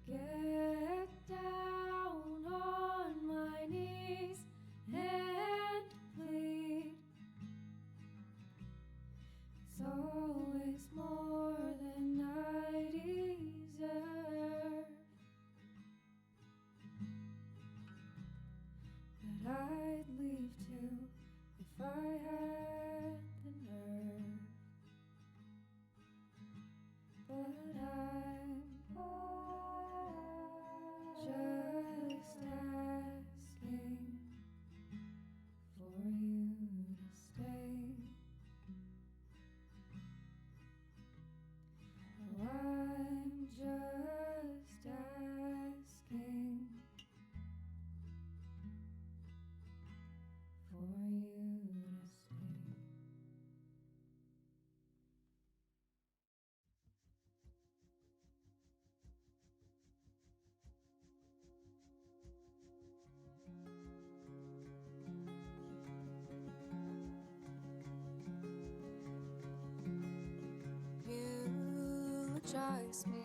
Get down on my knees and plead. It's always more than I deserve, but I'd leave too if I had the nerve. But I'm just asking for you to stay. Oh, I'm just asking for you to stay. Eulogize me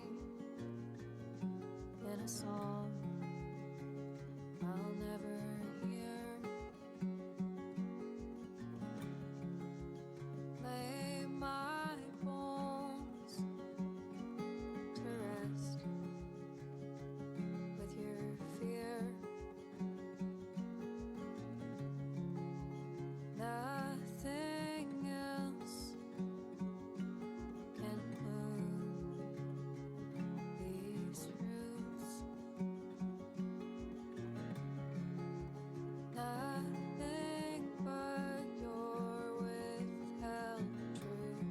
in a song I'll never hear. Lay my bones to rest with your fear. Nothing else can move these roots. Nothing but your withheld truth.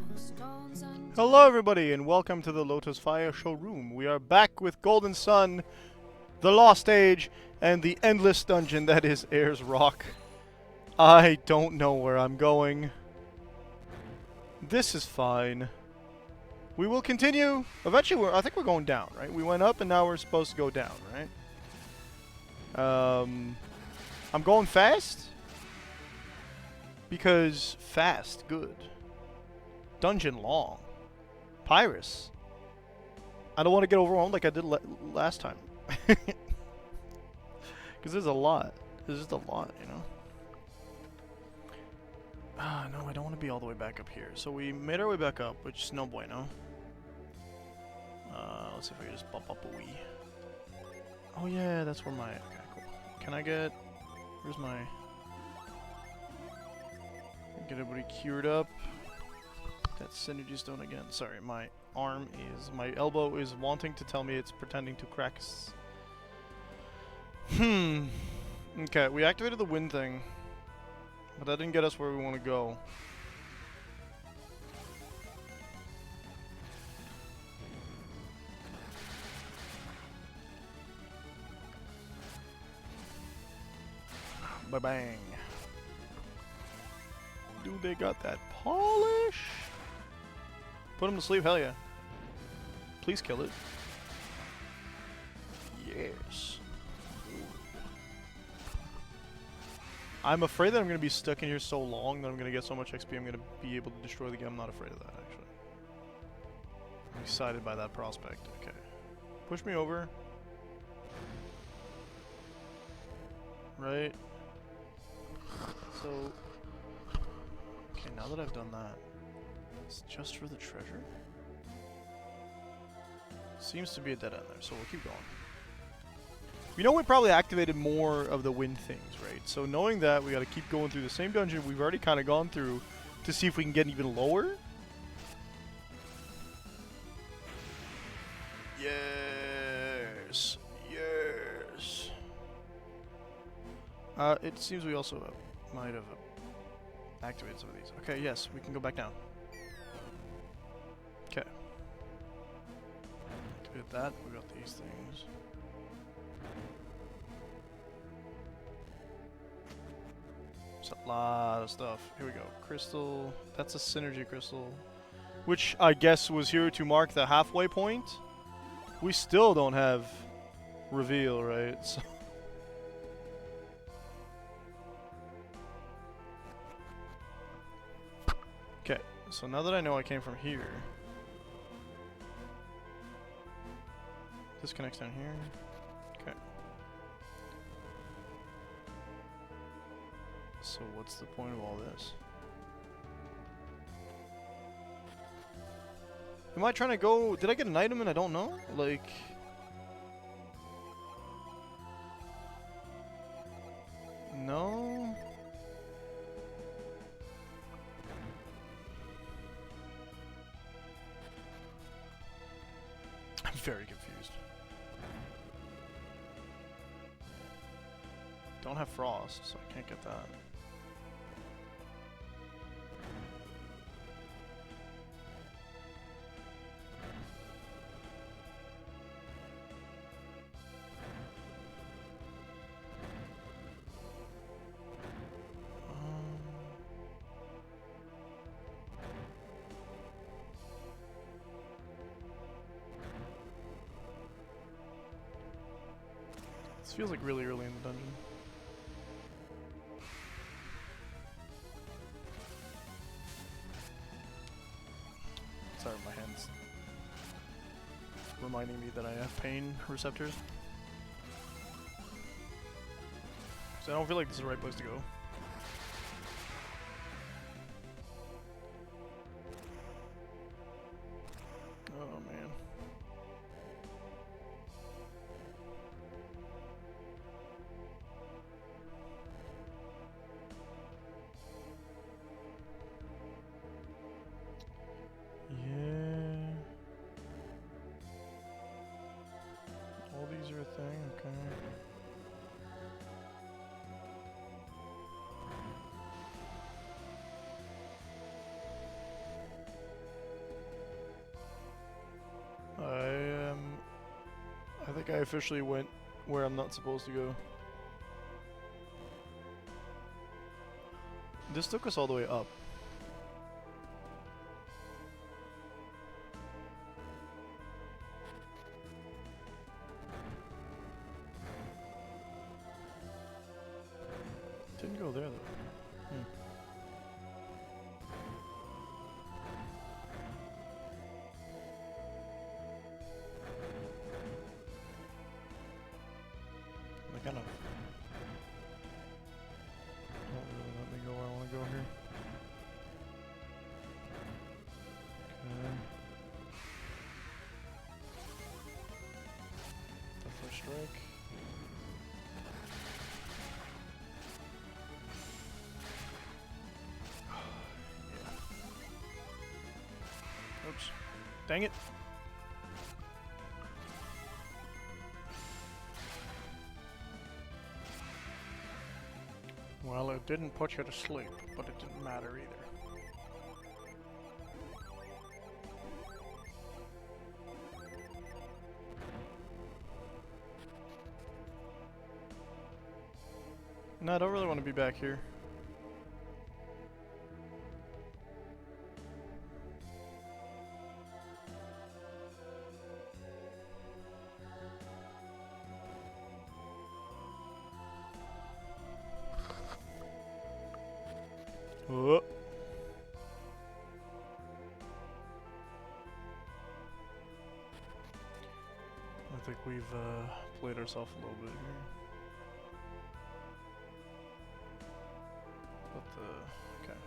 No stones unturned. Hello everybody and welcome to the Lotus Fire Showroom. We are back with Golden Sun, the Lost Age, and the endless dungeon that is Ayers Rock. I don't know where I'm going. This is fine. We will continue. Eventually, I think we're going down, right? We went up and now we're supposed to go down, right? I'm going fast. Because fast, good. Dungeon long. Pyrus. I don't want to get overwhelmed like I did last time. Because there's a lot. There's just a lot, you know? Ah, no, I don't want to be all the way back up here. So we made our way back up, which is no bueno. Let's see if I can just bump up a wee. Oh yeah, that's where my... Okay, cool. Can I get... Where's my... Get everybody cured up. That synergy stone again. Sorry, my arm is... My elbow is wanting to tell me it's pretending to crack. Okay, we activated the wind thing. But that didn't get us where we want to go. Ba-bang. Dude, they got that polish. Put him to sleep, hell yeah. Please kill it. Yes. I'm afraid that I'm going to be stuck in here so long that I'm going to get so much XP I'm going to be able to destroy the game. I'm not afraid of that, actually. I'm excited by that prospect. Okay. Push me over. Right. So... Okay, now that I've done that, it's just for the treasure? Seems to be a dead end there, so we'll keep going. We know we probably activated more of the wind things, right? So knowing that, we gotta keep going through the same dungeon we've already kind of gone through to see if we can get even lower. Yes. Yes. It seems we also might have activated some of these. Okay, yes, we can go back down. Okay. Activate that. We got these things. It's a lot of stuff. Here we go. Crystal. That's a synergy crystal. Which I guess was here to mark the halfway point. We still don't have reveal, right? So Okay, so now that I know I came from here, this connects down here. Okay. So what's the point of all this? Am I trying to go? Did I get an item and I don't know? Like. No? I'm very confused. Don't have frost, so I can't get that. This feels like really early in the dungeon. Sorry, my hand's reminding me that I have pain receptors. So I don't feel like this is the right place to go. Oh man. Yeah. All these are a thing, okay. I think I officially went where I'm not supposed to go. This took us all the way up. Didn't go there though. They kind of don't really let me go where I want to go here. Okay. Deathly strike. Yeah. Oops. Dang it. Well, it didn't put you to sleep, but it didn't matter either. No, I don't really want to be back here. Oh. I think we've played ourselves a little bit here. But okay.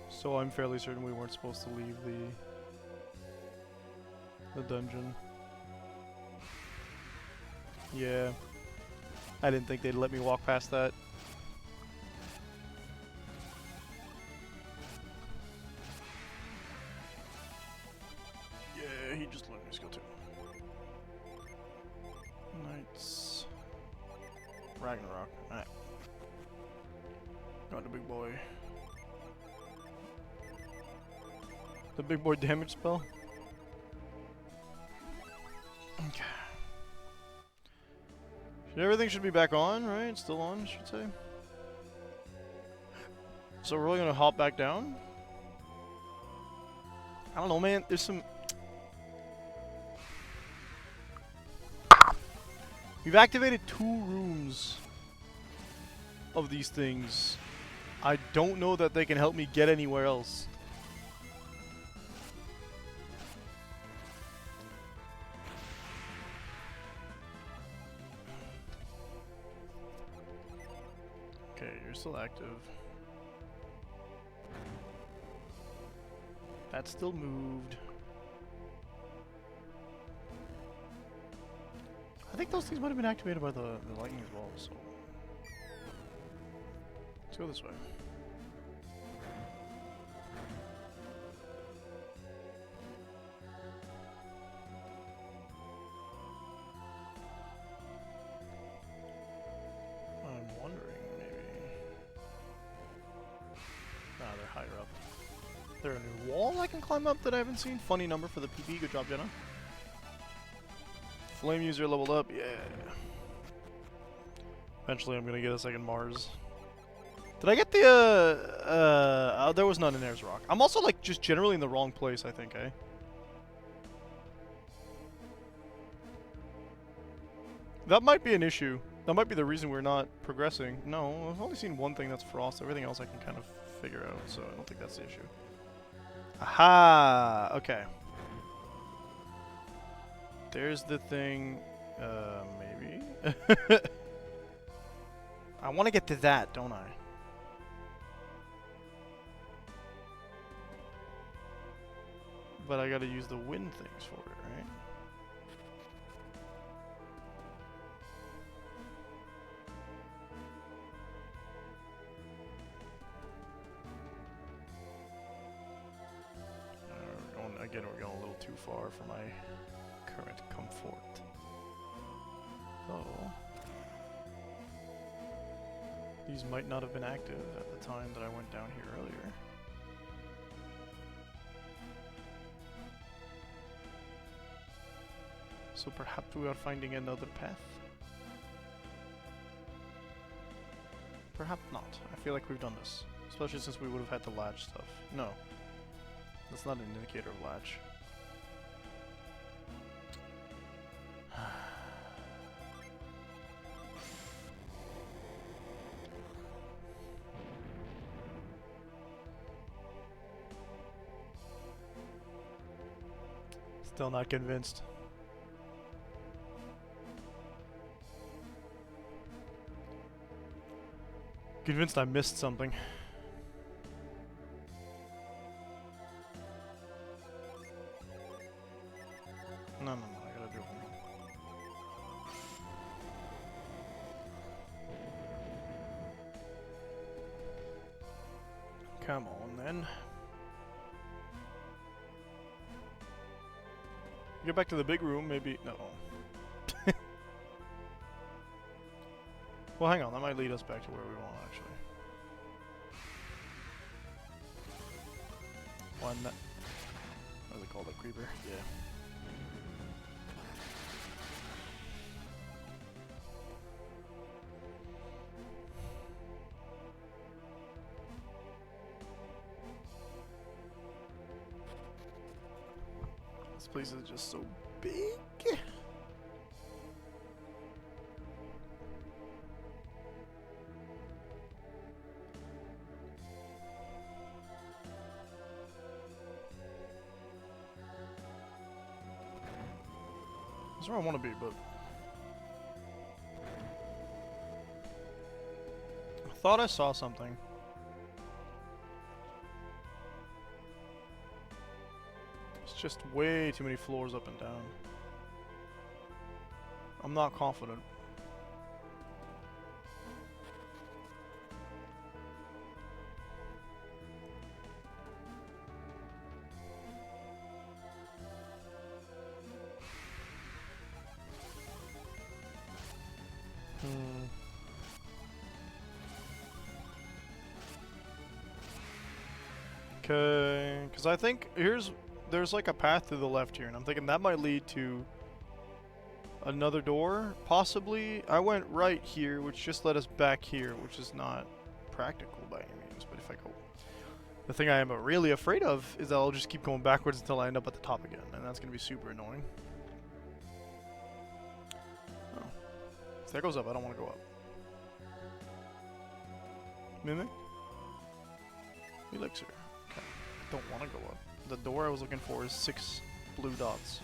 So I'm fairly certain we weren't supposed to leave the dungeon. Yeah. I didn't think they'd let me walk past that. Yeah, he just let me just go too. Knights. Ragnarok. Alright. Got the big boy. The big boy damage spell? Okay. Everything should be back on, right? Still on, I should say. So we're really gonna hop back down? I don't know, man. There's some... We've activated 2 rooms of these things, I don't know that they can help me get anywhere else. Okay, you're still active. That's still moved. I think those things might have been activated by the lightning as well, so... Let's go this way. I'm wondering, maybe... Nah, they're higher up. Is there a new wall I can climb up that I haven't seen? Funny number for the PP. Good job, Jenna. Flame user leveled up. Yeah. Eventually I'm gonna get a second Mars. Did I get the, there was none in Ayers Rock. I'm also, like, just generally in the wrong place, I think, eh? That might be an issue. That might be the reason we're not progressing. No, I've only seen one thing that's frost. Everything else I can kind of figure out, so I don't think that's the issue. Aha! Okay. There's the thing, maybe? I want to get to that, don't I? But I gotta use the wind things for it, right? Again, we're going a little too far for my current comfort. So, these might not have been active at the time that I went down here earlier. So perhaps we are finding another path? Perhaps not. I feel like we've done this. Especially since we would have had the latch stuff. No. That's not an indicator of latch. Still not convinced. Convinced I missed something. No, I gotta do it. Come on, then. Get back to the big room, maybe. No. Well, hang on. That might lead us back to where we want, actually. One. What do they call that creeper? Yeah. This place is just so big. That's where I want to be, but I thought I saw something. It's just way too many floors up and down. I'm not confident. Okay, because I think there's like a path to the left here, and I'm thinking that might lead to another door, possibly. I went right here, which just led us back here, which is not practical by any means, but if I go... The thing I am really afraid of is that I'll just keep going backwards until I end up at the top again, and that's going to be super annoying. Oh. If that goes up, I don't want to go up. Mimic? Elixir. Okay. Don't want to go up. The door I was looking for is 6 blue dots.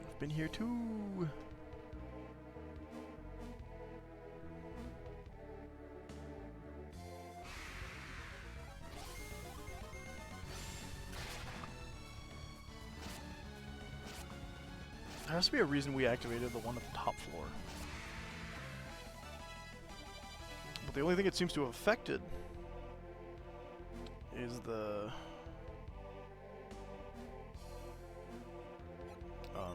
I've been here too. There has to be a reason we activated the one at the top floor. But the only thing it seems to have affected is the... Oh.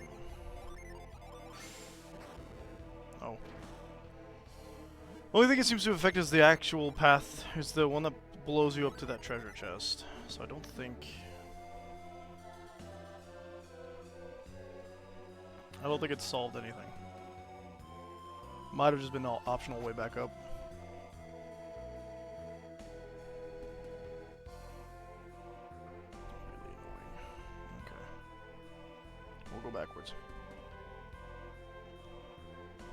The only thing it seems to affect is the actual path, is the one that blows you up to that treasure chest. So I don't think... I don't think it's solved anything. Might have just been the optional way back up. Really annoying. Okay. We'll go backwards.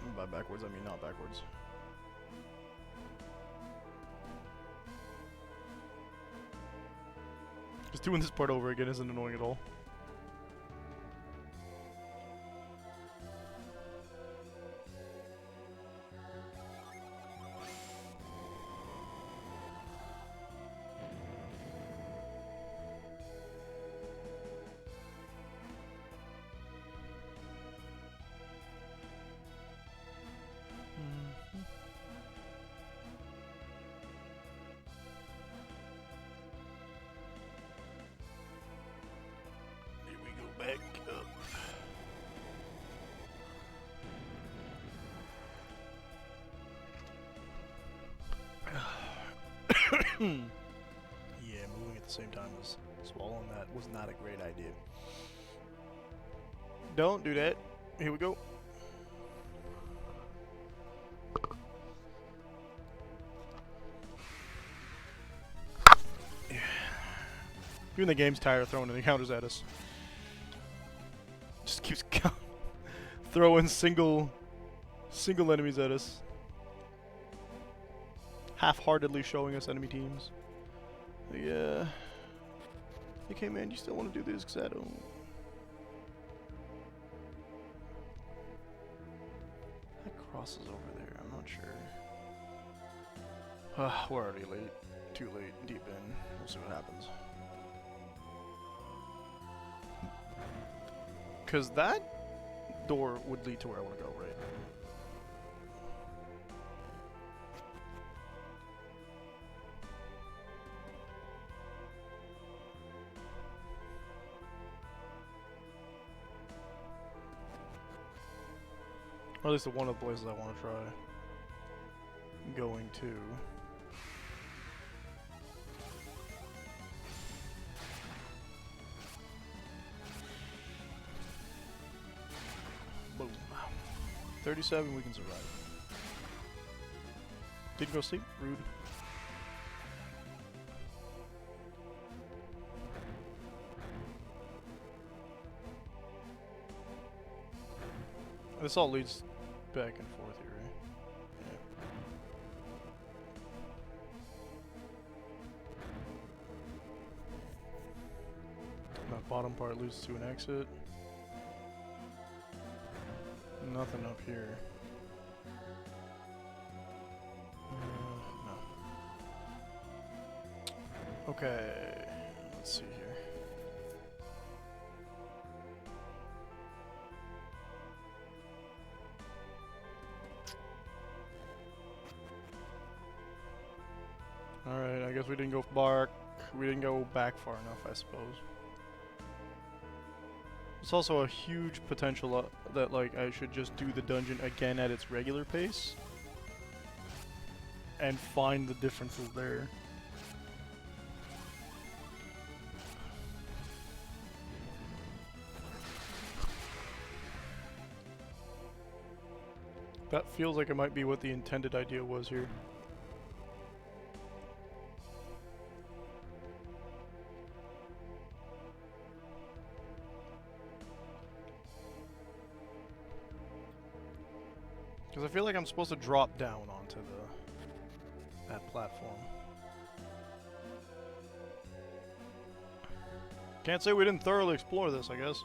And by backwards, I mean not backwards. Just doing this part over again isn't annoying at all. Back up. Yeah, moving at the same time as swallowing that was not a great idea. Don't do that. Here we go. Even the game's tired of throwing the encounters at us. Just keeps throwing single enemies at us. Half-heartedly showing us enemy teams. Yeah. Okay, man, you still want to do this? Because I don't. That crosses over there. I'm not sure. We're already late. Too late. Deep in. We'll see what happens. Because that door would lead to where I want to go, right? Or at least one of the places I want to try going to. Boom. 37, we can survive. Didn't go sleep? Rude. This all leads back and forth here, right? Yeah. That bottom part leads to an exit. Nothing up here. No. Okay, let's see here. Alright, I guess we didn't go we didn't go back far enough, I suppose. There's also a huge potential that, like, I should just do the dungeon again at its regular pace and find the differences there. That feels like it might be what the intended idea was here. Because I feel like I'm supposed to drop down onto that platform. Can't say we didn't thoroughly explore this, I guess.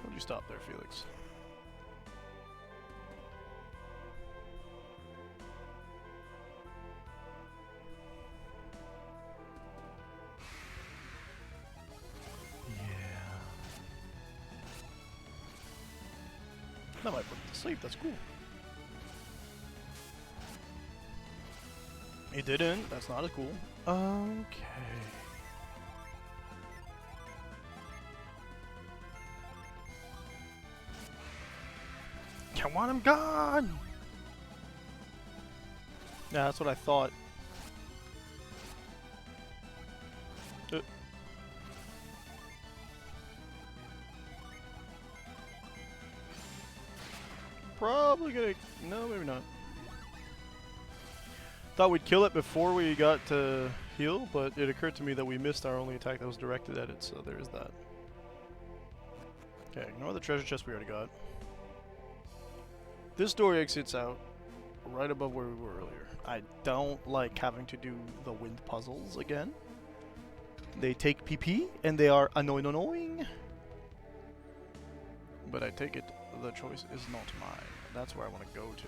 Why'd you stop there, Felix? That might put it to sleep, that's cool. It didn't, that's not as cool. Okay. Come on, I'm gone! Yeah, that's what I thought. Probably gonna... No, maybe not. Thought we'd kill it before we got to heal, but it occurred to me that we missed our only attack that was directed at it, so there is that. Okay, ignore the treasure chest we already got. This door exits out right above where we were earlier. I don't like having to do the wind puzzles again. They take PP, and they are annoying. But I take it the choice is not mine. That's where I want to go to.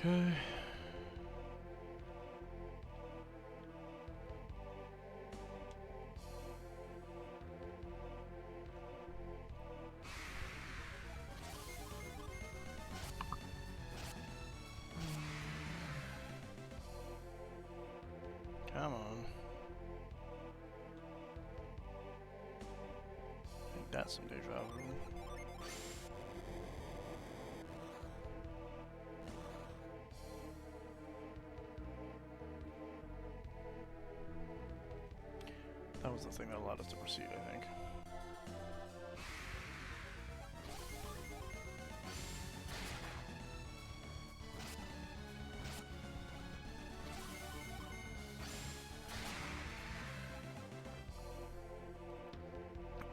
Okay. Come on. I think that's some deja vu. That was the thing that allowed us to proceed, I think.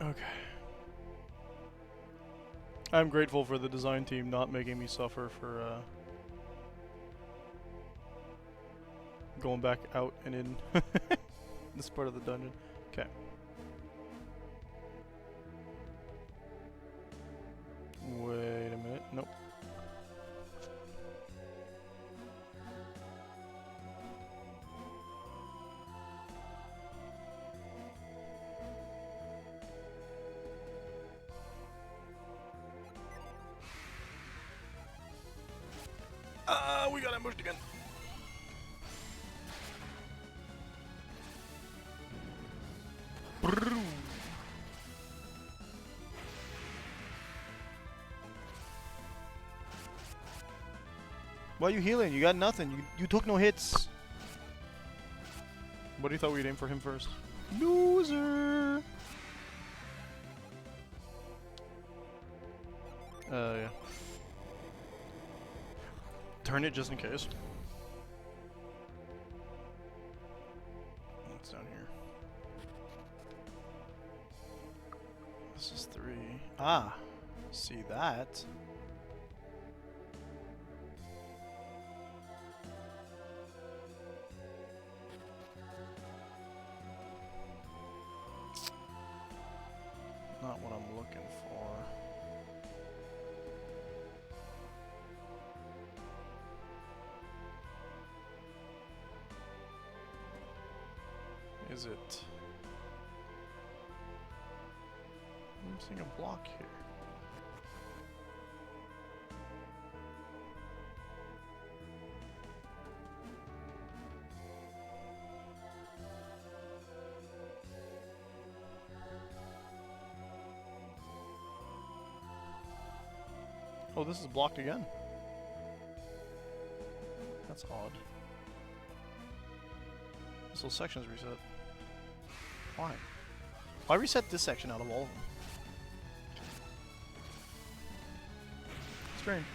Okay. I'm grateful for the design team not making me suffer for going back out and in this part of the dungeon. Okay. Wait a minute. Nope. We got ambushed again. Brrr. Why are you healing? You got nothing. You took no hits. What do you thought we'd aim for him first? Loser. Yeah. Turn it just in case. What's down here? This is 3. Ah, see that? Not what I'm looking for. Is it? I'm seeing a block here. Oh, this is blocked again. That's odd. This whole section's reset. Why? Why reset this section out of all of them? Strange.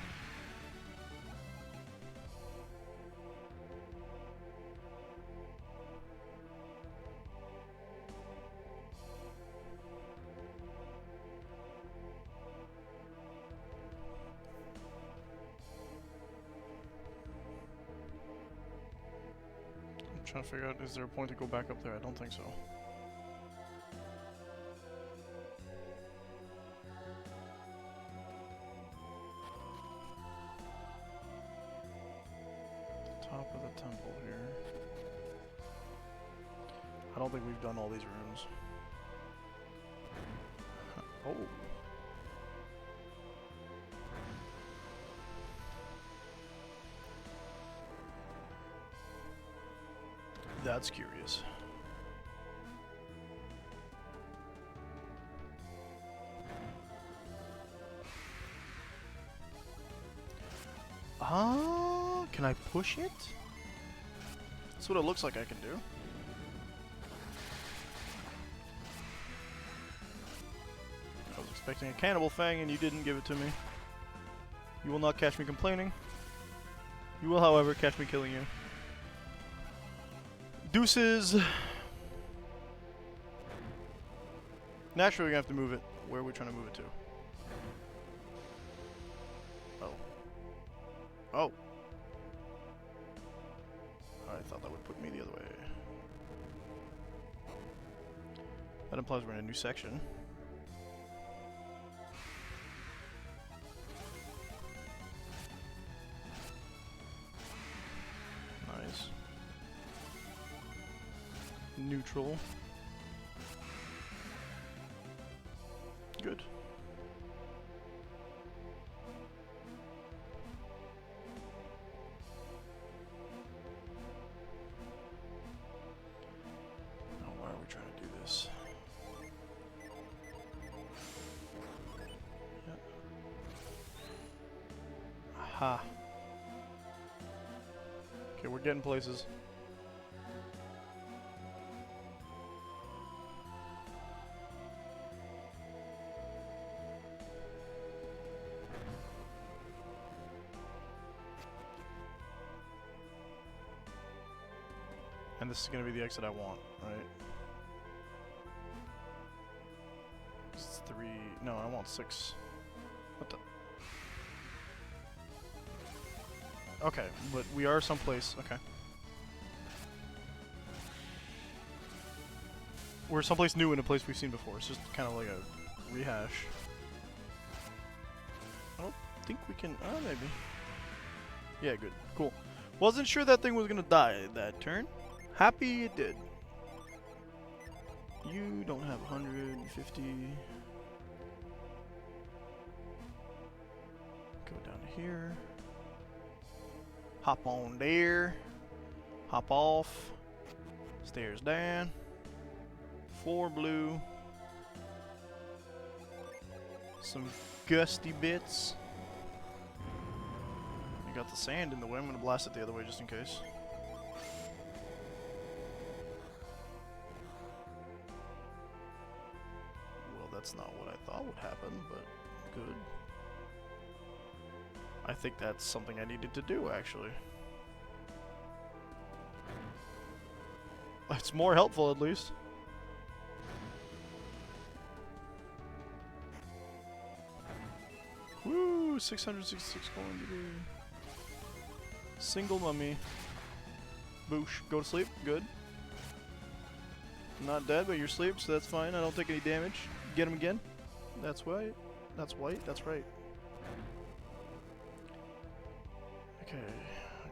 I'm trying to figure out, is there a point to go back up there? I don't think so. Top of the temple here. I don't think we've done all these rooms. Oh. That's curious. Ah, can I push it? That's what it looks like I can do. I was expecting a cannibal fang and you didn't give it to me. You will not catch me complaining. You will, however, catch me killing you. Deuces! Naturally, we're gonna have to move it. Where are we trying to move it to? Oh. Oh! I thought that would put me the other way. That implies we're in a new section. Nice. Neutral. Good. Now, why are we trying to do this? Yep. Aha. Okay, we're getting places. And this is going to be the exit I want, right? It's 3... No, I want 6. What the... Okay, but we are someplace... Okay. We're someplace new in a place we've seen before. It's just kind of like a rehash. I don't think we can... Oh, maybe. Yeah, good. Cool. Wasn't sure that thing was going to die that turn. Happy it did. You don't have 150. Go down to here. Hop on there. Hop off. Stairs down. 4 blue. Some gusty bits. I got the sand in the way. I'm going to blast it the other way just in case. That's not what I thought would happen, but good. I think that's something I needed to do, actually. It's more helpful, at least. Woo! 666 going to be... Single mummy. Boosh. Go to sleep. Good. Not dead, but you're asleep, so that's fine. I don't take any damage. Get him again. That's white. That's white. That's right. Okay.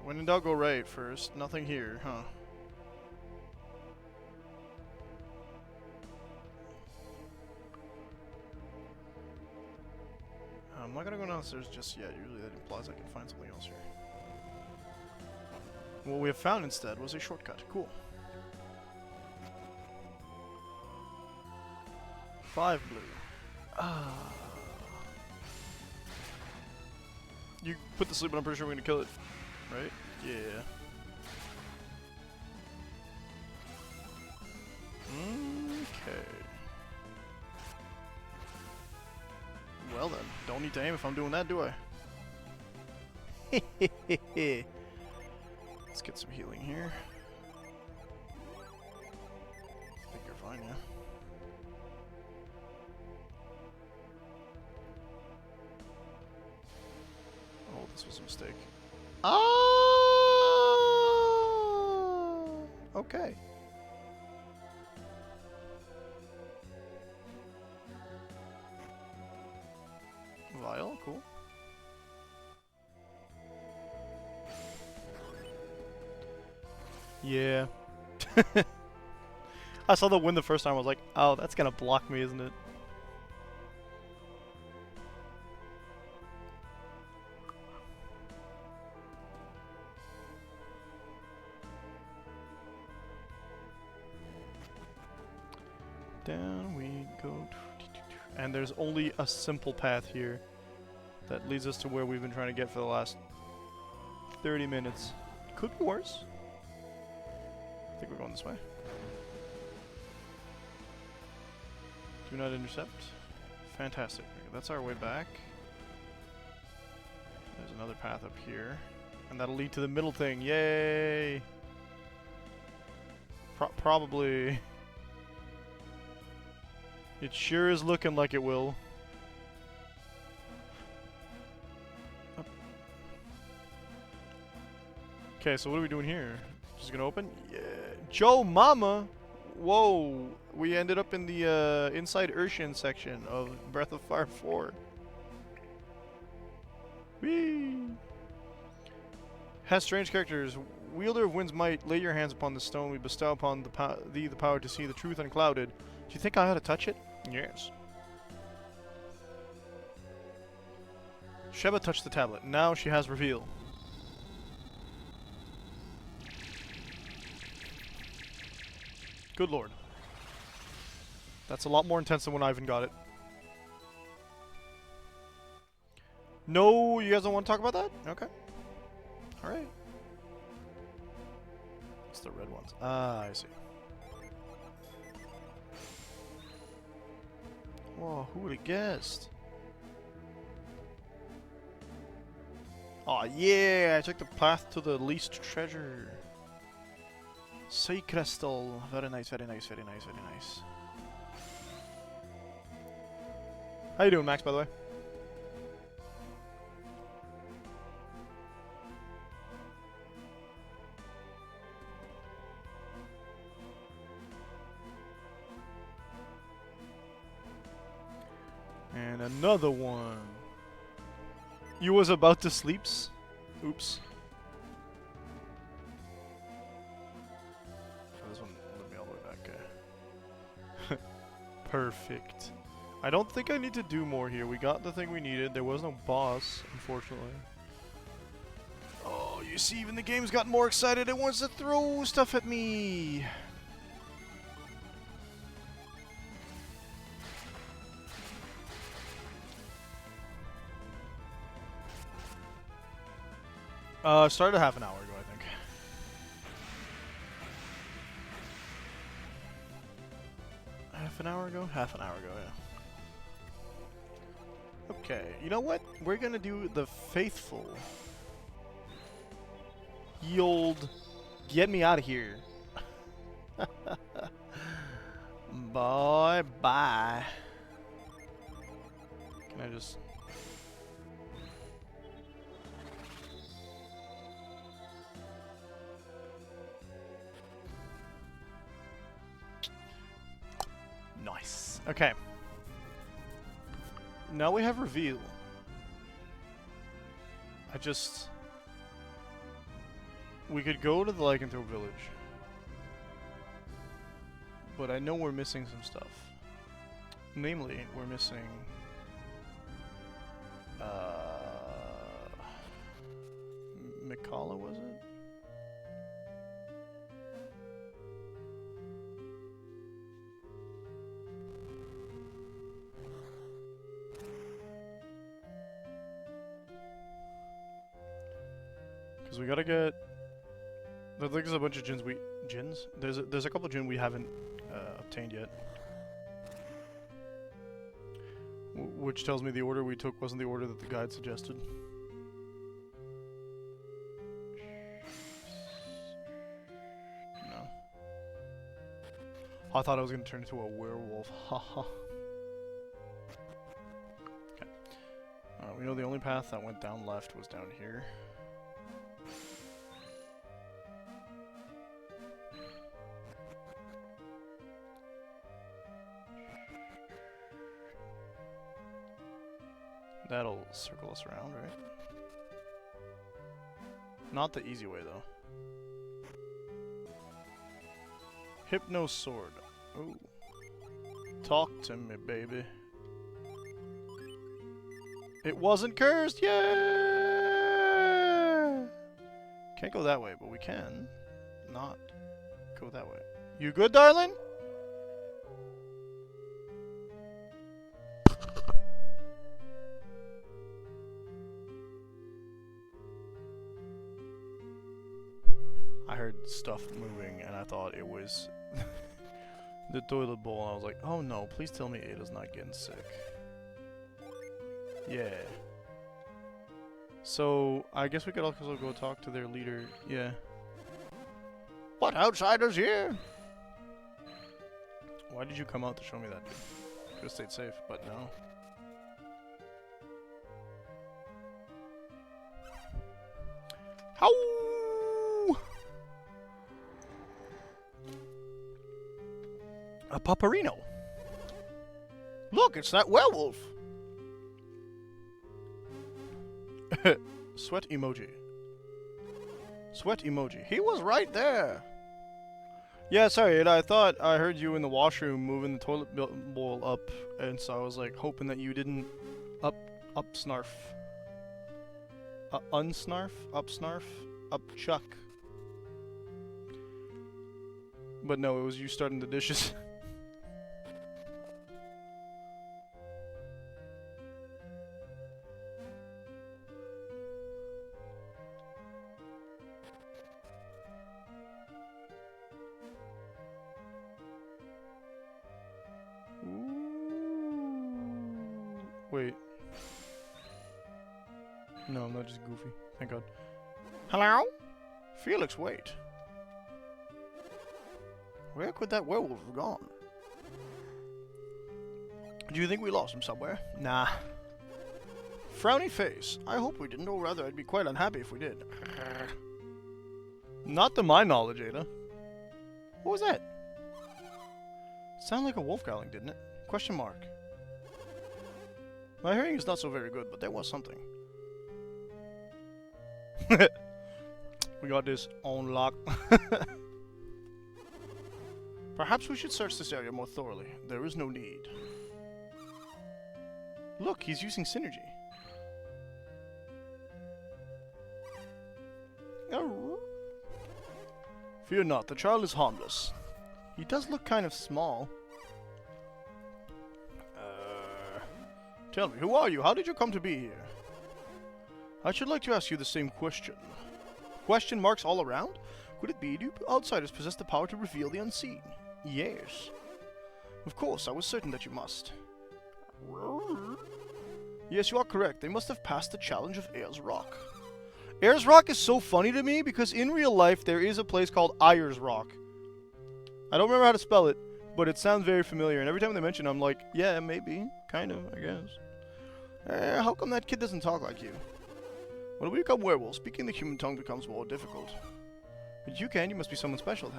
When in doubt, go right first. Nothing here, huh? I'm not gonna go downstairs just yet. Usually that implies I can find something else here. What we have found instead was a shortcut. Cool. 5 blue. Ah. You put the sleep, but I'm pretty sure we're gonna kill it. Right? Yeah. Okay. Well then, don't need to aim if I'm doing that, do I? Let's get some healing here. I think you're fine, yeah. Oh, this was a mistake. Oh! Okay. Vial, cool. Yeah. I saw the win the first time, I was like, oh, that's gonna block me, isn't it? Down we go. And there's only a simple path here that leads us to where we've been trying to get for the last 30 minutes. Could be worse. I think we're going this way. Do not intercept. Fantastic. Okay, that's our way back. There's another path up here. And that'll lead to the middle thing. Yay! Probably. It sure is looking like it will. Okay, so what are we doing here? Just gonna open? Yeah. Joe Mama! Whoa! We ended up in the inside Urshan section of Breath of Fire 4. Whee! Has strange characters. Wielder of Wind's Might, lay your hands upon the stone we bestow upon thee the power to see the truth unclouded. Do you think I ought to touch it? Yes. Sheba touched the tablet. Now she has reveal. Good lord. That's a lot more intense than when Ivan got it. No, you guys don't want to talk about that? Okay. Alright. It's the red ones. Ah, I see. Whoa, who would have guessed? Aw, yeah! I took the path to the least treasure. Sea crystal. Very nice, very nice, very nice, very nice. How you doing, Max, by the way? And another one. You was about to sleeps? Oops. This one let me all the way back. Okay. Perfect. I don't think I need to do more here. We got the thing we needed. There was no boss, unfortunately. Oh, you see, even the game's gotten more excited. It wants to throw stuff at me. Started half an hour ago, I think. Half an hour ago? Half an hour ago, yeah. Okay, you know what? We're gonna do the faithful. Ye old, get me out of here. Bye bye. Can I just... Nice. Okay. Now we have reveal. We could go to the Lycanthrope village. But I know we're missing some stuff. Namely, we're missing... Mikala, was it? we gotta get... There's a bunch of Gins? There's a couple of gin we haven't obtained yet. Which tells me the order we took wasn't the order that the guide suggested. No. I thought I was gonna turn into a werewolf. Haha. Okay. We know the only path that went down left was down here. That'll circle us around, right? Not the easy way, though. Hypno sword. Ooh. Talk to me, baby. It wasn't cursed! Yeah! Can't go that way, but we can not go that way. You good, darling? I heard stuff moving and I thought it was the toilet bowl, and I was like, oh no, please tell me Ada's not getting sick. Yeah. So, I guess we could also go talk to their leader. Yeah. What outsiders here? Why did you come out to show me that, dude? Could have stayed safe, but no. How? A Paparino. Look, it's that werewolf. Sweat emoji. Sweat emoji. He was right there. Yeah, sorry, I thought I heard you in the washroom moving the toilet bowl up, and so I was like hoping that you didn't up snarf. Unsnarf? Up snarf? Up chuck. But no, it was you starting the dishes. Wait. No, I'm not just goofy. Thank God. Hello? Felix, wait. Where could that werewolf have gone? Do you think we lost him somewhere? Nah. Frowny face. I hope we didn't, or rather I'd be quite unhappy if we did. Not to my knowledge, Ada. What was that? Sounded like a wolf growling, didn't it? Question mark. My hearing is not so very good, but there was something. We got this on lock. Perhaps we should search this area more thoroughly. There is no need. Look, he's using synergy. Oh. Fear not, the child is harmless. He does look kind of small. Tell me, who are you? How did you come to be here? I should like to ask you the same question. Question marks all around? Could it be do outsiders possess the power to reveal the unseen? Yes. Of course, I was certain that you must. Yes, you are correct. They must have passed the challenge of Ayers Rock. Ayers Rock is so funny to me because in real life there is a place called Ayers Rock. I don't remember how to spell it, but it sounds very familiar, and every time they mention it, I'm like, yeah, maybe. Kind of, I guess. How come that kid doesn't talk like you? When we become werewolves, speaking the human tongue becomes more difficult. But you must be someone special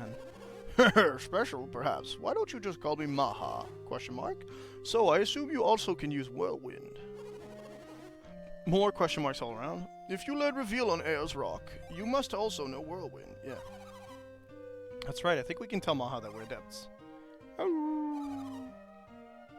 then. Special, perhaps. Why don't you just call me Maha? Question mark. So, I assume you also can use whirlwind. More question marks all around. If you learn reveal on Ayers Rock, you must also know whirlwind. Yeah. That's right, I think we can tell Maha that we're adepts.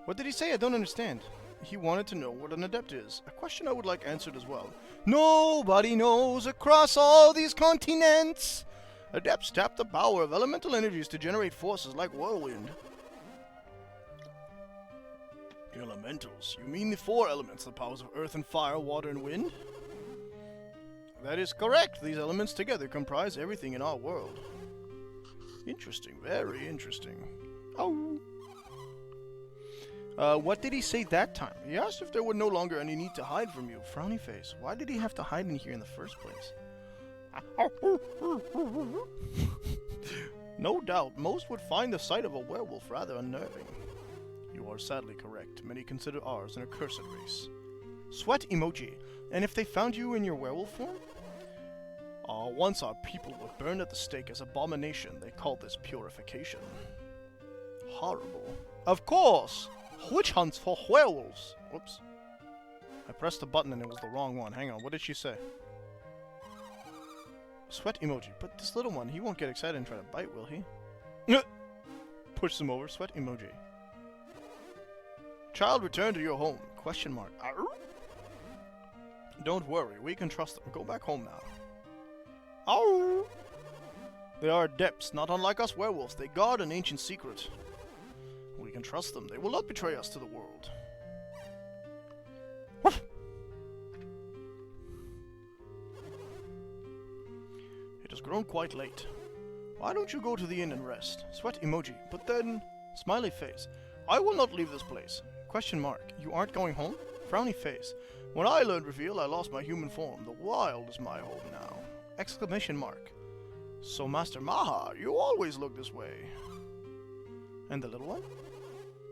What did he say? I don't understand. He wanted to know what an adept is. A question I would like answered as well. Nobody knows across all these continents. Adepts tap the power of elemental energies to generate forces like whirlwind. Elementals? You mean the four elements, the powers of earth and fire, water and wind? That is correct. These elements together comprise everything in our world. Interesting. Very interesting. Oh. What did he say that time? He asked if there were no longer any need to hide from you. Frowny face. Why did he have to hide in here in the first place? No doubt, most would find the sight of a werewolf rather unnerving. You are sadly correct. Many consider ours an accursed race. Sweat emoji. And if they found you in your werewolf form? Once our people were burned at the stake as abomination. They called this purification. Horrible. Of course! Witch hunts for werewolves! Whoops. I pressed the button and it was the wrong one. Hang on, what did she say? Sweat emoji. But this little one, he won't get excited and try to bite, will he? Push him over. Sweat emoji. Child, return to your home. Question mark. Arr? Don't worry, we can trust them. Go back home now. Ow! They are adepts, not unlike us werewolves. They guard an ancient secret. We can trust them. They will not betray us to the world. Woof! It has grown quite late. Why don't you go to the inn and rest? Sweat emoji. But then... Smiley face. I will not leave this place. Question mark. You aren't going home? Frowny face. When I learned reveal, I lost my human form. The wild is my home now. Exclamation mark. So Master Maha, you always look this way. And the little one?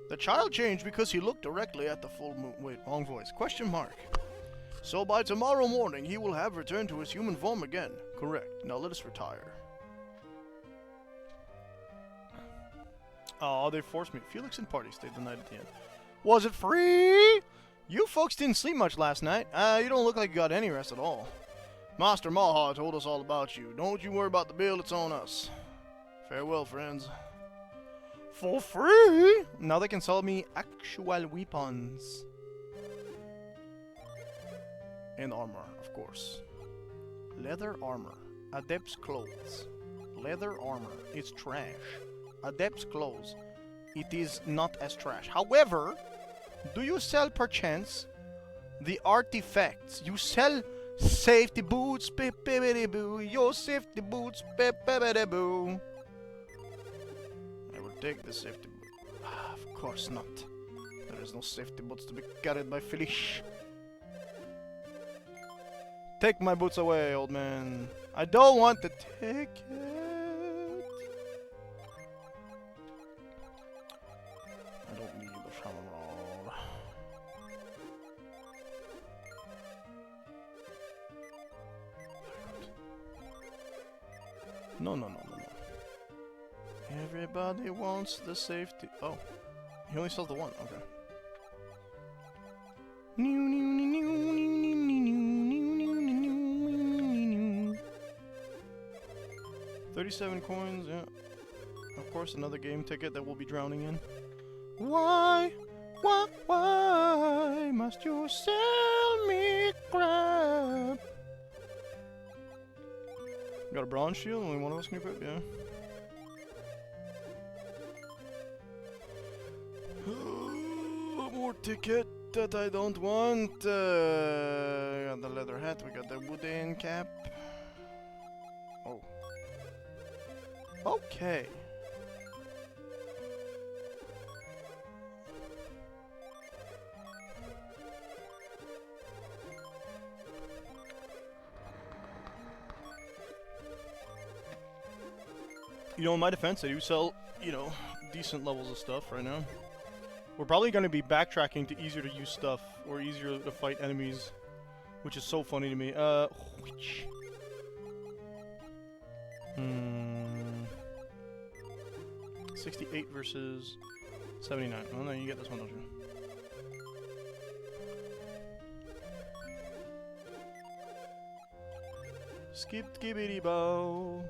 The child changed because he looked directly at the full moon. Wait, wrong voice. Question mark. So by tomorrow morning, he will have returned to his human form again. Correct. Now let us retire. Oh, they forced me. Felix and party stayed the night at the end. Was it free? You folks didn't sleep much last night. You don't look like you got any rest at all. Master Maha told us all about you. Don't you worry about the bill, it's on us. Farewell, friends. For free? Now they can sell me actual weapons. And armor, of course. Leather armor. Adept's clothes. Leather armor. It's trash. Adept's clothes. It is not as trash. However, do you sell perchance the artifacts? You sell safety boots, boo. Your safety boots, boo. I will take the safety boot. Of course not. There is no safety boots to be carried by Felish. Take my boots away, old man. I don't want to take it. I don't need the hammer rod. No. Everybody wants the safety. Oh, he only sells the one. Okay. 37 coins. Yeah. Of course, another game ticket that we'll be drowning in. Why must you sell me crap? Got a bronze shield, only one of us can equip, yeah. More ticket that I don't want. We got the leather hat, we got the wooden cap. Oh. Okay. You know, in my defense, I do sell, you know, decent levels of stuff right now. We're probably going to be backtracking to easier to use stuff, or easier to fight enemies, which is so funny to me. Which? 68 versus 79. Oh no, you get this one, don't you? Skip skibbity bow.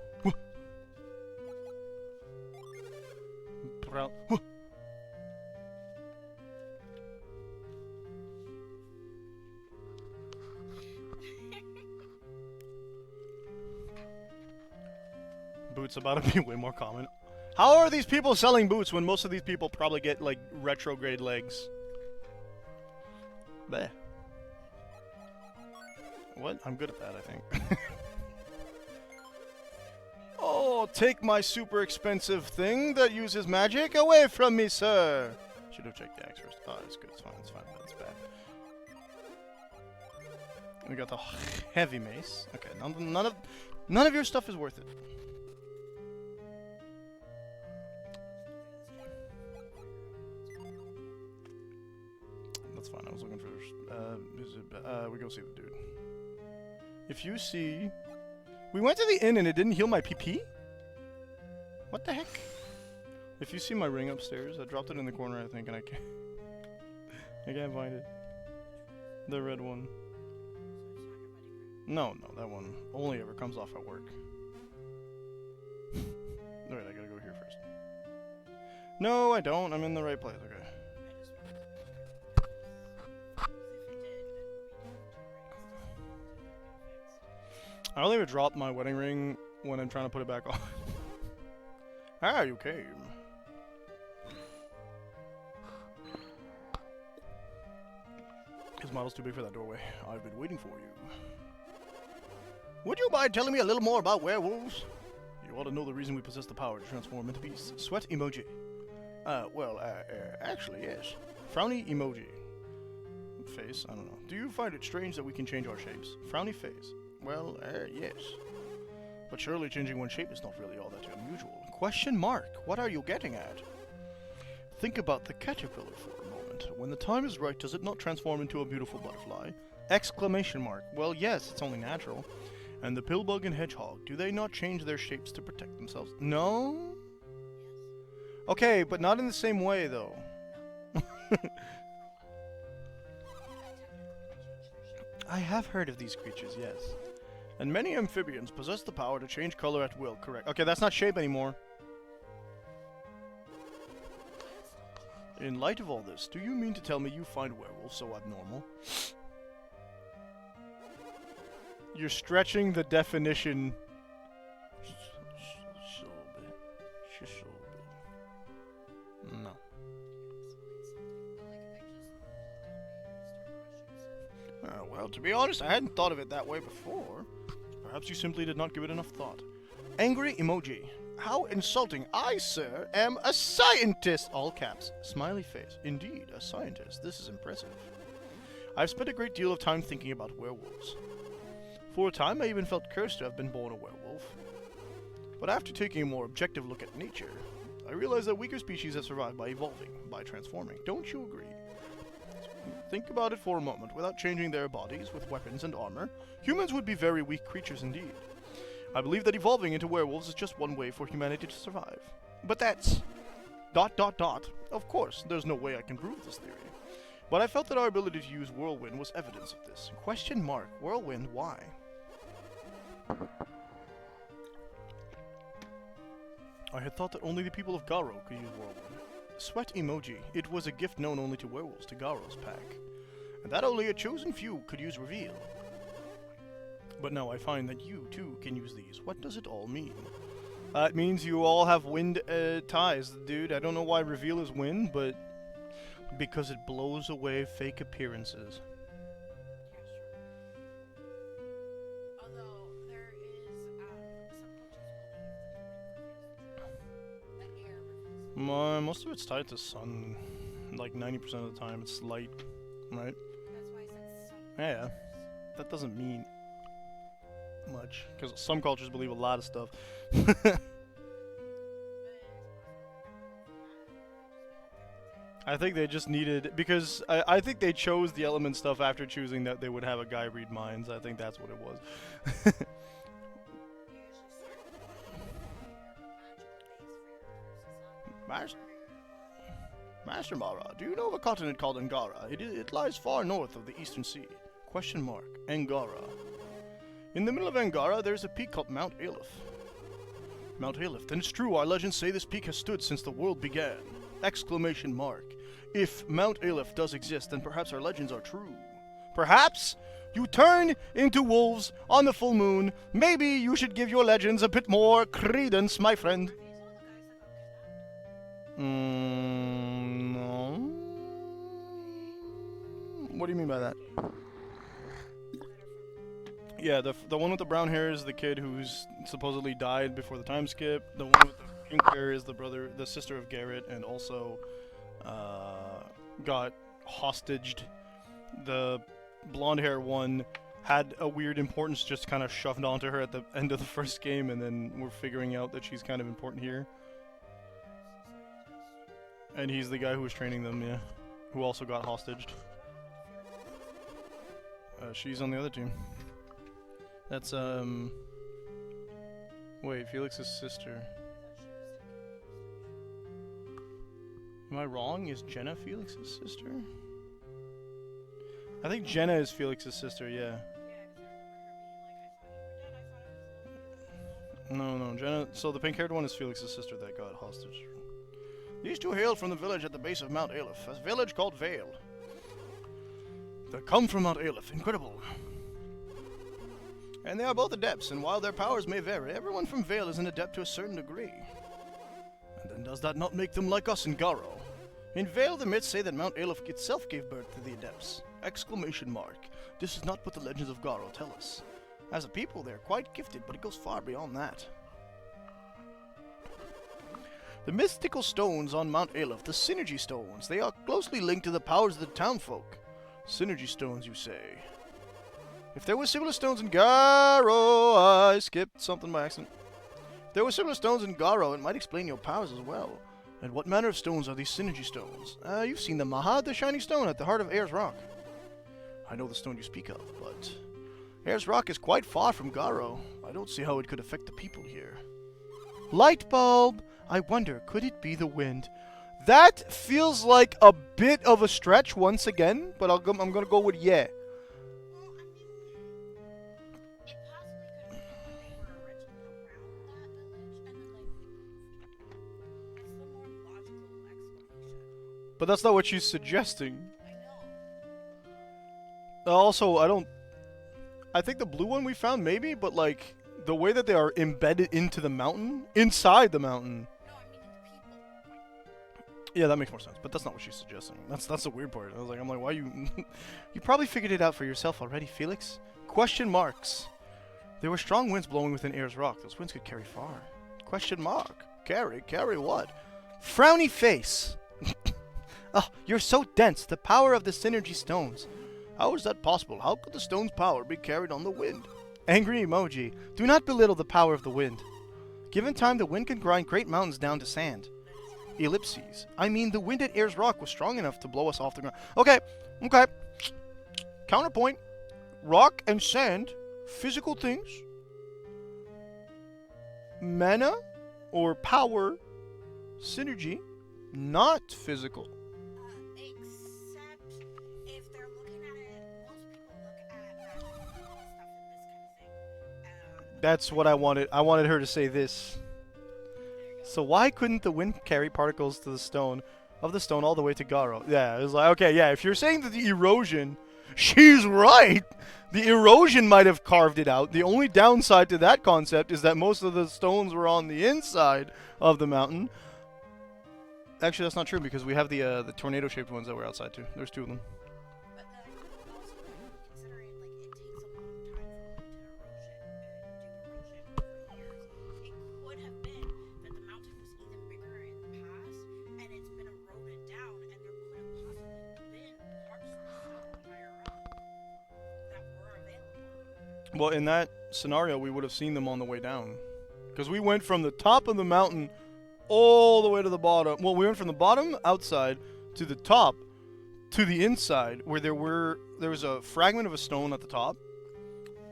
Boots about to be way more common. How are these people selling boots when most of these people probably get like retrograde legs? Bleh. What? I'm good at that, I think. Oh, take my super expensive thing that uses magic away from me, sir! Should have checked the axe first. Oh, it's good. It's fine. It's fine. That's bad. We got the heavy mace. Okay, none of your stuff is worth it. That's fine. I was looking for. We go see the dude. If you see, we went to the inn and it didn't heal my PP. What the heck? If you see my ring upstairs, I dropped it in the corner, I think, and I can't find it. The red one. No, that one only ever comes off at work. Wait, I gotta go here first. No, I don't. I'm in the right place. Okay. I only ever drop my wedding ring when I'm trying to put it back on. Ah, you came. His model's too big for that doorway. I've been waiting for you. Would you mind telling me a little more about werewolves? You ought to know the reason we possess the power to transform into beasts. Sweat emoji. Actually, yes. Frowny emoji. Face, I don't know. Do you find it strange that we can change our shapes? Frowny face. Well, yes. But surely changing one's shape is not really all that unusual. Question mark. What are you getting at? Think about the caterpillar for a moment. When the time is right, does it not transform into a beautiful butterfly? Exclamation mark. Well, yes, it's only natural. And the pillbug and hedgehog, do they not change their shapes to protect themselves? No? Okay, but not in the same way, though. I have heard of these creatures, yes. And many amphibians possess the power to change color at will, correct. Okay, that's not shape anymore. In light of all this, do you mean to tell me you find werewolves so abnormal? You're stretching the definition. Just a little bit. Just a little bit. No. Well, to be honest, I hadn't thought of it that way before. Perhaps you simply did not give it enough thought. Angry emoji. How insulting. I, sir, am a scientist! All caps. Smiley face. Indeed, a scientist. This is impressive. I've spent a great deal of time thinking about werewolves. For a time, I even felt cursed to have been born a werewolf. But after taking a more objective look at nature, I realized that weaker species have survived by evolving, by transforming. Don't you agree? Think about it for a moment. Without changing their bodies with weapons and armor, humans would be very weak creatures indeed. I believe that evolving into werewolves is just one way for humanity to survive. But that's... ... Of course, there's no way I can prove this theory. But I felt that our ability to use Whirlwind was evidence of this. Question mark. Whirlwind, why? I had thought that only the people of Garo could use Whirlwind. Sweat emoji. It was a gift known only to werewolves, to Garo's pack. And that only a chosen few could use Reveal. But now I find that you, too, can use these. What does it all mean? It means you all have wind ties, dude. I don't know why Reveal is wind, but... because it blows away fake appearances. Most of it's tied to sun. Like 90% of the time it's light, right? That's why I said sun. Yeah. That doesn't mean much, because some cultures believe a lot of stuff. I think they just needed, because I think they chose the element stuff after choosing that they would have a guy read minds. I think that's what it was. Master Mara, do you know of a continent called Angara? It lies far north of the Eastern Sea. Question mark. Angara. In the middle of Angara, there's a peak called Mount Aleph. Mount Aleph. Then it's true, our legends say this peak has stood since the world began. Exclamation mark. If Mount Aleph does exist, then perhaps our legends are true. Perhaps? You turn into wolves on the full moon. Maybe you should give your legends a bit more credence, my friend. No. What do you mean by that? Yeah, the one with the brown hair is the kid who's supposedly died before the time skip. The one with the pink hair is the sister of Garrett, and also got hostaged. The blonde hair one had a weird importance just kind of shoved onto her at the end of the first game, and then we're figuring out that she's kind of important here. And he's the guy who was training them, yeah, who also got hostaged. She's on the other team. That's, wait, Felix's sister. Am I wrong? Is Jenna Felix's sister? I think Jenna is Felix's sister, yeah. No, Jenna. So the pink-haired one is Felix's sister that got hostage. These two hail from the village at the base of Mount Aleph, a village called Vale. They come from Mount Aleph. Incredible. And they are both adepts, and while their powers may vary, everyone from Vale is an adept to a certain degree. And then does that not make them like us in Garo? In Vale, the myths say that Mount Aleph itself gave birth to the adepts. Exclamation mark. This is not what the legends of Garo tell us. As a people, they are quite gifted, but it goes far beyond that. The mystical stones on Mount Aleph, the Synergy Stones, they are closely linked to the powers of the townfolk. Synergy Stones, you say? If there were similar stones in Garo, I skipped something by accident. If there were similar stones in Garo, it might explain your powers as well. And what manner of stones are these Synergy Stones? You've seen the Mahad, the shiny stone at the heart of Ayers Rock. I know the stone you speak of, but Ayers Rock is quite far from Garo. I don't see how it could affect the people here. Light bulb! I wonder, could it be the wind? That feels like a bit of a stretch once again, but I'm gonna go with yeah. But that's not what she's suggesting. Also, I think the blue one we found maybe, but like the way that they are embedded into the mountain, inside the mountain. No, I mean the people. Yeah, that makes more sense, but that's not what she's suggesting. That's the weird part. I'm like, why you? You probably figured it out for yourself already, Felix. Question marks. There were strong winds blowing within Ayers Rock. Those winds could carry far. Question mark. Carry what? Frowny face. Oh, you're so dense. The power of the Synergy Stones. How is that possible? How could the stone's power be carried on the wind? Angry emoji. Do not belittle the power of the wind. Given time, the wind can grind great mountains down to sand. Ellipses. I mean, the wind at Ayers Rock was strong enough to blow us off the ground. Okay. Counterpoint. Rock and sand, physical things. Mana or power, synergy, not physical. Except if they're looking at it, most people look at stuff in this kind of thing. That's what I wanted. I wanted her to say this. So why couldn't the wind carry particles to the stone all the way to Garo? Yeah, it was like, okay, yeah, if you're saying that the erosion, she's right. The erosion might have carved it out. The only downside to that concept is that most of the stones were on the inside of the mountain. Actually, that's not true because we have the tornado-shaped ones that were outside too. There's two of them. But also considering like it takes a long time for it to erosion and do erosion for years, it could have been that the mountain was even bigger in the past and it's been eroded down, and there could have possibly been parts of the stone higher up that were available. Well, in that scenario, we would have seen them on the way down, because we went from the top of the mountain all the way to the bottom. Well, we went from the bottom outside to the top to the inside, where there was a fragment of a stone at the top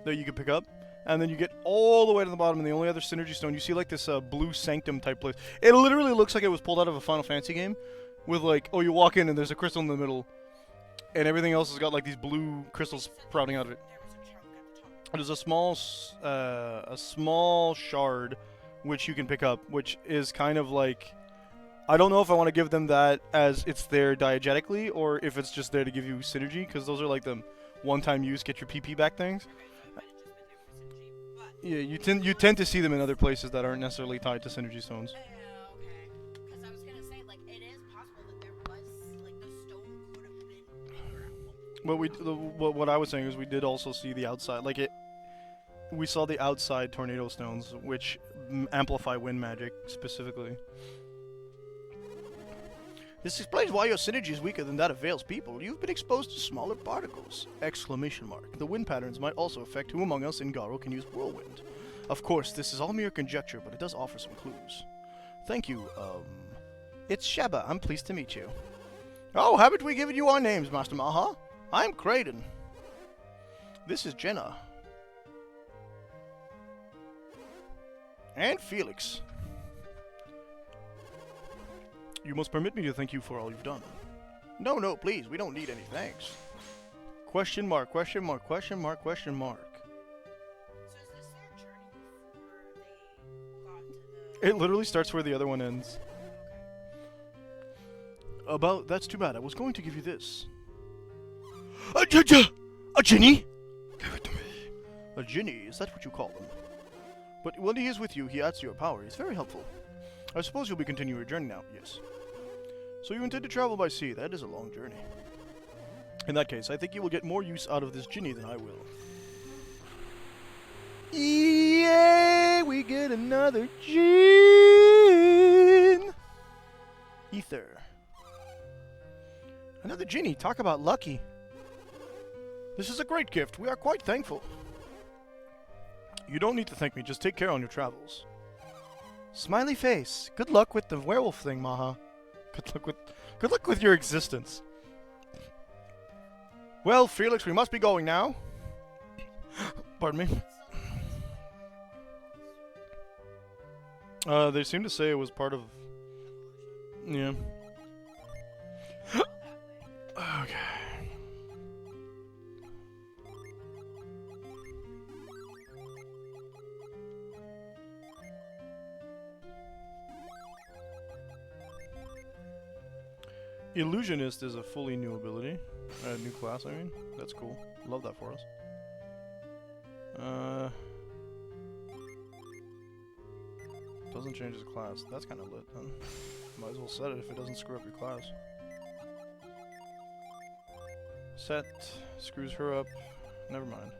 that you could pick up, and then you get all the way to the bottom, and the only other synergy stone you see like this blue sanctum type place. It literally looks like it was pulled out of a Final Fantasy game, with like, oh, you walk in and there's a crystal in the middle, and everything else has got like these blue crystals sprouting out of it. There was a chunk at the top. There's a small shard which you can pick up, which is kind of like, I don't know if I want to give them that as it's there diegetically or if it's just there to give you synergy, because those are like the one-time use, get your PP back things. Yeah, you tend to see them in other places that aren't necessarily tied to synergy stones. Okay. Because I was gonna say, like, it is possible that there was, like, the stone could have been bigger at one point. What I was saying is we did also see the outside, like We saw the outside tornado stones, which amplify wind magic specifically. This explains why your synergy is weaker than that of Vale's people. You've been exposed to smaller particles! Exclamation mark. The wind patterns might also affect who among us in Garo can use whirlwind. Of course, this is all mere conjecture, but it does offer some clues. Thank you, It's Sheba. I'm pleased to meet you. Oh, haven't we given you our names, Master Maha? I'm Kraden. This is Jenna. And Felix. You must permit me to thank you for all you've done. No, no, please, we don't need any thanks. Question mark, question mark, question mark, question mark. So is this their journey before they got to the... It literally starts where the other one ends. That's too bad. I was going to give you this. A genie? Give it to me. A genie? Is that what you call them? But when he is with you, he adds to your power. He's very helpful. I suppose you'll be continuing your journey now. Yes. So you intend to travel by sea. That is a long journey. In that case, I think you will get more use out of this genie than I will. Yay! We get another genie! Ether. Another genie. Talk about lucky. This is a great gift. We are quite thankful. You don't need to thank me. Just take care on your travels. Smiley face. Good luck with the werewolf thing, Maha. Good luck with your existence. Well, Felix, we must be going now. Pardon me. They seem to say it was part of... Yeah. Okay. Illusionist is a fully new ability. New class, I mean. That's cool. Love that for us. Doesn't change his class. That's kind of lit, then. Might as well set it if it doesn't screw up your class. Set. Screws her up. Never mind.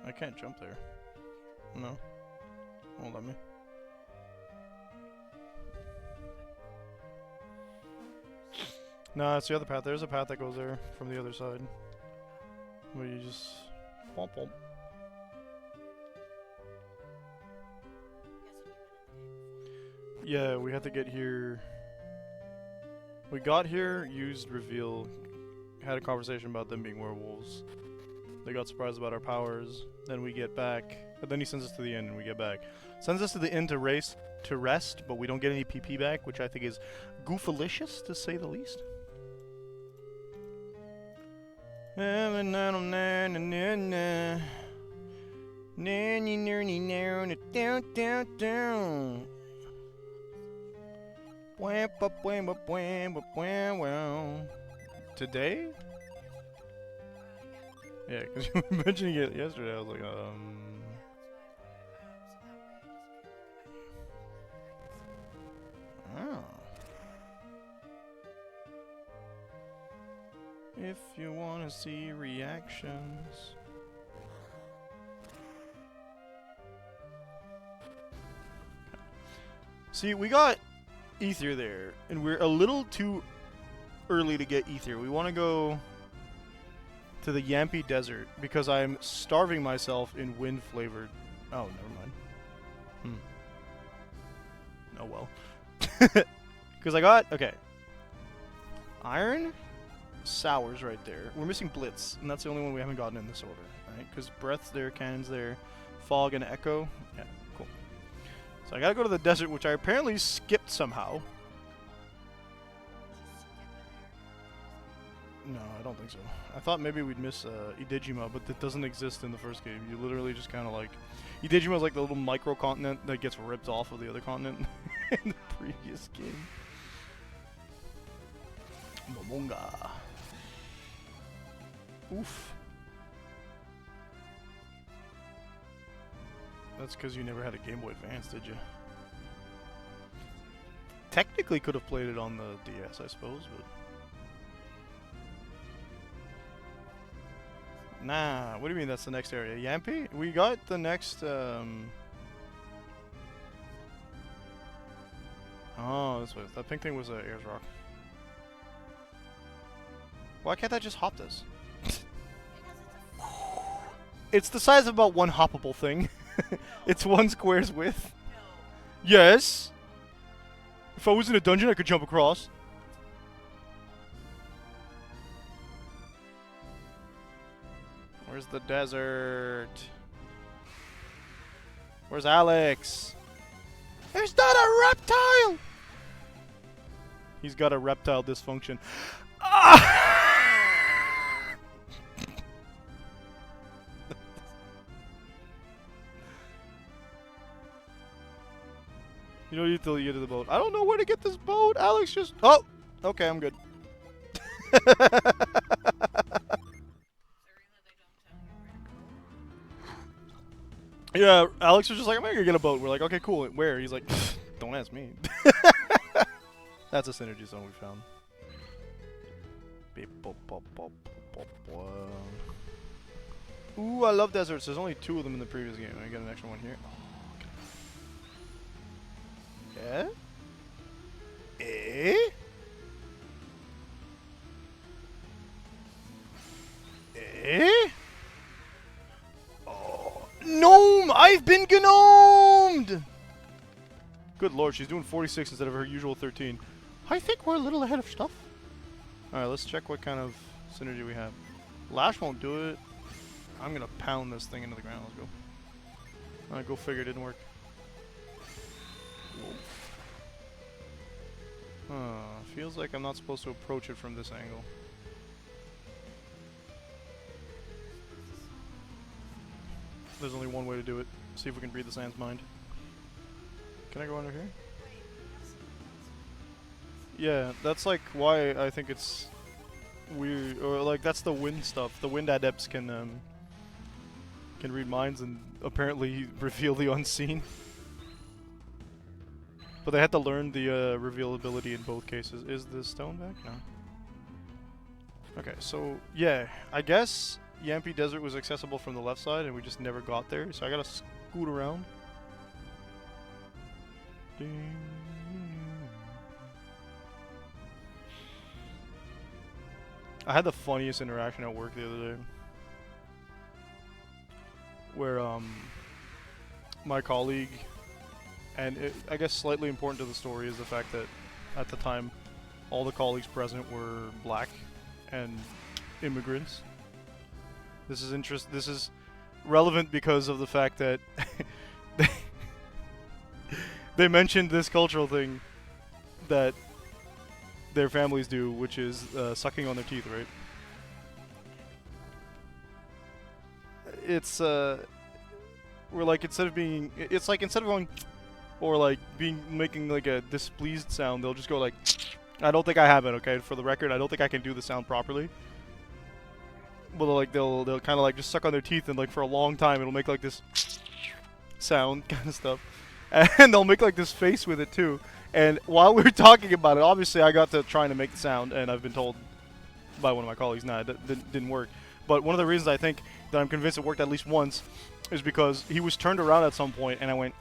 I can't jump there. No. Won't let me. Nah, it's the other path. There's a path that goes there from the other side. Where you just... Womp womp. Yeah, we had to get here... We got here, used reveal, had a conversation about them being werewolves. They got surprised about our powers. Then we get back. But then he sends us to the inn and we get back. Sends us to the inn to rest, but we don't get any PP back, which I think is goofalicious, to say the least. Today? Yeah, because you were mentioning it yesterday. I was like, Oh. If you want to see reactions. See, we got ether there, and we're a little too early to get ether. We want to go to the Yampi Desert because I'm starving myself in wind flavored. Oh, never mind. Oh well. Because I got, okay. Iron, Sours right there. We're missing Blitz, and that's the only one we haven't gotten in this order, right? Because Breath's there, Cannon's there, Fog and Echo. Yeah, cool. So I gotta go to the desert, which I apparently skipped somehow. No, I don't think so. I thought maybe we'd miss Idejima, but that doesn't exist in the first game. You literally just kind of like... Idejima is like the little micro-continent that gets ripped off of the other continent in the previous game. Momonga. Oof. That's because you never had a Game Boy Advance, did you? Technically could have played it on the DS, I suppose, but... Nah, what do you mean that's the next area? Yampi? We got the next, Oh, this was... That pink thing was Ayers Rock. Why can't I just hop this? It's the size of about one hoppable thing. It's 1 square's width. Yes! If I was in a dungeon, I could jump across. Where's the desert? Where's Alex? There's not a reptile! He's got a reptile dysfunction. You don't need to get to the boat. I don't know where to get this boat. Alex just... Oh! Okay, I'm good. Yeah, Alex was just like, I'm gonna get a boat. We're like, okay, cool. Where? He's like, don't ask me. That's a synergy zone we found. Ooh, I love deserts. There's only 2 of them in the previous game. I got an extra one here. Oh, okay. Eh? Eh? Oh, gnome! I've been gnomed! Good lord, she's doing 46 instead of her usual 13. I think we're a little ahead of stuff. Alright, let's check what kind of synergy we have. Lash won't do it. I'm gonna pound this thing into the ground. Let's go. Alright, go figure, it didn't work. Feels like I'm not supposed to approach it from this angle. There's only one way to do it. See if we can read the sand's mind. Can I go under here? Yeah, that's like why I think it's weird, or like that's the wind stuff. The wind adepts can read minds and apparently reveal the unseen. But they had to learn the reveal ability in both cases. Is the stone back? No. Okay, so yeah, I guess Yampi Desert was accessible from the left side and we just never got there, so I gotta scoot around. Ding. I had the funniest interaction at work the other day. Where, my colleague, and I guess slightly important to the story is the fact that at the time, all the colleagues present were black and immigrants. This is relevant because of the fact that they mentioned this cultural thing that their families do, which is sucking on their teeth, right? It's we're like instead of going or like making like a displeased sound, they'll just go like, I don't think I have it, okay? For the record, I don't think I can do the sound properly. But they'll kind of like just suck on their teeth and like for a long time it'll make like this sound kind of stuff. And they'll make like this face with it too. And while we were talking about it, obviously I got to trying to make the sound and I've been told by one of my colleagues, nah, it didn't work. But one of the reasons I think that I'm convinced it worked at least once is because he was turned around at some point and I went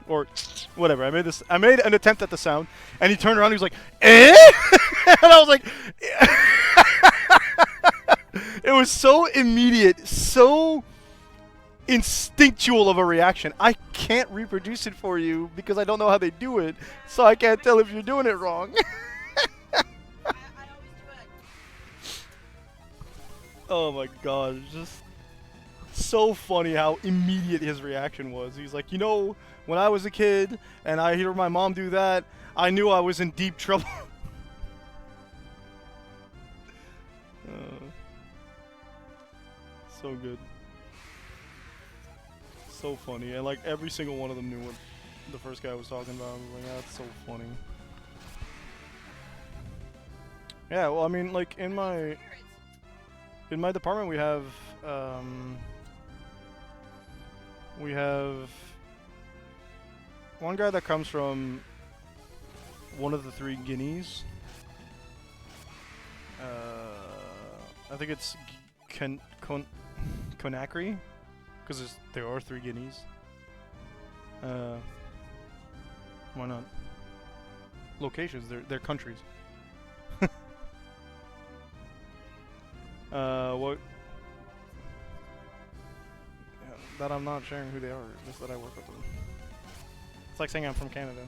or whatever. I made an attempt at the sound and he turned around and he was like, eh? And I was like, it was so immediate, so instinctual of a reaction. I can't reproduce it for you because I don't know how they do it, so I can't tell if you're doing it wrong. I always do it. Oh my god, it's just so funny how immediate his reaction was. He's like, you know, when I was a kid and I hear my mom do that, I knew I was in deep trouble. So good. So funny. And like every single one of them knew what the first guy was talking about. I was like, that's so funny. Yeah, well, I mean, like in my department we have one guy that comes from one of the 3 Guineas. I think it's Conakry, because there are 3 Guineas. Why not? Locations, they're countries. What? Yeah, that I'm not sharing who they are, just that I work with them. It's like saying I'm from Canada.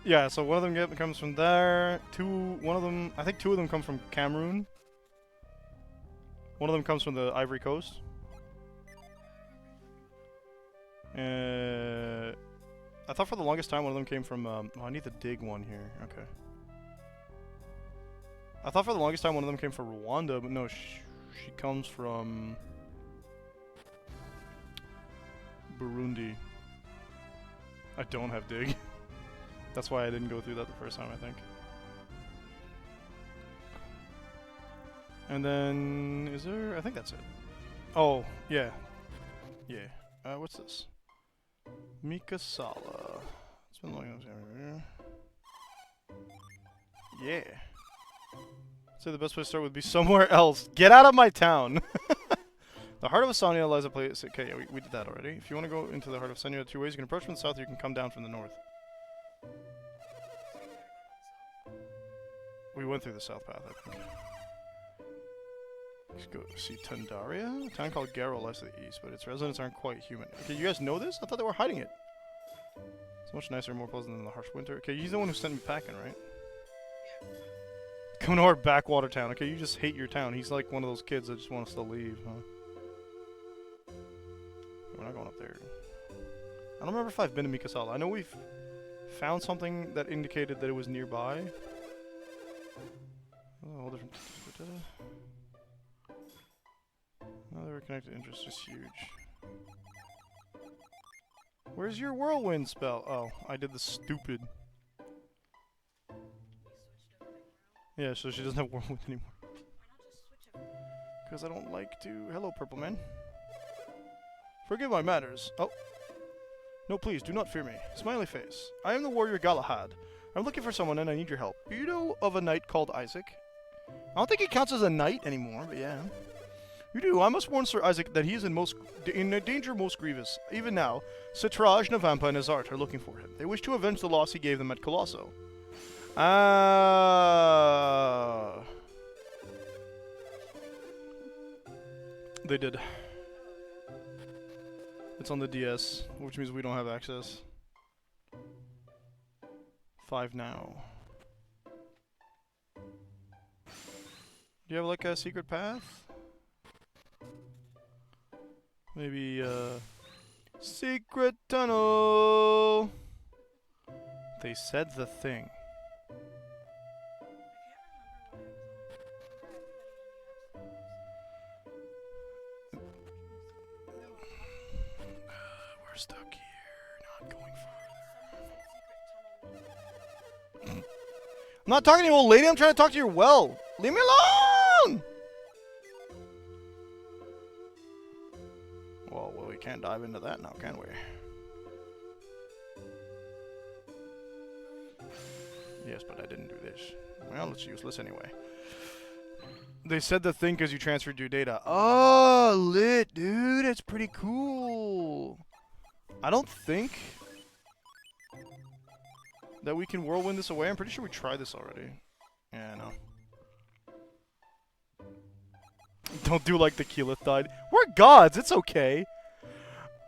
Yeah, so one of them comes from there. I think 2 of them come from Cameroon. One of them comes from the Ivory Coast. I thought for the longest time one of them came from, oh, I need to dig one here. Okay. I thought for the longest time one of them came from Rwanda, but no, she comes from Burundi. I don't have dig. That's why I didn't go through that the first time, I think. And then, is there? I think that's it. Oh, yeah. Yeah. What's this? Mikasala. It's been long enough. Yeah. I'd say the best place to start would be somewhere else. Get out of my town! The heart of Asania lies a place. Okay, yeah, we did that already. If you want to go into the heart of Asania, there are 2 ways. You can approach from the south, or you can come down from the north. We went through the south path, I think. Let's go see Tandaria. A town called Garo lies to the east, but its residents aren't quite human. Okay, you guys know this? I thought they were hiding it. It's much nicer and more pleasant than the harsh winter. Okay, he's the one who sent me packing, right? Yeah. Come to our backwater town. Okay, you just hate your town. He's like one of those kids that just want us to leave, huh? We're not going up there. I don't remember if I've been to Mikasala. I know we've found something that indicated that it was nearby. Oh, all different. Another connected interest is huge. Where's your whirlwind spell? Oh, I did the stupid. Yeah, so she doesn't have whirlwind anymore. Why not just switch everything? Because I don't like to. Hello, purple man. Forgive my manners. Oh. No, please, do not fear me. Smiley face. I am the warrior Galahad. I'm looking for someone and I need your help. Do you know of a knight called Isaac? I don't think he counts as a knight anymore, but yeah. You do. I must warn Sir Isaac that he is in a danger most grievous. Even now, Citrage, Navampa, and Azart are looking for him. They wish to avenge the loss he gave them at Colosso. They did. It's on the DS, which means we don't have access. 5 now. Do you have like a secret path? Maybe secret tunnel. They said the thing. We're stuck here, not going further. I'm not talking to you, old lady. I'm trying to talk to your well. Leave me alone! Well, we can't dive into that now, can we? Yes, but I didn't do this. Well, it's useless anyway. They said the thing because you transferred your data. Oh, lit, dude. That's pretty cool. I don't think that we can whirlwind this away. I'm pretty sure we tried this already. Yeah, no. Don't do like the Keyleth died. We're gods. It's okay.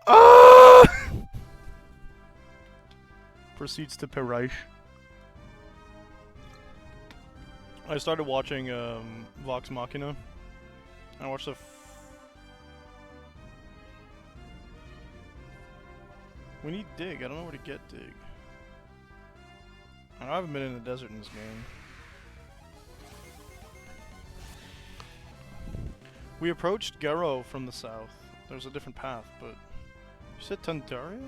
Ah! Proceeds to Perish. I started watching Vox Machina. I watched the. We need dig. I don't know where to get dig. I haven't been in the desert in this game. We approached Garo from the south. There's a different path, but... You said Tandaria?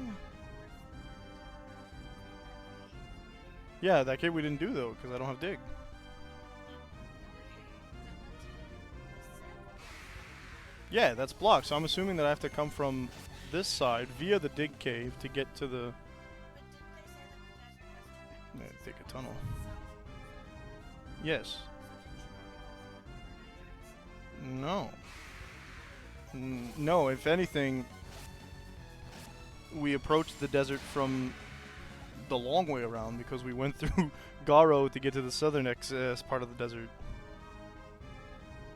Yeah, that cave we didn't do, though, because I don't have dig. Yeah, that's blocked, so I'm assuming that I have to come from this side via the dig cave to get to the... Yeah, take a tunnel. Yes. No. No, if anything, we approached the desert from the long way around because we went through Garo to get to the southern part of the desert.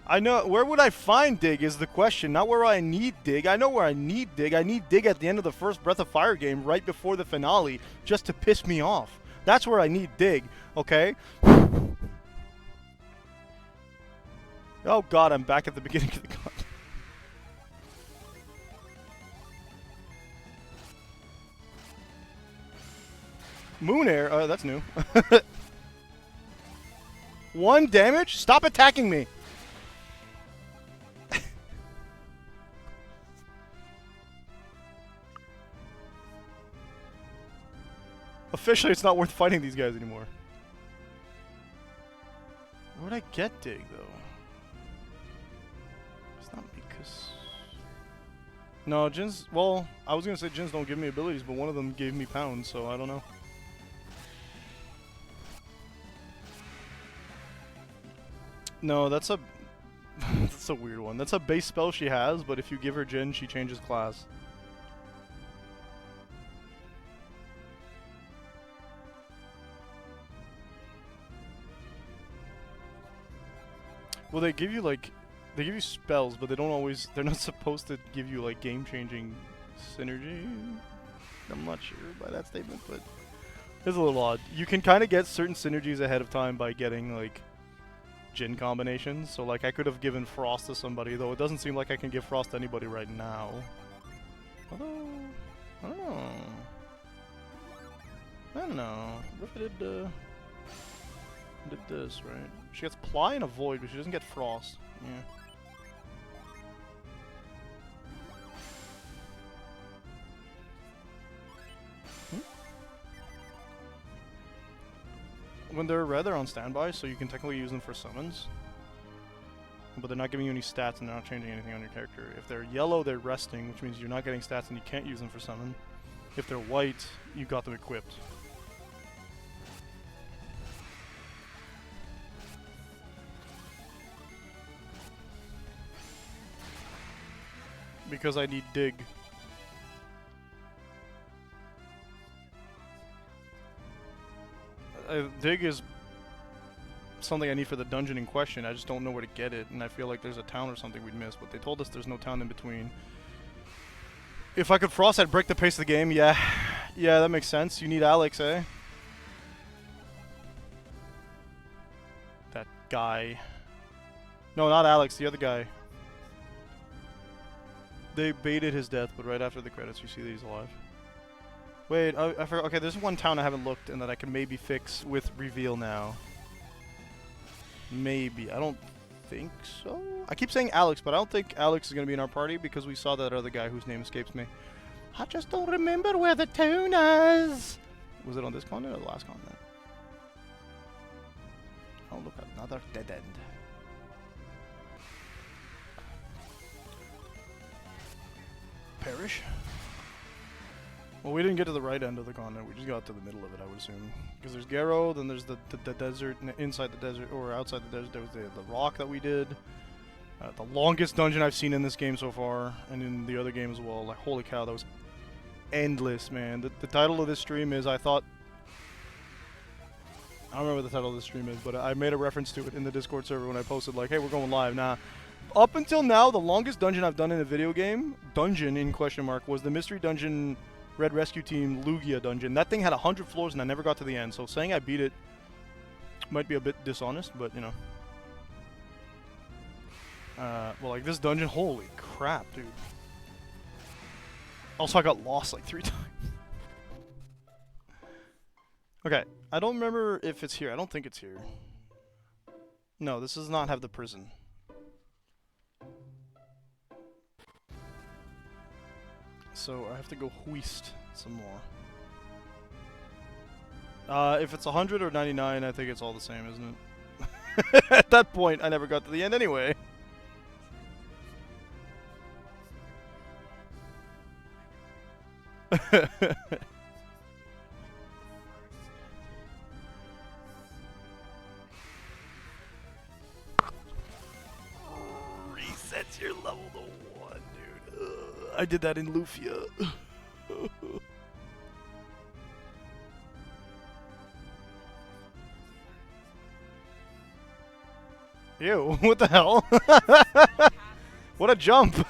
I know, where would I find Dig is the question, not where I need Dig. I know where I need Dig. I need Dig at the end of the first Breath of Fire game right before the finale just to piss me off. That's where I need Dig, okay? Oh god, I'm back at the beginning of the con. Moon Air, that's new. 1 damage? Stop attacking me! Officially, it's not worth fighting these guys anymore. Where would I get Dig, though? It's not because... No, Jins... Well, I was gonna say Jins don't give me abilities, but one of them gave me pounds, so I don't know. No, that's a... that's a weird one. That's a base spell she has, but if you give her Jin, she changes class. Well, they give you, like... They give you spells, but they don't always... They're not supposed to give you, like, game-changing synergy. I'm not sure by that statement, but... It's a little odd. You can kind of get certain synergies ahead of time by getting, like... Jin combinations. So, like, I could have given Frost to somebody, though it doesn't seem like I can give Frost to anybody right now. Although... I don't know. I don't know. What if I did this, right? She gets Ply and Avoid, but she doesn't get Frost. Yeah. When they're red, they're on standby, so you can technically use them for summons. But they're not giving you any stats and they're not changing anything on your character. If they're yellow, they're resting, which means you're not getting stats and you can't use them for summon. If they're white, you got them equipped. Because I need Dig. Dig is something I need for the dungeon in question. I just don't know where to get it, and I feel like there's a town or something we'd miss, but they told us there's no town in between. If I could Frost, I'd break the pace of the game. Yeah, yeah, that makes sense. You need Alex, eh? That guy. No, not Alex, the other guy. They baited his death, but right after the credits you see that he's alive. Wait, I forgot. Okay, there's one town I haven't looked and that I can maybe fix with reveal now. Maybe. I don't think so. I keep saying Alex, but I don't think Alex is going to be in our party because we saw that other guy whose name escapes me. I just don't remember where the town is. Was it on this continent or the last continent? Oh, look, another dead end. Perish? Well, we didn't get to the right end of the continent. We just got to the middle of it, I would assume. Because there's Garo, then there's the desert, inside the desert, or outside the desert, there was the rock that we did. The longest dungeon I've seen in this game so far, and in the other game as well. Like, holy cow, that was endless, man. The title of this stream is, I don't remember what the title of the stream is, but I made a reference to it in the Discord server when I posted, like, hey, we're going live. Nah. Up until now, the longest dungeon I've done in a video game, dungeon in question mark, was the Mystery Dungeon Red Rescue Team Lugia dungeon. That thing had 100 floors and I never got to the end, so saying I beat it might be a bit dishonest, but you know. Well, like this dungeon, holy crap, dude. Also, I got lost like 3 times. Okay, I don't remember if it's here. I don't think it's here. No, this does not have the prison. So I have to go hoist some more. If it's 100 or 99, I think it's all the same, isn't it? At that point, I never got to the end anyway. I did that in Lufia. Ew, what the hell? What a jump!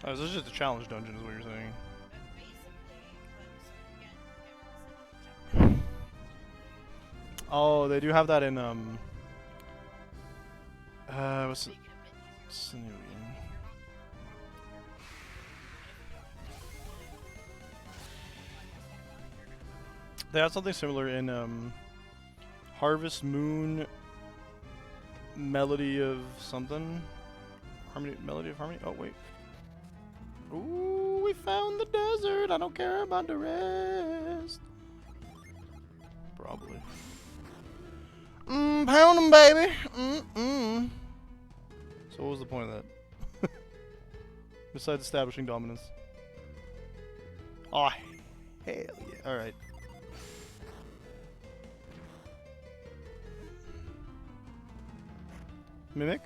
Oh, this is just a challenge dungeon is what you're saying. Oh, they do have that in, what's it? Sinewy. They have something similar in, Harvest Moon Melody of something. Melody of Harmony? Oh, wait. Ooh, we found the desert. I don't care about the rest. Probably. Pound 'em, baby. So what was the point of that? Besides establishing dominance. Oh, hell yeah. Alright. Mimic?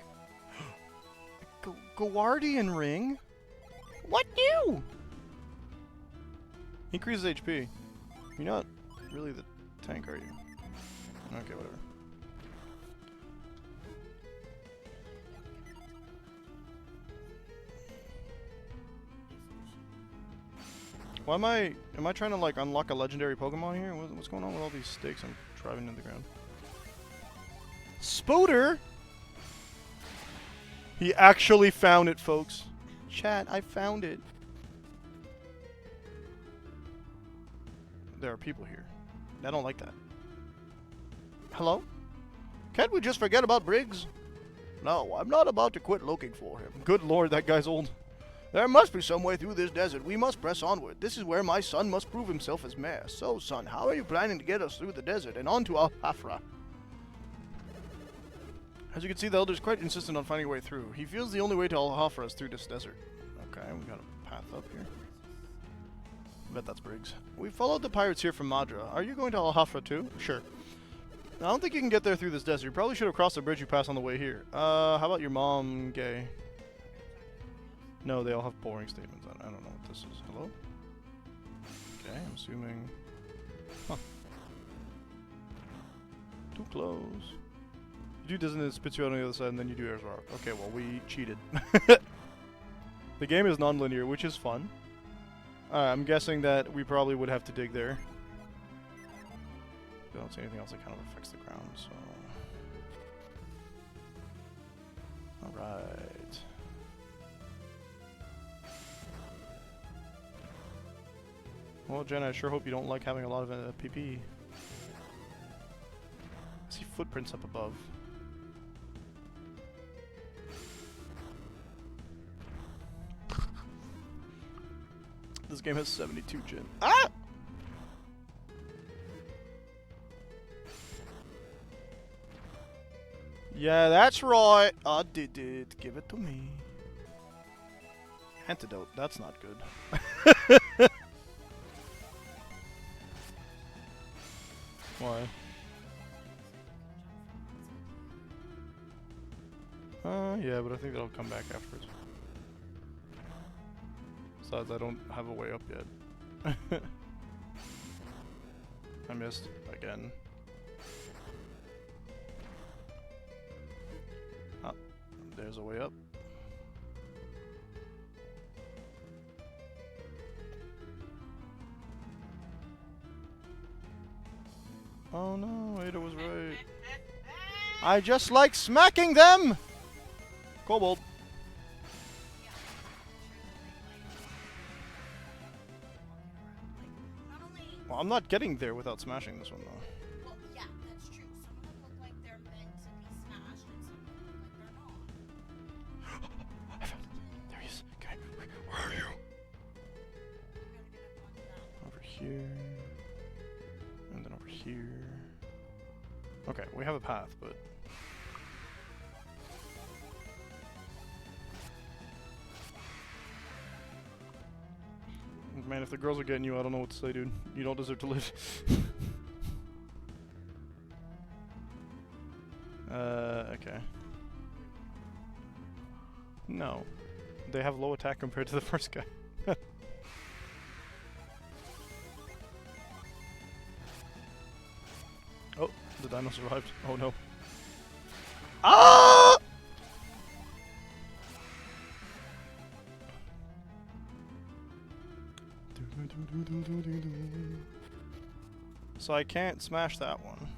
Guardian ring? What new? Increases HP. You're not really the tank, are you? Okay, whatever. Why am I trying to like unlock a legendary Pokemon here? What's going on with all these stakes I'm driving into the ground? Spooter? He actually found it, folks. Chat, I found it. There are people here. I don't like that. Hello? Can't we just forget about Briggs? No, I'm not about to quit looking for him. Good lord, that guy's old. There must be some way through this desert. We must press onward. This is where my son must prove himself as mayor. So, son, how are you planning to get us through the desert and onto Al-Hafra? As you can see, the Elder's quite insistent on finding a way through. He feels the only way to Al-Hafra is through this desert. Okay, we got a path up here. I bet that's Briggs. We followed the pirates here from Madra. Are you going to Al-Hafra too? Sure. I don't think you can get there through this desert. You probably should have crossed the bridge you passed on the way here. How about your mom, gay? No, they all have boring statements. I don't know what this is. Hello? Okay, I'm assuming... Huh. Too close. You do doesn't it spits you out on the other side and then you do Air's Rock. Okay, well, we cheated. The game is non-linear, which is fun. I'm guessing that we probably would have to dig there. I don't see anything else that kind of affects the ground, so... Alright. Well, Jen, I sure hope you don't like having a lot of PP. I see footprints up above. This game has 72 Jen. Ah! Yeah, that's right. I did it. Give it to me. Antidote. That's not good. Why? Yeah, but I think that'll come back afterwards. Besides, I don't have a way up yet. I missed again. Ah, there's a way up. Oh no, Ada was right. I just like smacking them! Kobold. Well, I'm not getting there without smashing this one, though. Well, yeah, that's true. Some of them look like they're meant to be smashed, and some of them look like they're not. I found it. There he is. Okay, where are you? Over here. And then over here. Okay, we have a path, but... Man, if the girls are getting you, I don't know what to say, dude. You don't deserve to live. Okay. No. They have low attack compared to the first guy. Oh, the dino survived. Oh no. Ah! So I can't smash that one.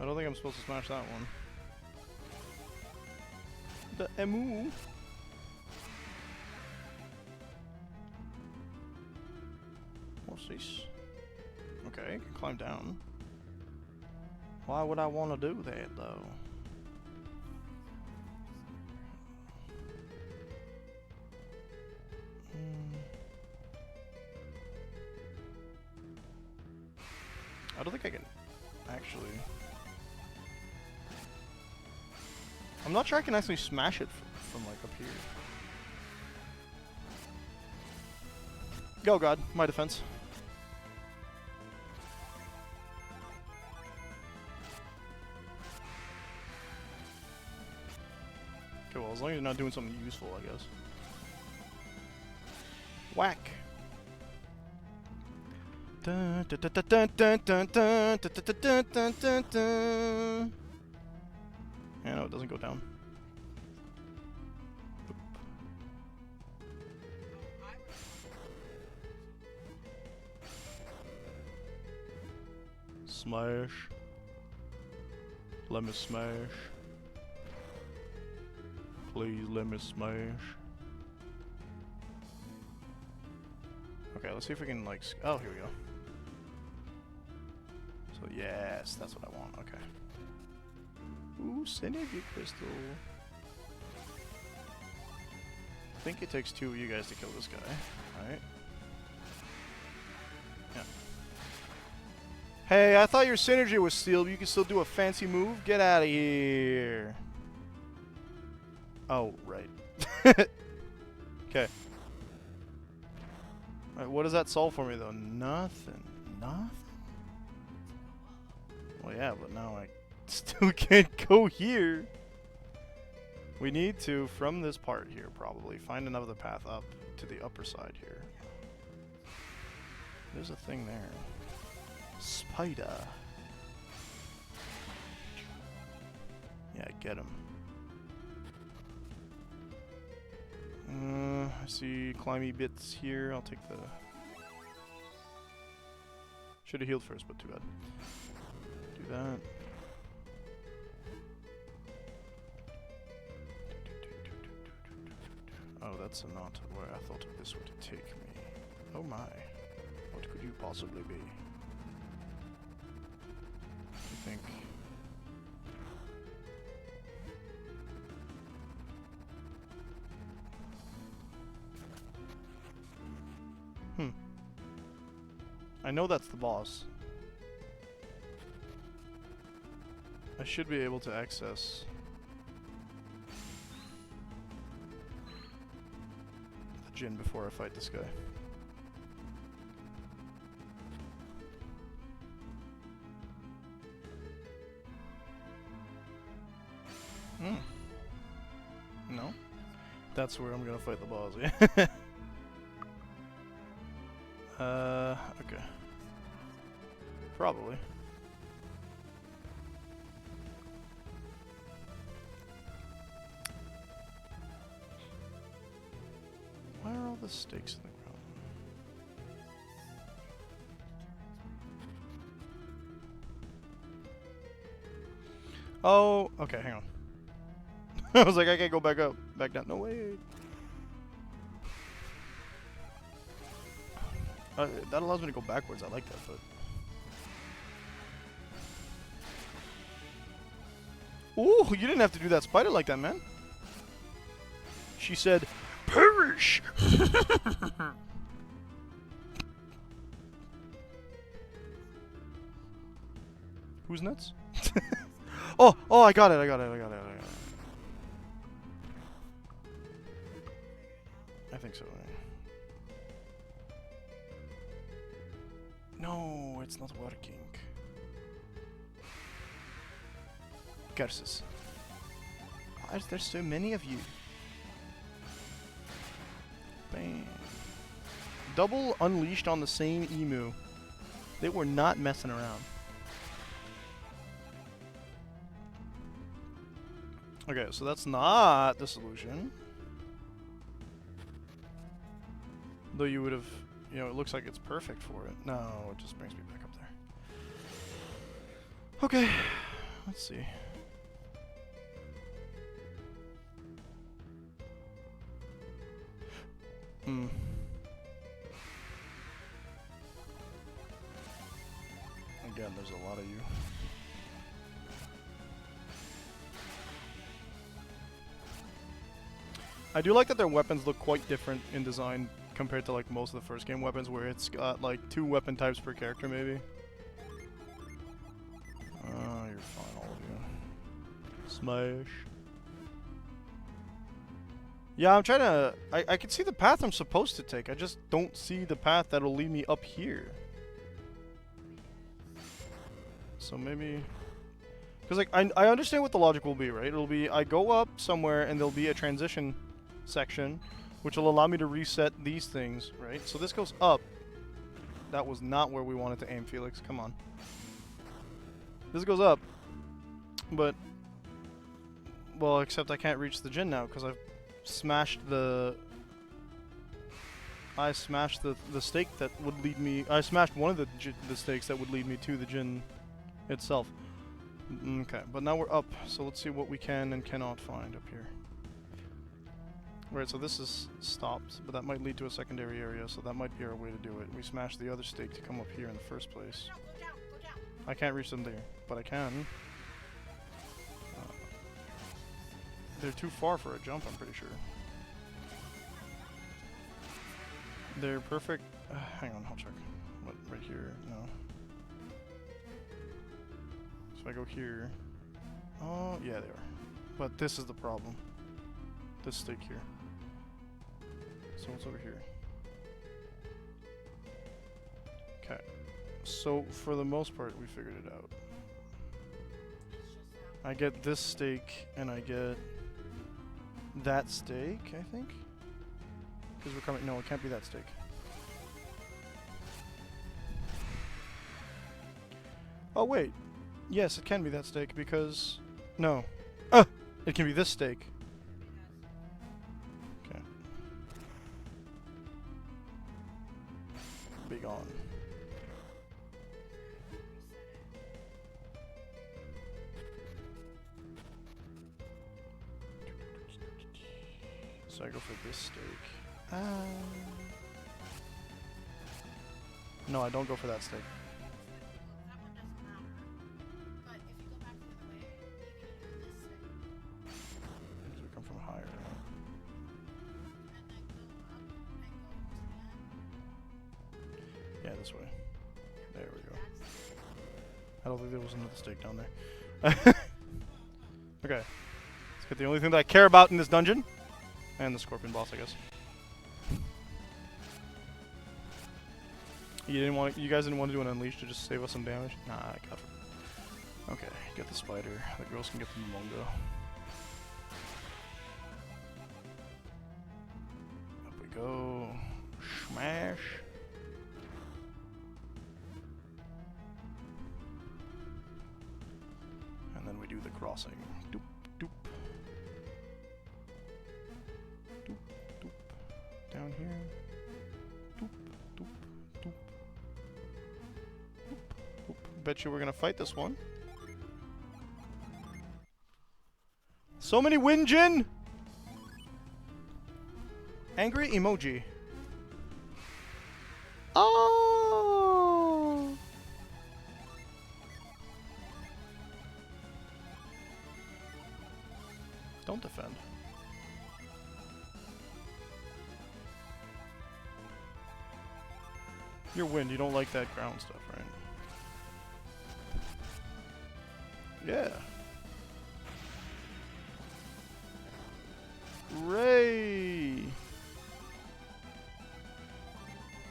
I don't think I'm supposed to smash that one. The emu. What's this? Okay, I can climb down. Why would I want to do that though? I don't think I can actually. I'm not sure I can actually smash it from like up here. Go God, my defense. Okay, well, as long as you're not doing something useful, I guess. Whack. Dun, dun, dun, dun, dun, dun, dun, dun, dun, dun, dun, dun. Yeah, no, it doesn't go down. Smash. Let me smash. Please let me smash. Okay, let's see if we can like. Oh, here we go. So yes, that's what I want. Okay. Ooh, synergy crystal. I think it takes 2 of you guys to kill this guy, right? Yeah. Hey, I thought your synergy was sealed. You can still do a fancy move. Get out of here. Oh, right. Okay. Alright, what does that solve for me though? Nothing. Nothing? Well, yeah, but now I still can't go here. We need to, from this part here, probably, find another path up to the upper side here. There's a thing there. Spider. Yeah, get him. I see climby bits here. I'll take the... Should have healed first, but too bad. Do that. Oh, that's not where I thought this would take me. Oh my. What could you possibly be? I think... I know that's the boss. I should be able to access the Djinn before I fight this guy. No? That's where I'm gonna fight the boss, yeah. Okay. Probably. Why are all the stakes in the ground? Oh, okay, hang on. I was like, I can't go back up. Back down. No way. That allows me to go backwards. I like that, but... Ooh, you didn't have to do that spider like that, man. She said, perish! Who's nuts? Oh! Oh, I got it, I got it, I got it, I got it. I think so. No, it's not working. Curses. Why is there so many of you? Bam. Double unleashed on the same emu. They were not messing around. Okay, so that's not the solution. Though you would have, you know, it looks like it's perfect for it. No, it just brings me back up there. Okay, let's see. Hmm. Again, there's a lot of you. I do like that their weapons look quite different in design compared to like most of the first game weapons, where it's got like 2 weapon types per character maybe. Oh, you're fine, all of you. Smash. Yeah, I'm trying to... I can see the path I'm supposed to take. I just don't see the path that'll lead me up here. So maybe... Because like, I understand what the logic will be, right? It'll be, I go up somewhere and there'll be a transition section, which will allow me to reset these things, right? So this goes up. That was not where we wanted to aim, Felix. Come on. This goes up. But... Well, except I can't reach the gin now, because I've smashed the... I smashed the stake that would lead me... I smashed one of the stakes that would lead me to the gin itself. Okay, but now we're up, so let's see what we can and cannot find up here. Right, so this is stopped, but that might lead to a secondary area, so that might be our way to do it. We smashed the other stake to come up here in the first place. No, go down, go down. I can't reach them there, but I can. They're too far for a jump, I'm pretty sure. They're perfect. Hang on, I'll check. What, right here? No. So I go here. Oh, yeah, they are. But this is the problem. This stake here. So what's over here? Okay. So for the most part, we figured it out. I get this stake, and I get that stake, I think? Because we're coming... No, it can't be that stake. Oh, wait. Yes, it can be that stake, because... No. It can be this stake. Okay. Be gone. So I go for this stake. No, I don't go for that stake. That one doesn't matter. But if you go back the other way, you can use this thing. Because we come from higher. And then go up and go to the end. Yeah, this way. There we go. That's I don't think there was another stake down there. Okay. Let's get the only thing that I care about in this dungeon. And the scorpion boss, I guess. You guys didn't want to do an unleash to just save us some damage? Nah, I got it. Okay, get the spider. The girls can get the Momongo. Up we go. Smash. And then we do the crossing. Doop, doop. Doop, doop. Down here. Doop, doop, doop. Doop, doop. Bet you we're gonna fight this one. So many Winjin! Angry emoji. Oh! Don't defend. You're wind, you don't like that ground stuff, right? Yeah. Ray!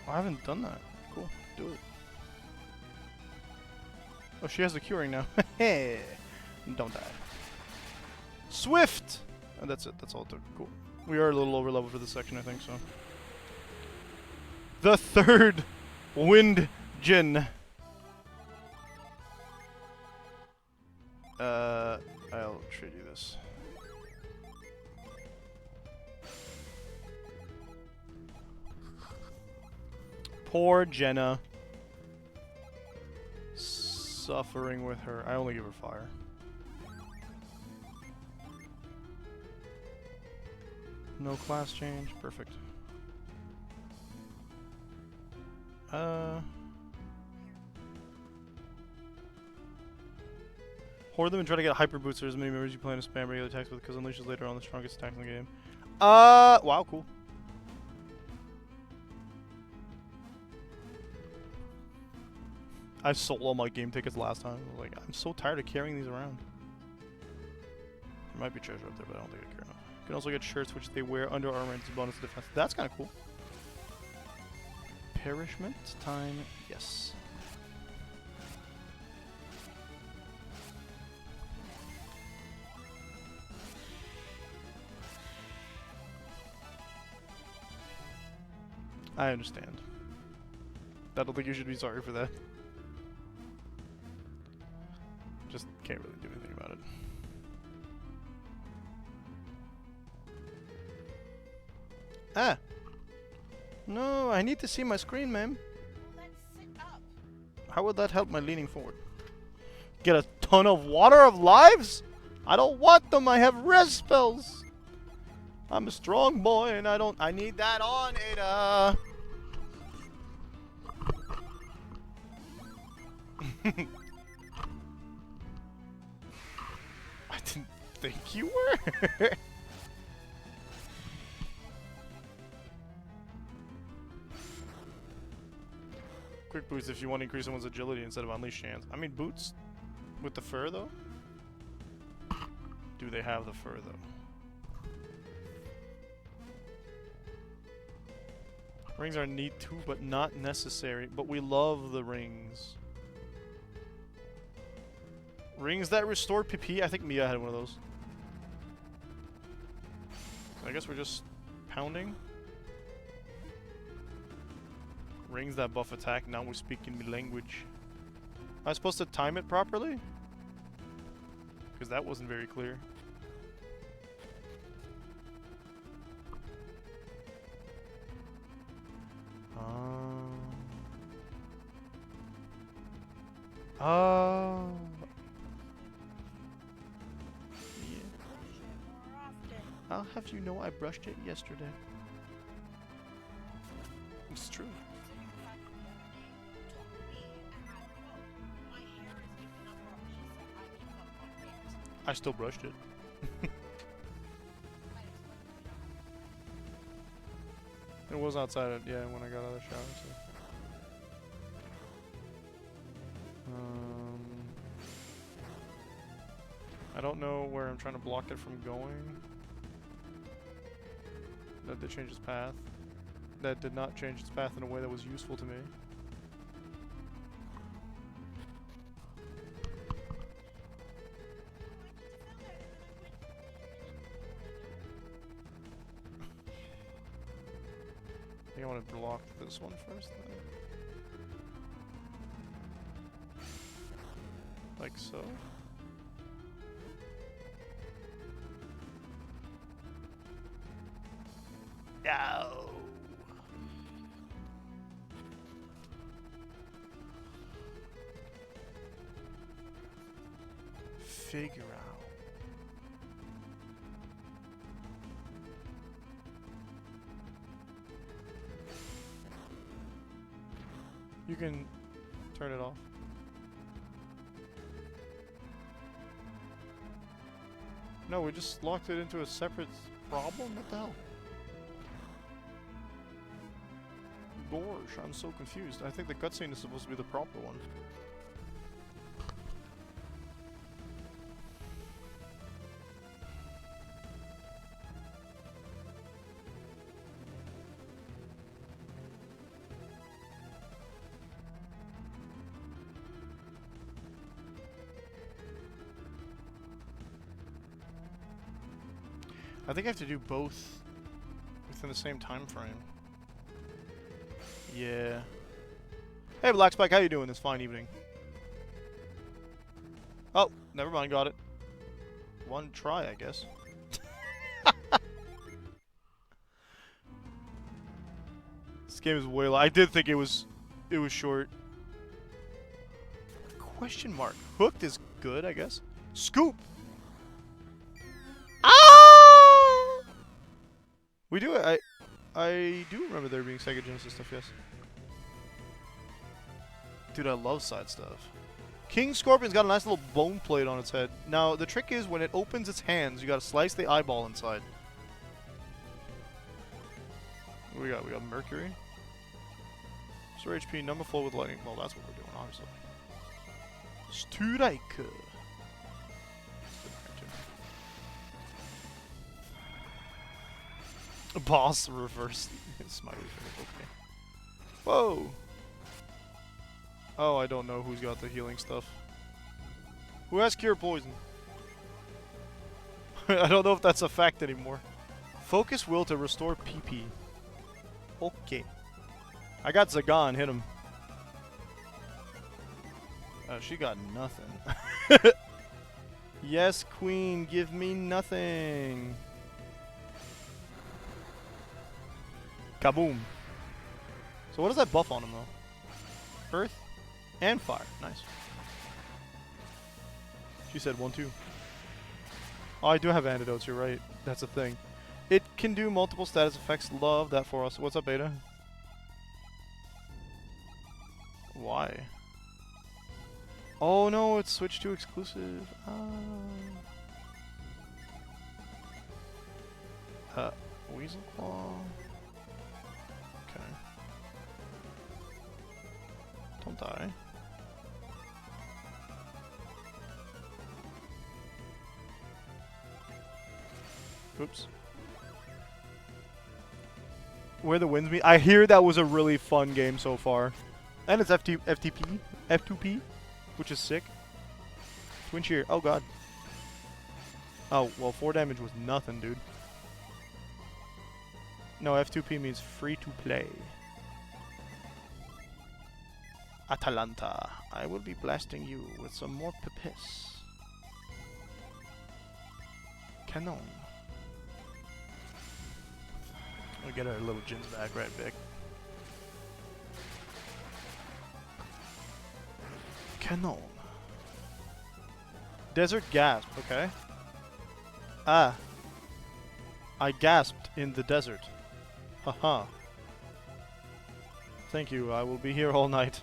I haven't done that. Cool. Do it. Oh, she has the curing now. Hey! Don't die. Swift! And that's it. That's all it took. Cool. We are a little over level for this section, I think, so. The third Wind Djinn. I'll trade you this. Poor Jenna. Suffering with her. I only give her fire. No class change. Perfect. Hoard them and try to get hyper boots or as many members you plan to spam regular attacks with because unleashes later on the strongest attacks in the game. Wow, cool. I sold all my game tickets last time. I was like, I'm so tired of carrying these around. There might be treasure up there, but I don't think I care enough. You can also get shirts which they wear under armor and it's a bonus to defense. That's kind of cool. Perishment time, yes. I understand. I don't think you should be sorry for that. Just can't really do anything about it. Ah! No, I need to see my screen, ma'am. Well, let's sit up. How would that help my leaning forward? Get a ton of water of lives? I don't want them, I have res spells! I'm a strong boy and I need that on, Ada! I didn't think you were. Quick boots if you want to increase someone's agility instead of unleash hands. I mean, boots with the fur though? Do they have the fur though? Rings are neat too, but not necessary. But we love the rings. Rings that restore PP. I think Mia had one of those. I guess we're just pounding. Rings that buff attack. Now we're speaking me language. Am I supposed to time it properly? Because that wasn't very clear. Oh. Yeah. More often. I'll have you know I brushed it yesterday. It's true. I still brushed it. It was outside, yeah, when I got out of the shower, so. I don't know where I'm trying to block it from going. That did change its path. That did not change its path in a way that was useful to me. I think I want to block this one first, then. Like so. No. Figure out. You can turn it off. No, we just locked it into a separate problem? What the hell? Gosh, I'm so confused. I think the cutscene is supposed to be the proper one. I think I have to do both within the same time frame. Yeah. Hey, Black Spike, how you doing this fine evening? Oh, never mind, got it. One try, I guess. This game is way long. I did think it was short. Question mark. Hooked is good, I guess. Scoop. Ah! We do it. I do remember there being Sega Genesis stuff, yes. Dude, I love side stuff. King Scorpion's got a nice little bone plate on its head. Now, the trick is when it opens its hands, you gotta slice the eyeball inside. What we got? We got Mercury. Restore HP, number flow with lightning. Well, that's what we're doing, obviously. Strike. Boss reverse smiley face. Okay. Whoa. Oh, I don't know who's got the healing stuff. Who has cure poison? I don't know if that's a fact anymore. Focus will to restore PP. Okay. I got Zagan, hit him. Oh, she got nothing. Yes, queen, give me nothing. Kaboom. So what does that buff on him, though? Earth and fire. Nice. She said 1-2. Oh, I do have antidotes, you're right. That's a thing. It can do multiple status effects. Love that for us. What's up, Beta? Why? Oh no, it's switched to exclusive. Weasel Claw. Okay. Don't die. Oops. Where the winds meet. I hear that was a really fun game so far. And it's FTP, F2P, which is sick. Twin Cheer. Oh god. Oh, well, 4 damage was nothing, dude. No, F2P means free to play. Atalanta. I will be blasting you with some more pipis. Canon. We'll get our little gins back right back. Canon. Desert gasp, okay. Ah. I gasped in the desert. Haha. Thank you, I will be here all night.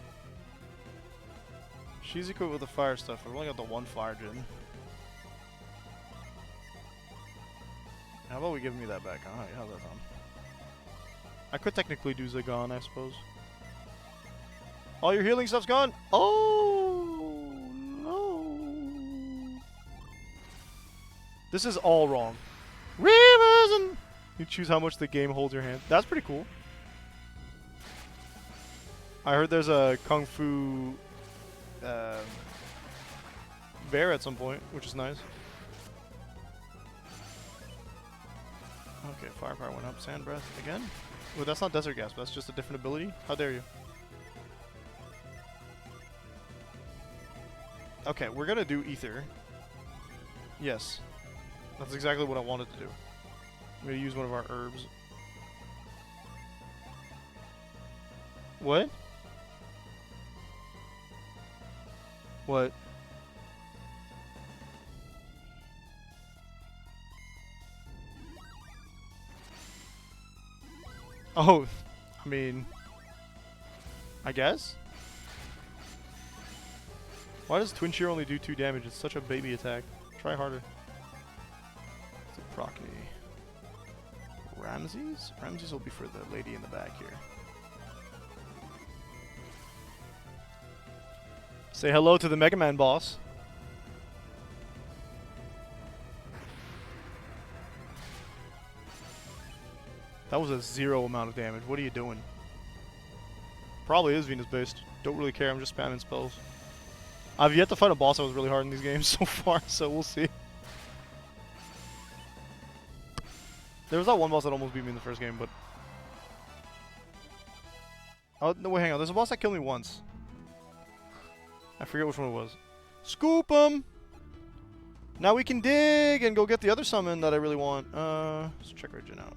She's equipped with the fire stuff. I've only got the one fire gen. How about we give me that back? Alright, how's that sound? I could technically do Zagan, I suppose. All your healing stuff's gone? Oh no. This is all wrong. Rivers and you choose how much the game holds your hand. That's pretty cool. I heard there's a Kung Fu bear at some point, which is nice. Okay, firepower went up. Sand breath again? Well, that's not desert gasp. That's just a different ability. How dare you? Okay, we're gonna do ether. Yes. That's exactly what I wanted to do. I'm gonna use one of our herbs. What? What? Oh, I mean, I guess? Why does Twin Shear only do 2 damage? It's such a baby attack. Try harder. It's a Procny. Ramses? Ramses will be for the lady in the back here. Say hello to the Mega Man boss. That was a 0 amount of damage. What are you doing? Probably is Venus based. Don't really care. I'm just spamming spells. I've yet to fight a boss that was really hard in these games so far, so we'll see. There was that one boss that almost beat me in the first game, but... Oh, no, wait, hang on. There's a boss that killed me once. I forget which one it was. Scoop 'em! Now we can dig and go get the other summon that I really want. Let's check our gen out.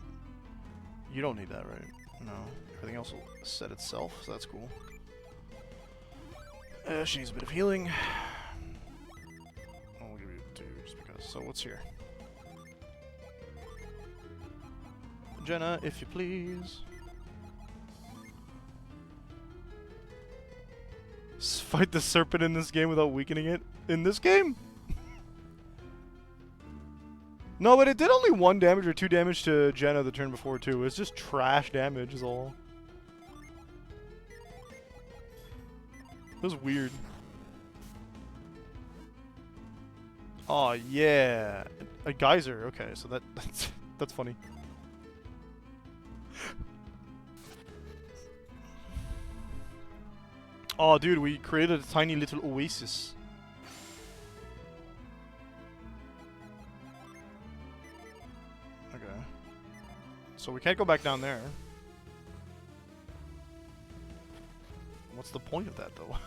You don't need that, right? No. Everything else will set itself, so that's cool. She needs a bit of healing. I'll give you 2 just because. So what's here? Jenna, if you please. Fight the serpent in this game without weakening it? In this game? No, but it did only 1 damage or 2 damage to Jenna the turn before too. It's just trash damage is all. That was weird. Oh yeah. A geyser, okay, so that's funny. Oh, dude, we created a tiny little oasis. Okay. So we can't go back down there. What's the point of that, though?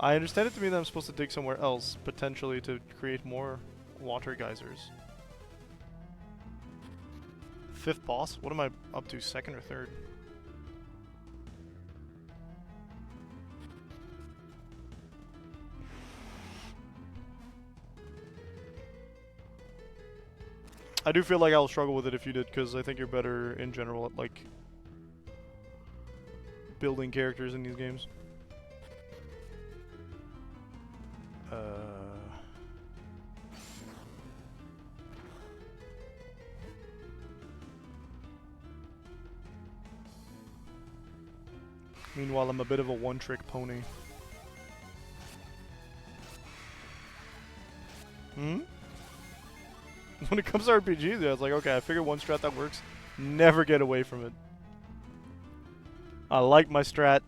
I understand it to mean that I'm supposed to dig somewhere else, potentially to create more water geysers. 5th boss? What am I up to? 2nd or 3rd? I do feel like I'll struggle with it if you did, because I think you're better in general at, like, building characters in these games. Meanwhile, I'm a bit of a one-trick pony. Hmm? When it comes to RPGs, yeah, it's like, okay, I figured one strat that works. Never get away from it. I like my strat.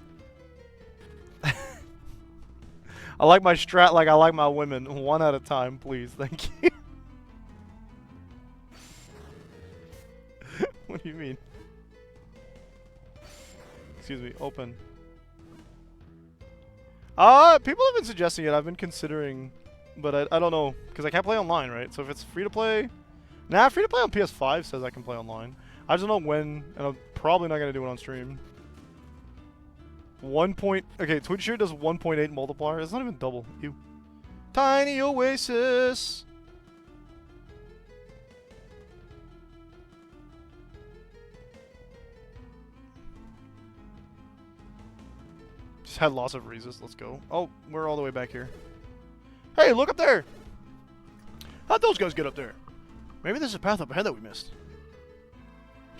I like my strat like I like my women. 1 at a time, please. Thank you. What do you mean? Excuse me. Open. People have been suggesting it. I've been considering, but I don't know, because I can't play online, right? So if it's free to play... Nah, free to play on PS5 says I can play online. I just don't know when, and I'm probably not going to do it on stream. Okay, Twitch here does 1.8 multiplier. It's not even double. Ew. Tiny oasis. Just had lots of resist. Let's go. Oh, we're all the way back here. Hey, look up there. How'd those guys get up there? Maybe there's a path up ahead that we missed.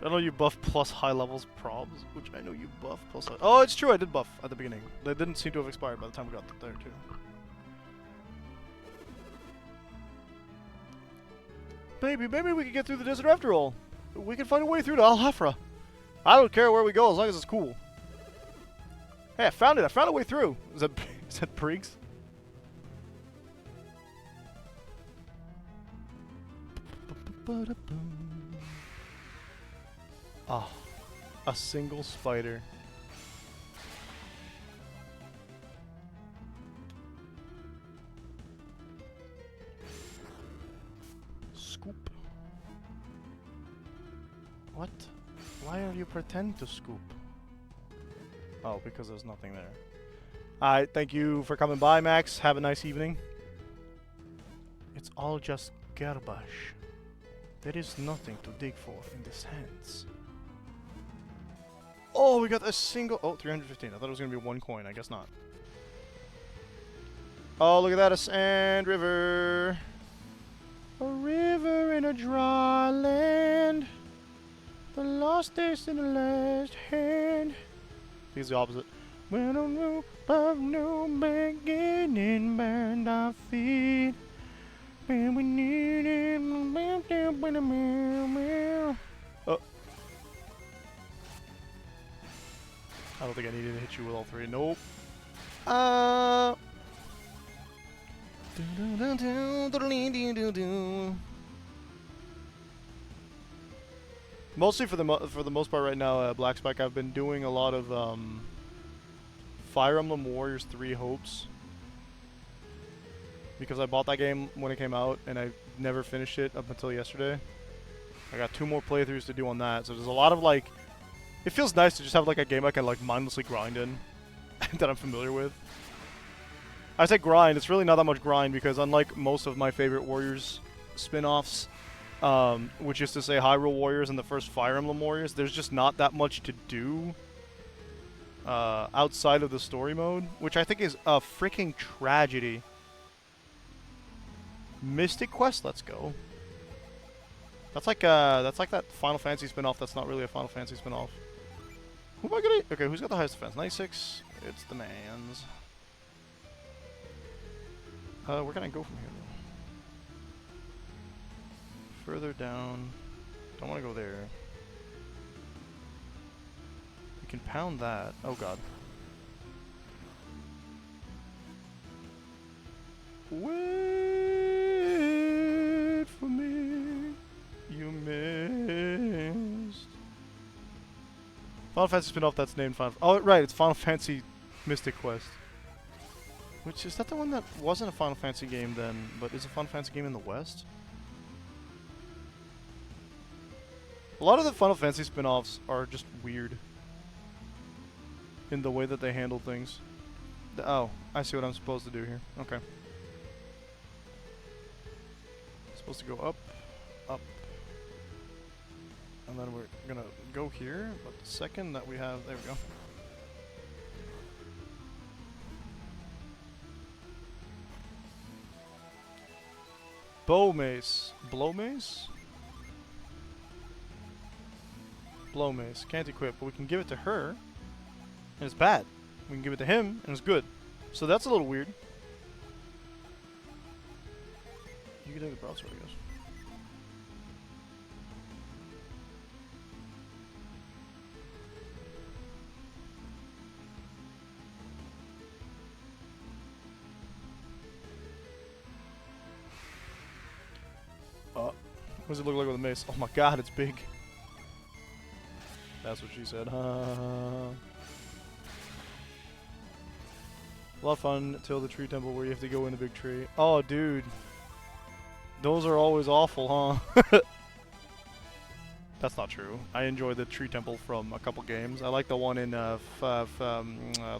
I know you buff plus high levels probs, which I know you buff plus high. Oh, it's true, I did buff at the beginning. They didn't seem to have expired by the time we got there, too. Maybe we can get through the desert after all. We can find a way through to Al Hafra. I don't care where we go as long as it's cool. Hey, I found it. I found a way through. Is that Briggs? Ah, a single spider. Scoop. What? Why are you pretend to scoop? Oh, because there's nothing there. Alright, thank you for coming by, Max. Have a nice evening. It's all just garbage. There is nothing to dig for in the sands. Oh, we got a single... Oh, 315. I thought it was going to be 1 coin. I guess not. Oh, look at that. A sand river. A river in a dry land. The lost taste in the last hand. I think it's the opposite. When a rope of no beginning burned our feet. And we need it. Oh. I don't think I needed to hit you with all 3. Nope. Mostly for the most part right now, Black Spike. I've been doing a lot of Fire Emblem Warriors 3 Hopes because I bought that game when it came out and I never finished it up until yesterday. I got 2 more playthroughs to do on that, so there's a lot of like. It feels nice to just have like a game I can like mindlessly grind in that I'm familiar with. I say grind, it's really not that much grind because unlike most of my favorite Warriors spin-offs, which is to say Hyrule Warriors and the first Fire Emblem Warriors, there's just not that much to do outside of the story mode, which I think is a freaking tragedy. Mystic Quest, let's go. That's like that Final Fantasy spin-off that's not really a Final Fantasy spin-off. Who am I gonna... Okay, who's got the highest defense? 96? It's the man's. Where can I go from here, though? Further down. Don't want to go there. We can pound that. Oh, God. Wait for me. You missed. Final Fantasy spin-off that's named Final... Oh, right, it's Final Fantasy Mystic Quest. Which, is that the one that wasn't a Final Fantasy game then, but is a Final Fantasy game in the West? A lot of the Final Fantasy spin-offs are just weird in the way that they handle things. Oh, I see what I'm supposed to do here. Okay. Supposed to go up, up. And then we're gonna go here, but the second that we have, there we go. Bow mace. Blow mace? Blow mace. Can't equip, but we can give it to her, and it's bad. We can give it to him, and it's good. So that's a little weird. You can take the broadsword, I guess. What does it look like with a mace? Oh my god, it's big. That's what she said. A lot of fun till the tree temple where you have to go in the big tree. Oh, dude. Those are always awful, huh? That's not true. I enjoy the tree temple from a couple games. I like the one in The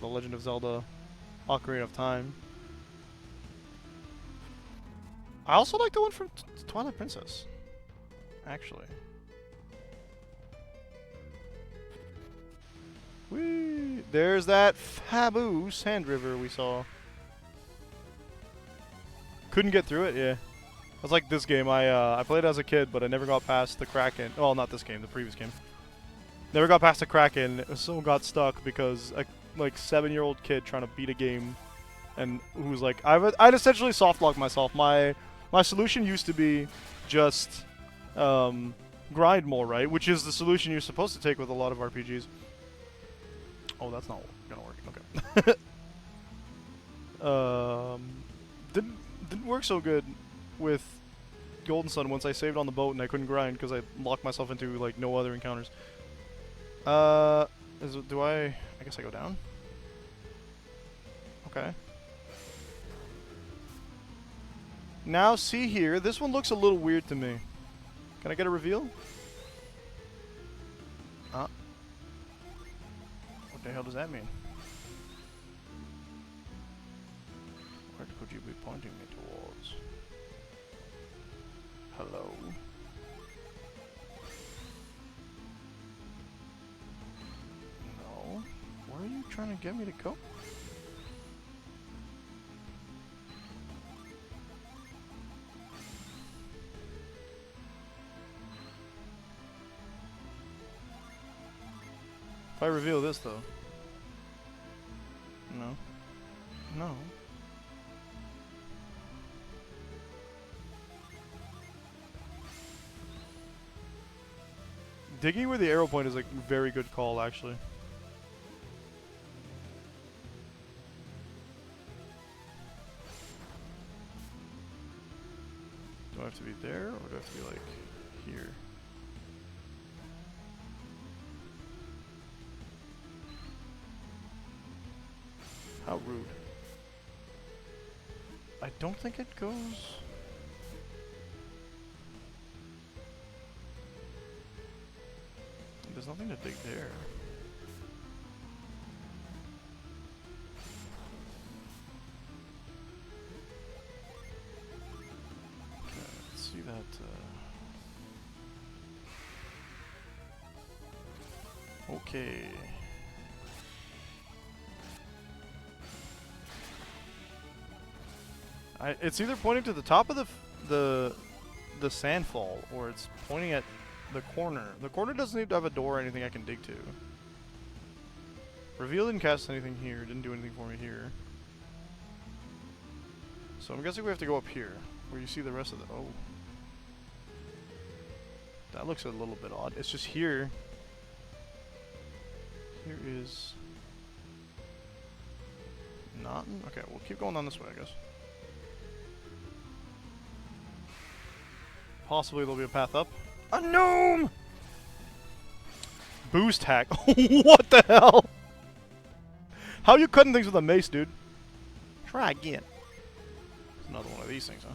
Legend of Zelda Ocarina of Time. I also like the one from Twilight Princess. Actually. Whee! There's that Fabu Sand River we saw. Couldn't get through it, yeah. That's like this game. I played it as a kid, but I never got past the Kraken. Well, not this game, the previous game. Never got past the Kraken, so got stuck because a like 7-year-old kid trying to beat a game, and who was like, I'd essentially softlocked myself. My solution used to be just grind more, right? Which is the solution you're supposed to take with a lot of RPGs. Oh, that's not gonna work. Okay. Didn't work so good with Golden Sun once I saved on the boat and I couldn't grind because I locked myself into like no other encounters. I guess I go down? Okay. Now see here, this one looks a little weird to me. Can I get a reveal? What the hell does that mean? Where could you be pointing me towards? Hello? No? Where are you trying to get me to go? If I reveal this, though. No. No. Digging where the arrow point is a very good call, actually. Do I have to be there, or do I have to be, like, here? rude. I don't think it goes... There's nothing to dig there. Okay, let's see that. Okay. It's either pointing to the top of the sandfall, or it's pointing at the corner. The corner doesn't need to have a door or anything I can dig to. Reveal didn't cast anything here, didn't do anything for me here. So I'm guessing we have to go up here, where you see the rest of the... Oh. That looks a little bit odd. It's just here. Here is... Nothing? Okay, we'll keep going on this way, I guess. Possibly there'll be a path up. A gnome! Boost hack. What the hell? How you cutting things with a mace, dude? Try again. It's another one of these things, huh?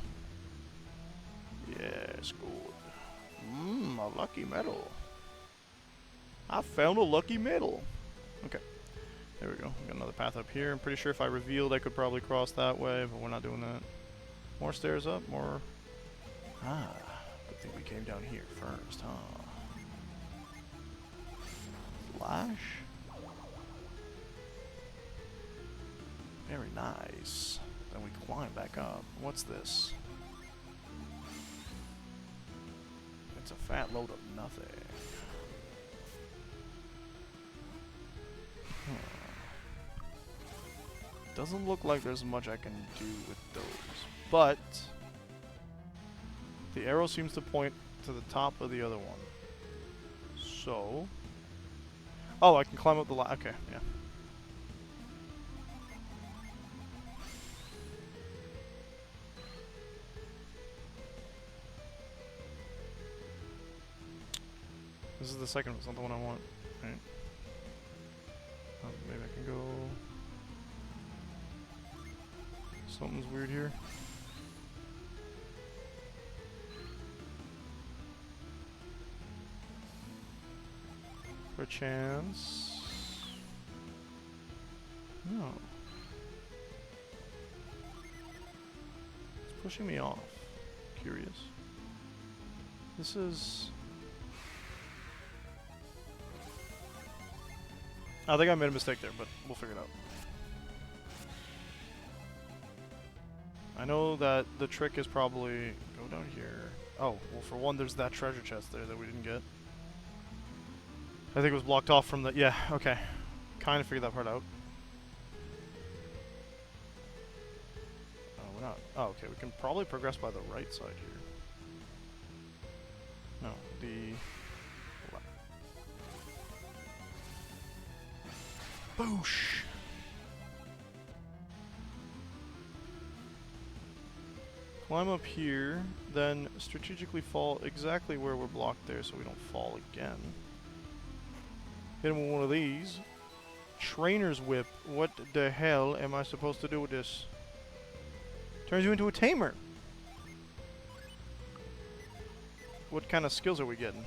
Yes, good. A lucky medal. I found a lucky medal. Okay. There we go. We got another path up here. I'm pretty sure if I revealed I could probably cross that way, but we're not doing that. More stairs up, more... Ah. Good thing we came down here first, huh? Flash? Very nice. Then we climb back up. What's this? It's a fat load of nothing. Doesn't look like there's much I can do with those. But... the arrow seems to point to the top of the other one. So... Oh, I can climb up the okay, yeah. This is the second one, it's not the one I want. Right. Maybe I can go... Something's weird here. Perchance... No. It's pushing me off. Curious. This is... I think I made a mistake there, but we'll figure it out. I know that the trick is probably... Go down here. Oh, well for one there's that treasure chest there that we didn't get. I think it was blocked off from the... Yeah, okay. Kind of figured that part out. Oh, we're not... Oh, okay. We can probably progress by the right side here. No, the... left. Boosh! Climb up here, then strategically fall exactly where we're blocked there so we don't fall again. Hit him with one of these. Trainer's whip. What the hell am I supposed to do with this? Turns you into a tamer. What kind of skills are we getting?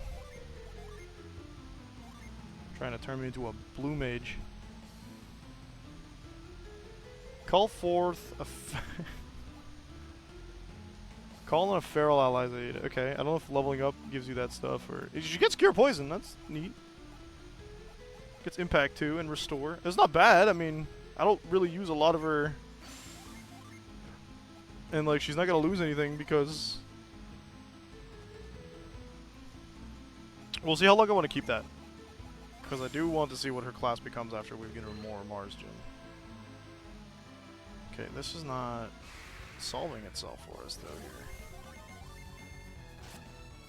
Trying to turn me into a blue mage. Call forth a... Call on a feral ally's aid. Okay, I don't know if leveling up gives you that stuff or... She gets cure poison, that's neat. Gets impact too and restore. It's not bad, I mean, I don't really use a lot of her. And like, she's not gonna lose anything because... We'll see how long I want to keep that. Because I do want to see what her class becomes after we get her more Mars Gym. Okay, this is not solving itself for us though here.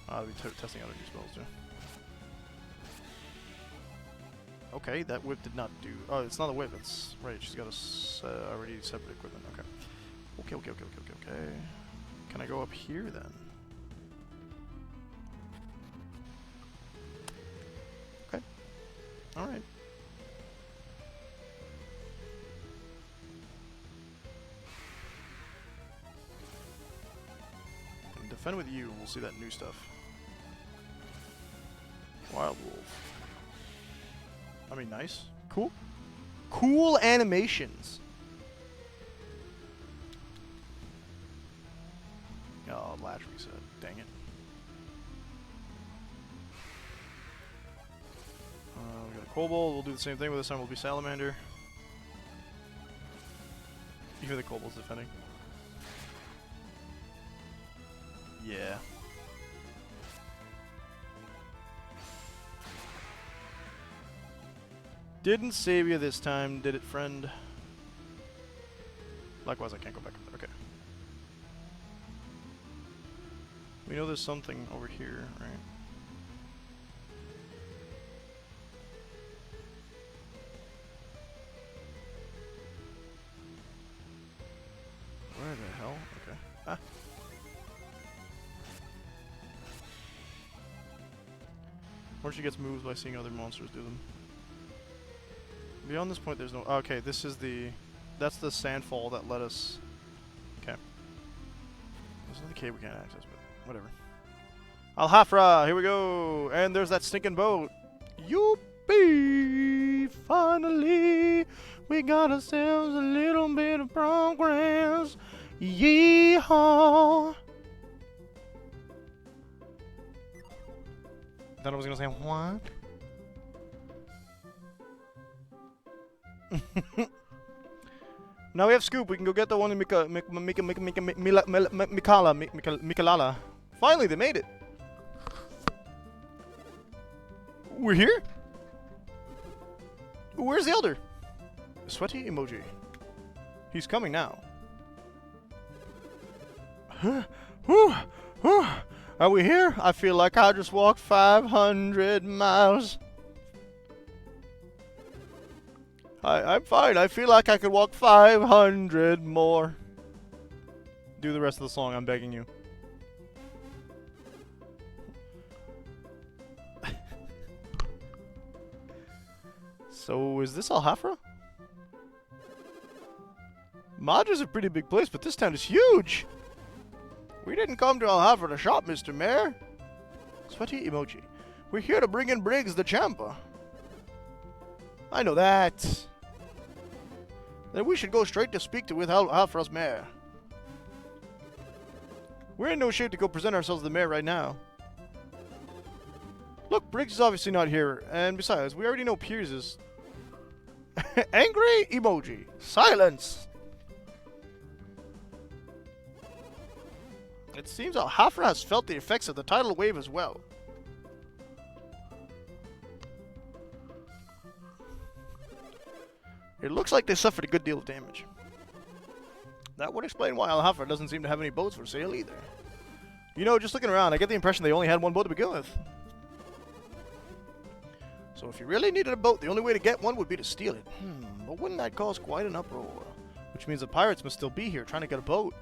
I'll be testing other new spells too. Okay, that whip did not do... Oh, it's not a whip, it's... Right, she's got a already separate equipment, okay. Okay. Can I go up here then? Okay. Alright. defend with you. We'll see that new stuff. Wild Wolf. I mean, nice. Cool. Cool animations. Oh, latch reset. Dang it. We got a Kobold. We'll do the same thing, but this time we'll be Salamander. You hear the Kobold's defending. Yeah. Didn't save you this time, did it, friend? Likewise, I can't go back up there. Okay. We know there's something over here, right? Where the hell? Okay. Ah. Or she gets moved by seeing other monsters do them. Beyond this point, there's no... Okay, this is the... That's the sandfall that let us... Okay. There's another cave we can't access, but whatever. Al-Hafra! Here we go! And there's that stinking boat! Youpee! Finally! We got ourselves a little bit of progress! Yeehaw! I thought I was gonna say, what? Now we have Scoop. We can go get the one in Mikalala. Finally, they made it. We're here? Where's the Elder? Sweaty emoji. He's coming now. Are we here? I feel like I just walked 500 miles. I'm fine. I feel like I could walk 500 more. Do the rest of the song, I'm begging you. So, is this Al-Hafra? Madra's a pretty big place, but this town is huge! We didn't come to Al-Hafra to shop, Mr. Mayor. Sweaty emoji. We're here to bring in Briggs the Champa. I know that. Then we should go straight to speak to with Al-Hafra's mayor. We're in no shape to go present ourselves to the mayor right now. Look, Briggs is obviously not here, and besides, we already know Piers is... Angry emoji. Silence! It seems Al-Hafra has felt the effects of the tidal wave as well. It looks like they suffered a good deal of damage. That would explain why Al-Hafra doesn't seem to have any boats for sale either. You know, just looking around, I get the impression they only had one boat to begin with. So if you really needed a boat, the only way to get one would be to steal it. But wouldn't that cause quite an uproar? Which means the pirates must still be here trying to get a boat.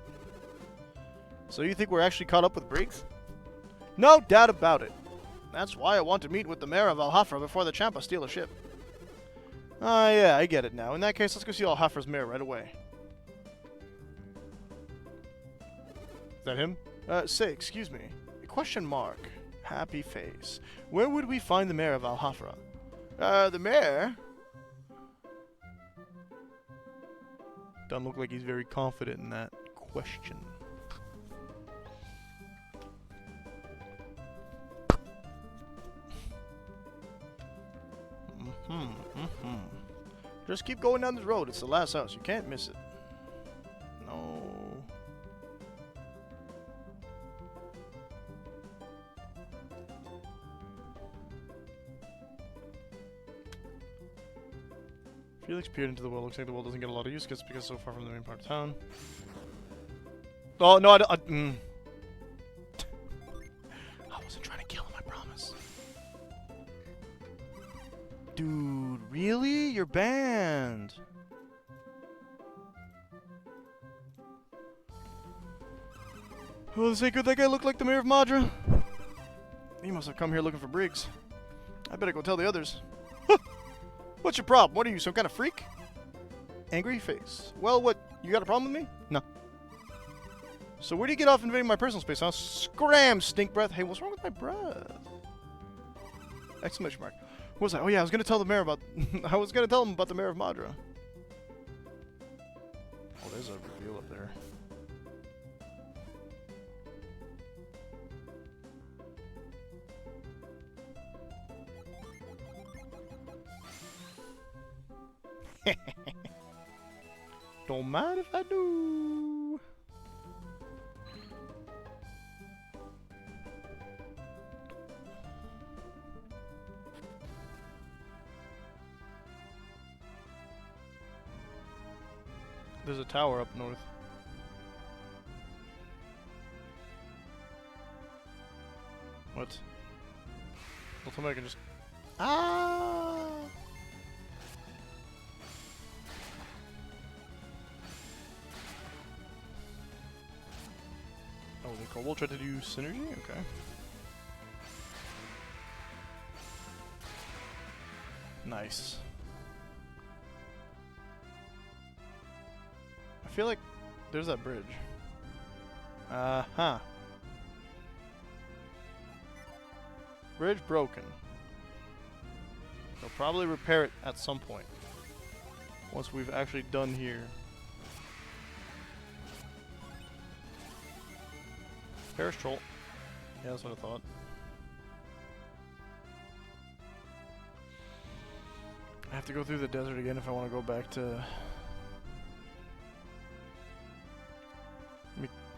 So you think we're actually caught up with Briggs? No doubt about it. That's why I want to meet with the mayor of Al-Hafra before the Champa steal a ship. Ah, yeah, I get it now. In that case, let's go see Al-Hafra's mayor right away. Is that him? Say, excuse me. Question mark. Happy face. Where would we find the mayor of Al-Hafra? The mayor? Doesn't look like he's very confident in that question. Just keep going down this road. It's the last house. You can't miss it. No. Felix peered into the well. Looks like the well doesn't get a lot of use because it's so far from the main part of town. Oh, no, I wasn't trying to kill him, I promise. Dude, really? You're banned. Well, this ain't good. That guy looked like the mayor of Madra. He must have come here looking for Briggs. I better go tell the others. What's your problem? What are you, some kind of freak? Angry face. Well, what? You got a problem with me? No. So where do you get off invading my personal space, huh? Scram, stink breath. Hey, what's wrong with my breath? Exclamation mark. What was that? Oh yeah, I was gonna tell the mayor about... I was gonna tell him about the mayor of Madra. Oh, there's a reveal up there. Don't mind if I do. There's a tower up north. What? Well, somebody can just... Ah! Oh, the kobold tried to do synergy? Okay. Nice. I feel like there's that bridge. Uh-huh. Bridge broken. They'll probably repair it at some point. Once we've actually done here. Parish troll. Yeah, that's what I thought. I have to go through the desert again if I want to go back to...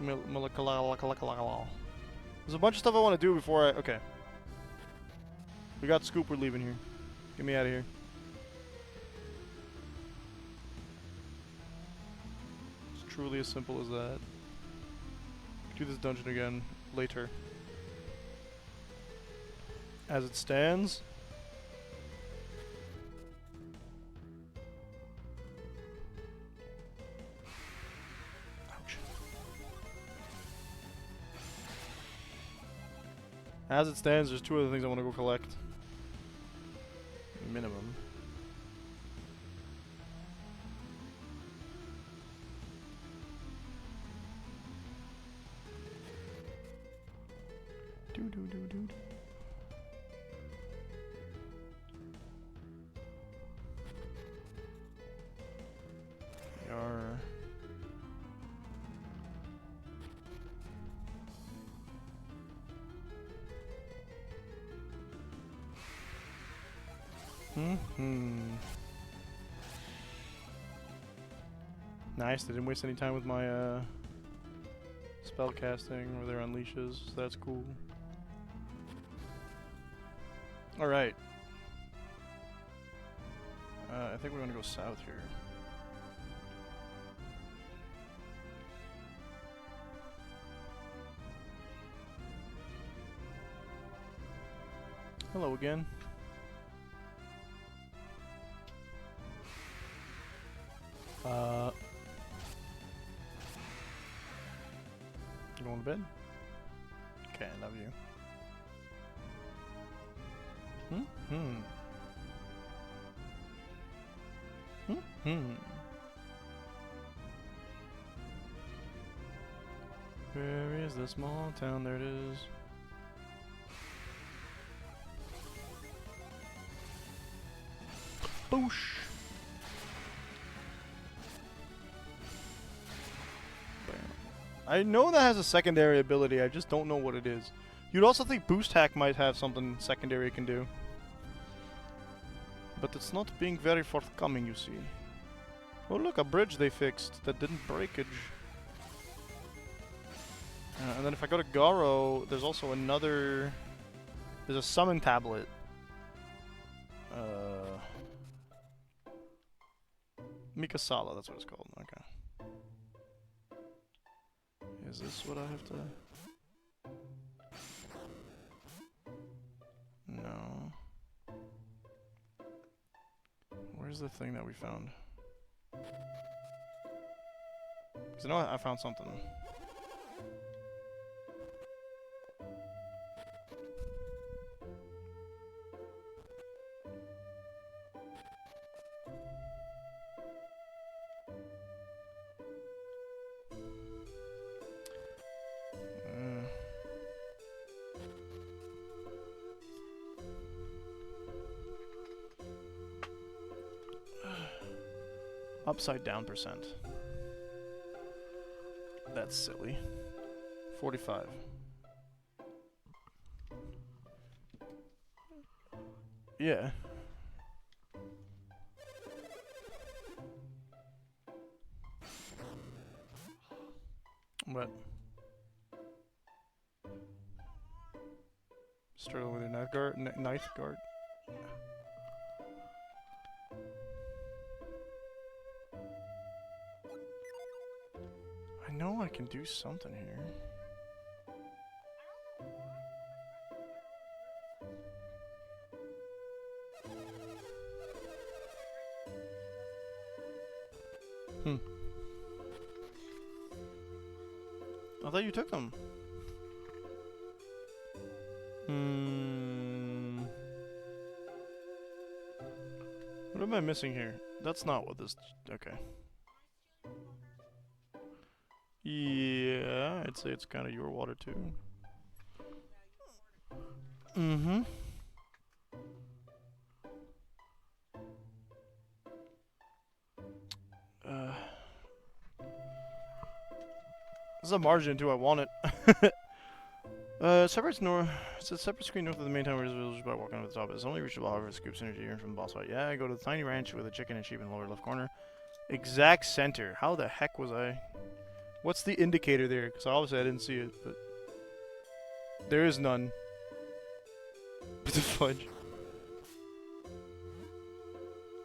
There's a bunch of stuff I want to do before I... Okay. We got Scoop, we're leaving here. Get me out of here. It's truly as simple as that. Do this dungeon again later. As it stands... As it stands, there's two other things I want to go collect. Minimum. Do do do do. We are. Nice, they didn't waste any time with my spell casting or their unleashes, so that's cool. Alright. I think we're gonna go south here. Hello again. You going to bed? Okay, I love you. Where is the small town? There it is. Boosh! I know that has a secondary ability, I just don't know what it is. You'd also think Boost Hack might have something secondary it can do. But it's not being very forthcoming, you see. Oh look, a bridge they fixed that didn't breakage. And then if I go to Garo, there's also another... There's a summon tablet. Mikasala, that's what it's called. Okay. Is this what I have to... No. Where's the thing that we found? Because I know I found something. Upside down percent. That's silly. 45. Yeah. What? Struggling with your ninth guard. I know I can do something here. I thought you took them. What am I missing here? That's not what this... Okay. Yeah, I'd say it's kind of your water too. Mm-hmm. There's a margin too, I want it. Separates north. It's a separate screen north of the main town where it's village by walking over the top. It's only reachable, however, it scoops energy earned from the boss fight. Yeah, I go to the tiny ranch with a chicken and sheep in the lower left corner. Exact center. How the heck was I? What's the indicator there? Because obviously I didn't see it, but there is none. What the fudge?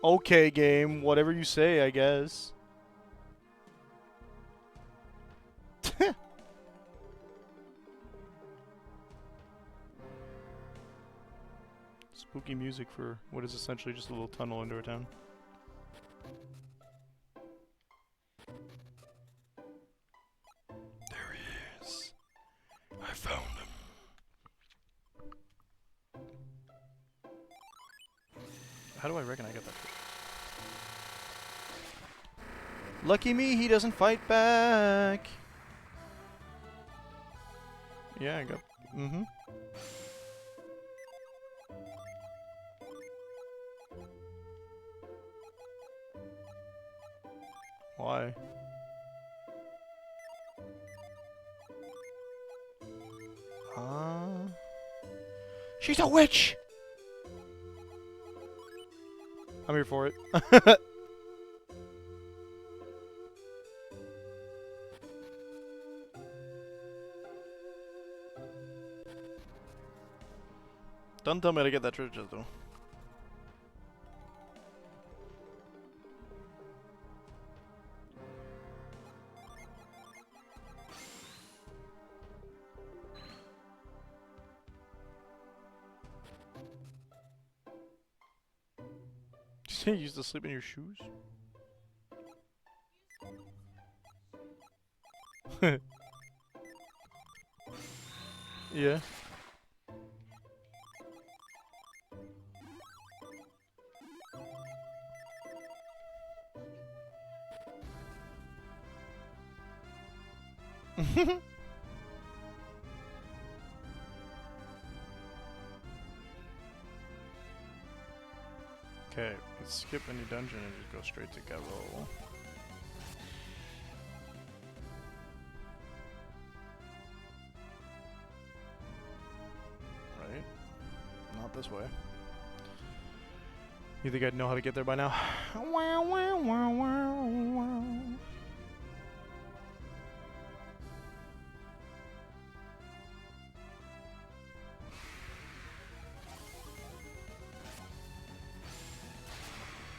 Okay, game. Whatever you say, I guess. Spooky music for what is essentially just a little tunnel into a town. There he is. I found him. How do I reckon I got that? Lucky me, he doesn't fight back. Yeah, I got... Mm-hmm. Why? She's a witch! I'm here for it. Don't tell me to get that treasure chest, though. You used to sleep in your shoes? Yeah. Okay, let's skip any dungeon and just go straight to Garou. Right? Not this way. You think I'd know how to get there by now? Wow, wow, wow, wow, wow.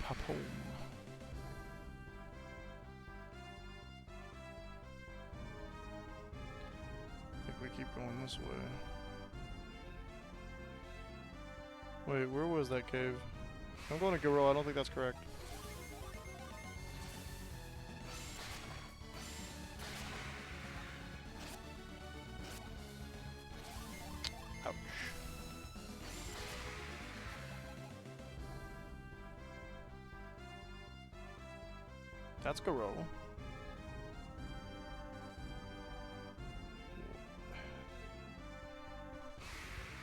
Pop home. I think we keep going this way. Wait, where was that cave? I'm going to Garou, I don't think that's correct. Ouch. That's Garou.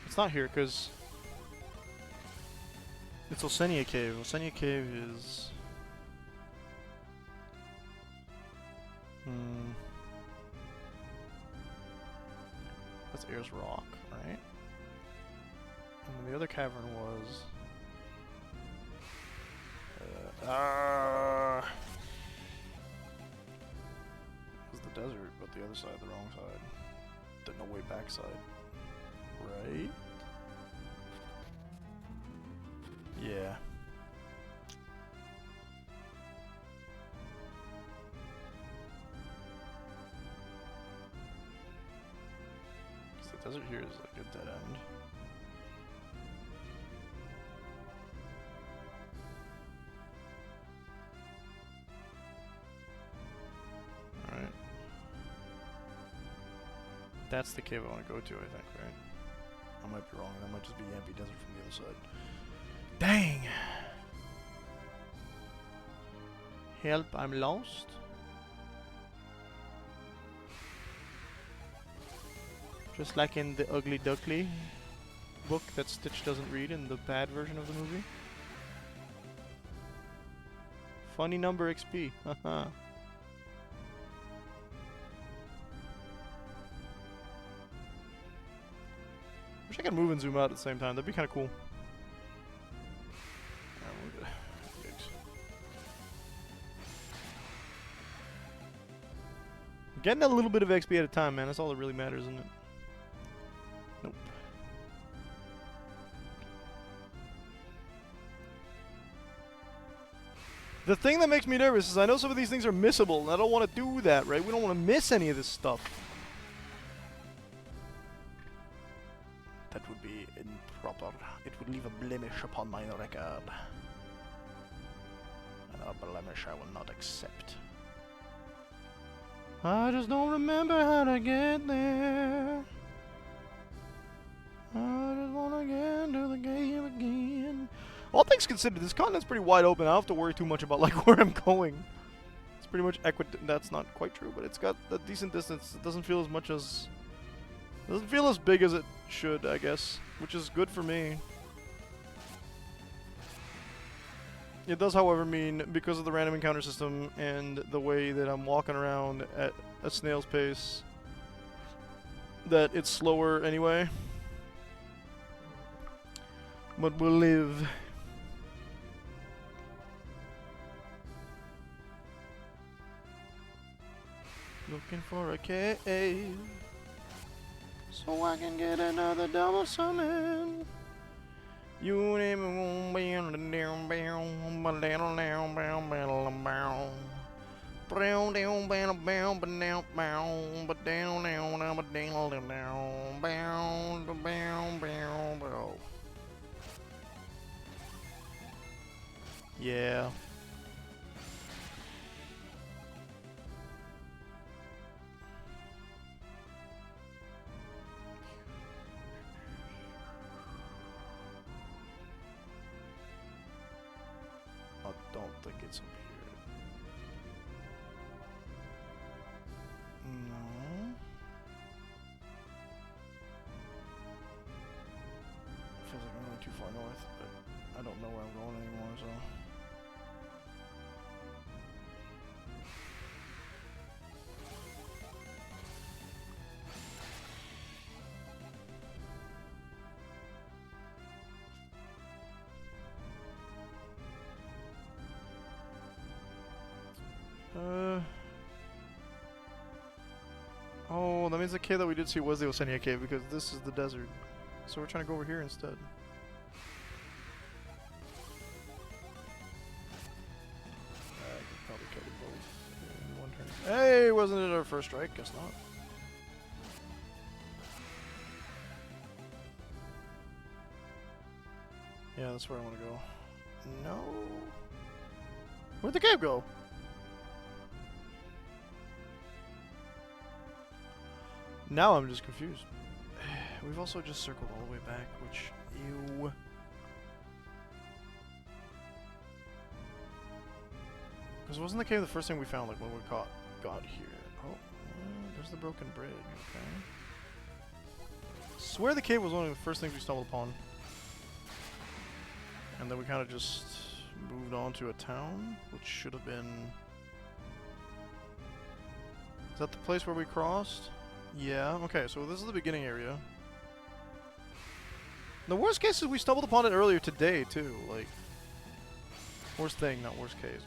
It's not here, because it's Osenia Cave. Osenia Cave is... That's Ayers Rock, right? And then the other cavern was... It was the desert, but the other side, the wrong side. The no way back side. Right? Yeah. The desert here is like a dead end. Alright. That's the cave I want to go to, I think, right? I might be wrong, that might just be Yampi Desert from the other side. Dang! Help, I'm lost. Just like in the Ugly Duckly book that Stitch doesn't read in the bad version of the movie. Funny number XP, haha. Wish I could move and zoom out at the same time, that'd be kinda cool. Getting a little bit of XP at a time, man, that's all that really matters, isn't it? Nope. The thing that makes me nervous is I know some of these things are missable, and I don't want to do that, right? We don't want to miss any of this stuff. That would be improper. It would leave a blemish upon my record. And a blemish I will not accept. I just don't remember how to get there. I just wanna get into the game again. All things considered, this continent's pretty wide open. I don't have to worry too much about like where I'm going. It's pretty much that's not quite true, but it's got a decent distance. It doesn't feel as much as... doesn't feel as big as it should, I guess. Which is good for me. It does, however, mean, because of the random encounter system and the way that I'm walking around at a snail's pace, that it's slower anyway. But we'll live. Looking for a cave, so I can get another double summon. You never won't be on the down bound, but down down bound, bound bound. Brown down bound, bound, but down bound, but down down down, but down down down, bound bound bound bound. Yeah. I don't think it's up here. No. Feels like I'm going too far north, but I don't know where I'm going anymore, so. Oh, that means the cave that we did see was the Osenia cave because this is the desert. So we're trying to go over here instead. I could probably kill them both in one turn. Hey, wasn't it our first strike? Guess not. Yeah, that's where I want to go. No. Where'd the cave go? Now I'm just confused. We've also just circled all the way back, which... Ew. Because wasn't the cave the first thing we found, like, when we got here? Oh, there's the broken bridge, okay. Swear the cave was one of the first things we stumbled upon. And then we kind of just moved on to a town, which should have been... Is that the place where we crossed? Yeah, okay, so this is the beginning area. The worst case is we stumbled upon it earlier today, too. Like, worst thing, not worst case.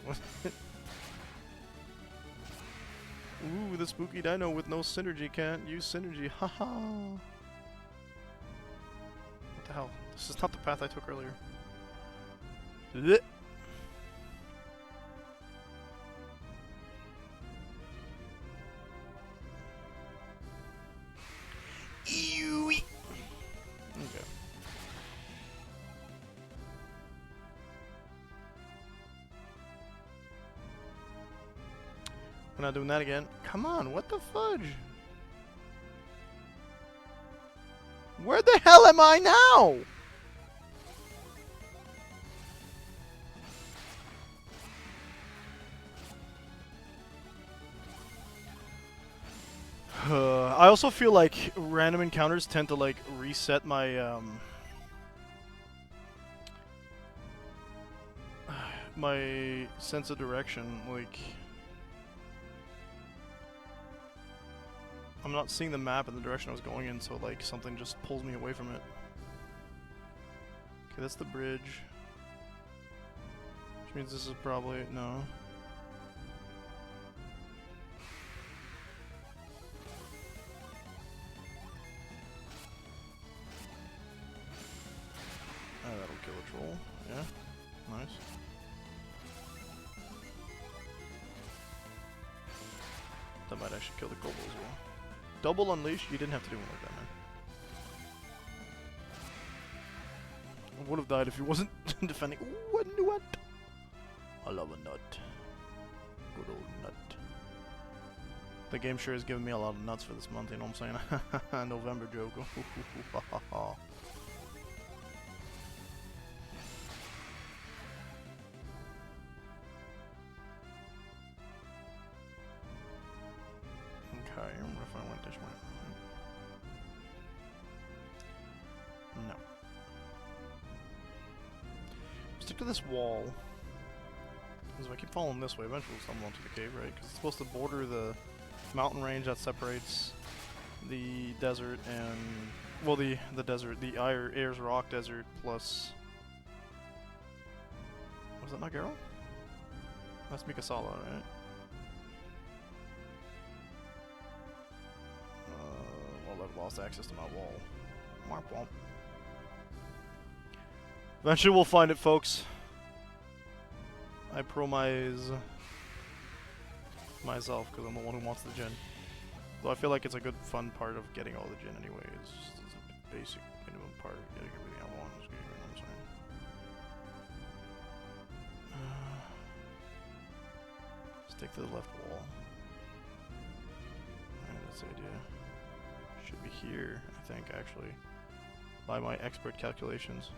Ooh, the spooky dino with no synergy can't use synergy. Haha. What the hell? This is not the path I took earlier. Blech. Eewee. Okay. We're not doing that again. Come on, what the fudge? Where the hell am I now? I also feel like random encounters tend to like reset my my sense of direction. Like, I'm not seeing the map in the direction I was going in, so like something just pulls me away from it. Okay, that's the bridge. Which means this is probably no. That'll kill a troll. Yeah, nice. That might actually kill the kobold as well. Double unleash? You didn't have to do anything like that, man. I would have died if he wasn't defending. Ooh, a nut! I love a nut. Good old nut. The game sure has given me a lot of nuts for this month, you know what I'm saying? November joke. Okay, what if I went this way? No. Stick to this wall. Because if I keep following this way, eventually we'll stumble onto the cave, right? Because it's supposed to border the mountain range that separates the desert and... well, the desert, the Ayers Rock Desert plus... was that not Garrow? That's Mikasala, right? Well, I've lost access to my wall. Womp womp. Eventually we'll find it, folks. I promise myself, because I'm the one who wants the gin. Though I feel like it's a good fun part of getting all the gin anyway. It's just a basic minimum part of getting everything I want in this game, you know what I'm saying? Stick to the left wall. Alright, that's the idea. Should be here, I think, actually. By my expert calculations.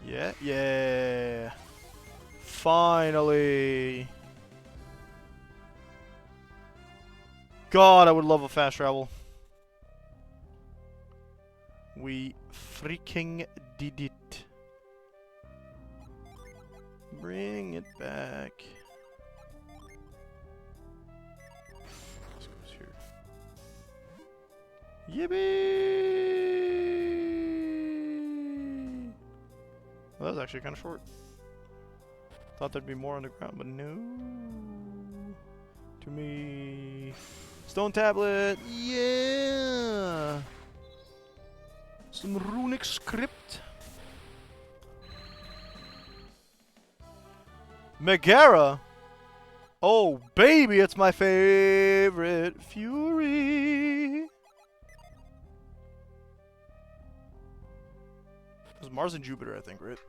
Yeah? Yeah! Finally! God, I would love a fast travel. We freaking did it. Bring it back. This goes here. Yippee! Well, that was actually kind of short. Thought there'd be more on the ground, but no. To me. Stone tablet! Yeah! Some runic script. Megara! Oh, baby, it's my favorite Fury! It was Mars and Jupiter, I think, right?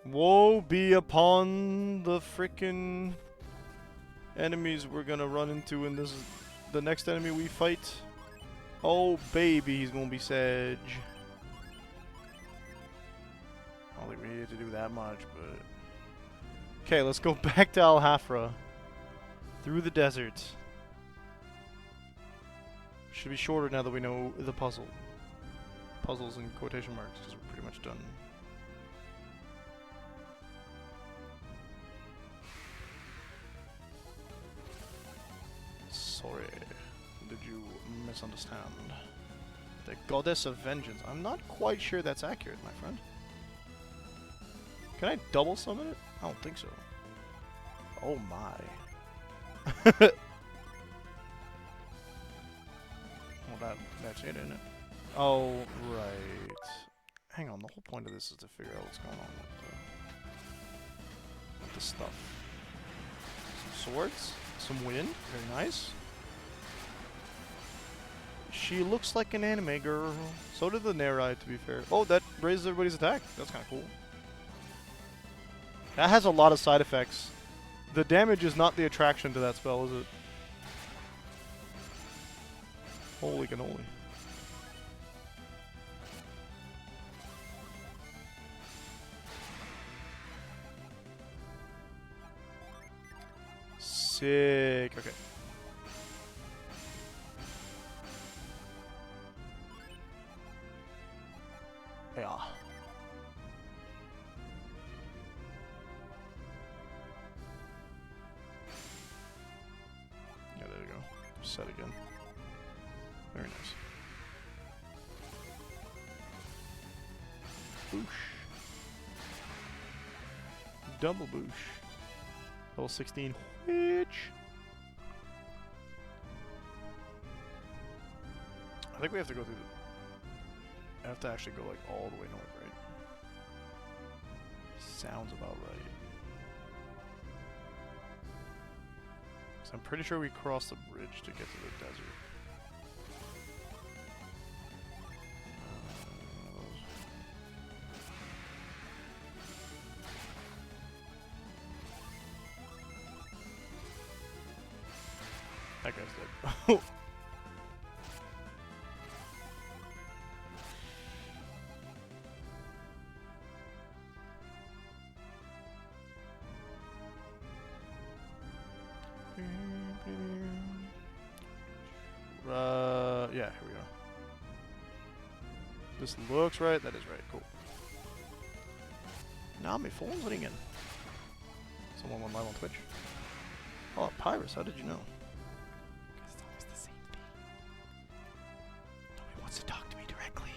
Woe be upon the frickin' enemies we're gonna run into in this. The next enemy we fight. Oh baby, he's gonna be Sedge. I don't think we needed to do that much, but... okay, let's go back to Alhafra. Through the desert. Should be shorter now that we know the puzzle. puzzles in quotation marks because we're pretty much done. Sorry. Did you misunderstand? The Goddess of Vengeance. I'm not quite sure that's accurate, my friend. Can I double summon it? I don't think so. Oh my. Well, that's it, isn't it? Oh, right. Hang on, the whole point of this is to figure out what's going on with the stuff. Some swords, some wind, very nice. She looks like an anime girl. So did the Nerite, to be fair. Oh, that raises everybody's attack. That's kind of cool. That has a lot of side effects. The damage is not the attraction to that spell, is it? Holy cannoli. Sick. Okay. Yeah. Yeah, there you go. Set again. Very nice. Boosh. Double boosh. Level 16. Which? I think we have to go through the... I have to actually go like all the way north, right? Sounds about right. So I'm pretty sure we crossed the bridge to get to the desert. That guy's dead. Yeah, here we go. This looks right. That is right. Cool. Now my phone's ringing. Someone went live on Twitch. Oh, Pyrus, how did you know? Because it's always the same thing. Nobody wants to talk to me directly.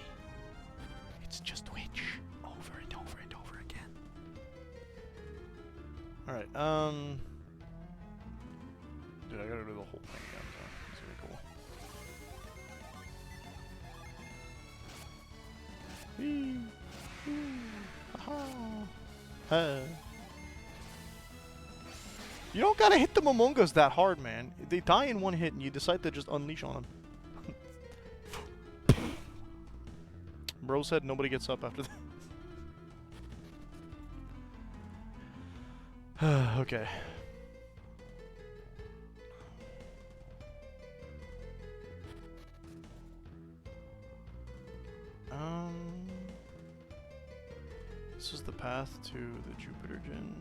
It's just Twitch. Over and over and over again. Alright, dude, I gotta do the whole thing again, so it's gonna be cool. Whee! Aha! You don't gotta hit the Momongas that hard, man. They die in one hit and you decide to just unleash on them. Bro said nobody gets up after that. Okay. This is the path to the Jupiter Gin.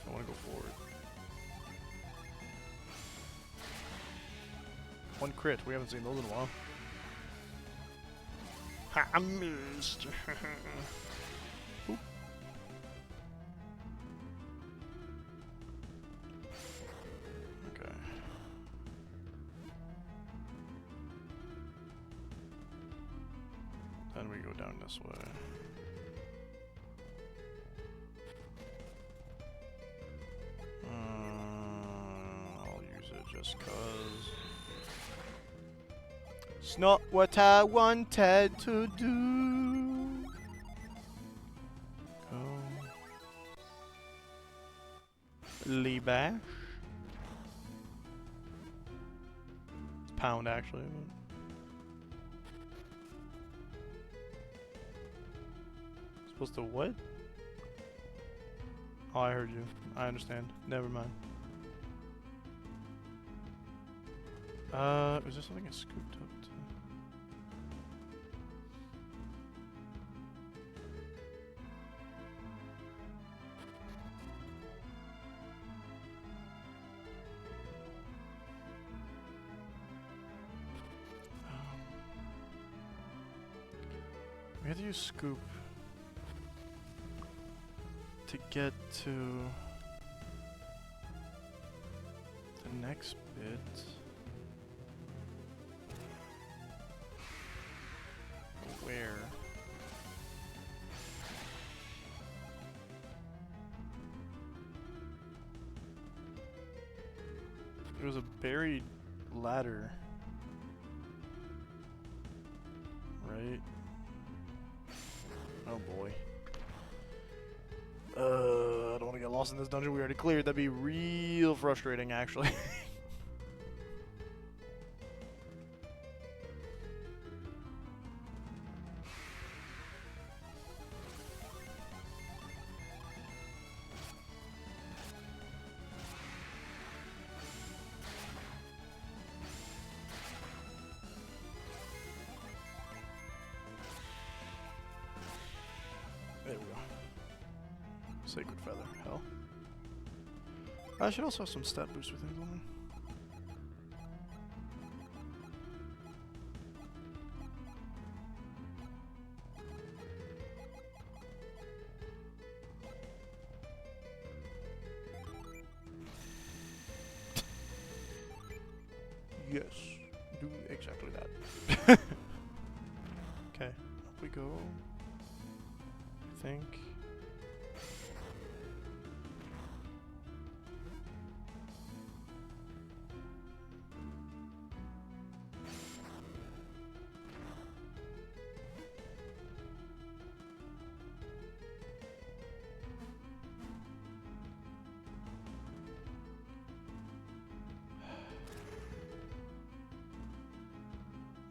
I want to go forward. One crit. We haven't seen those in a while. Ha! I missed. Oop. Okay. Then we go down this way. I'll use it just cause. It's not what I wanted to do. Oh. Lee-bash. Pound actually. Supposed to what? Oh, I heard you. I understand. Never mind. Is there something I scooped up to? We have to use scoop to get to the next bit. Where? There was a buried ladder. Right? Oh boy. I don't want to get lost in this dungeon we already cleared. That'd be real frustrating, actually. There we go. Sacred Feather. Hell. I should also have some stat boost with things on me. Yes. Do exactly that. Okay. Up we go. I think.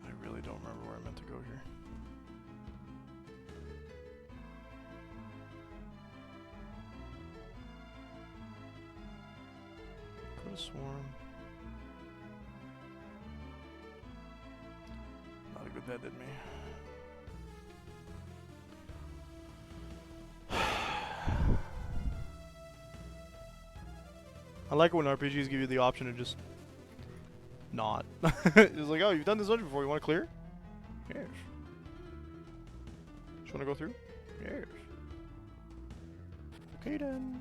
I really don't remember where I meant to go here. Could have sworn. Not a good that did me. I like it when RPGs give you the option to just not. It's like, oh, you've done this dungeon before, you want to clear? Yes. Just want to go through? Yes. Okay then.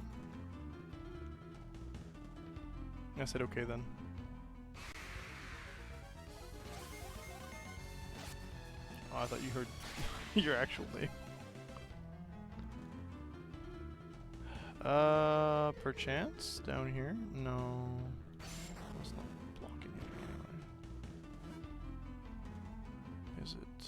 I said okay then. Oh, I thought you heard your actual name. Perchance? Down here? No. That's not blocking anything anyway. Is it?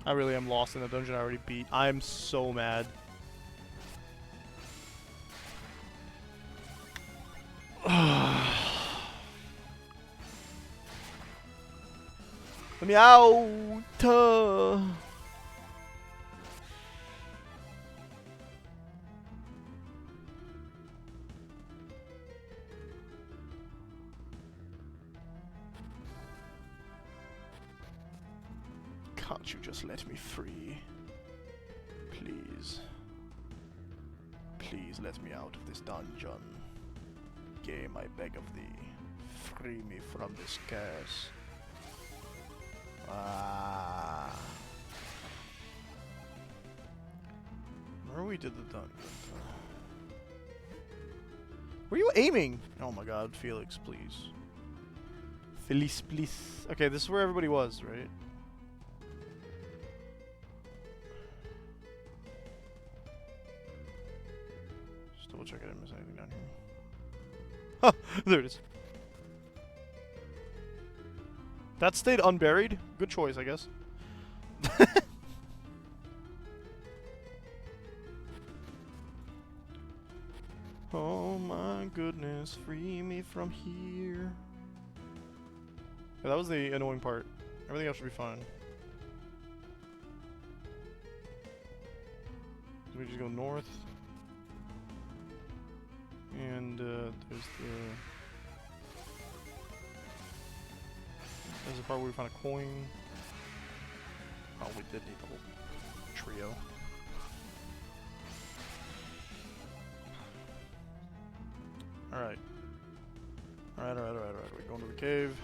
I really am lost in the dungeon I already beat. I'm so mad. Let me out! Can't you just let me free? Please. Please let me out of this dungeon. Game, I beg of thee. Free me from this curse. Ah. Where we did the dungeon? Were you aiming? Oh my god, Felix, please. Felix, please. Okay, this is where everybody was, right? Just double check I didn't miss anything down here. Huh, there it is. That stayed unburied. Good choice, I guess. Oh my goodness, free me from here. Yeah, that was the annoying part. Everything else should be fine. So we just go north. And there's the part where we found a coin. Oh, we did need the whole trio. Alright. Alright. We're going to the cave.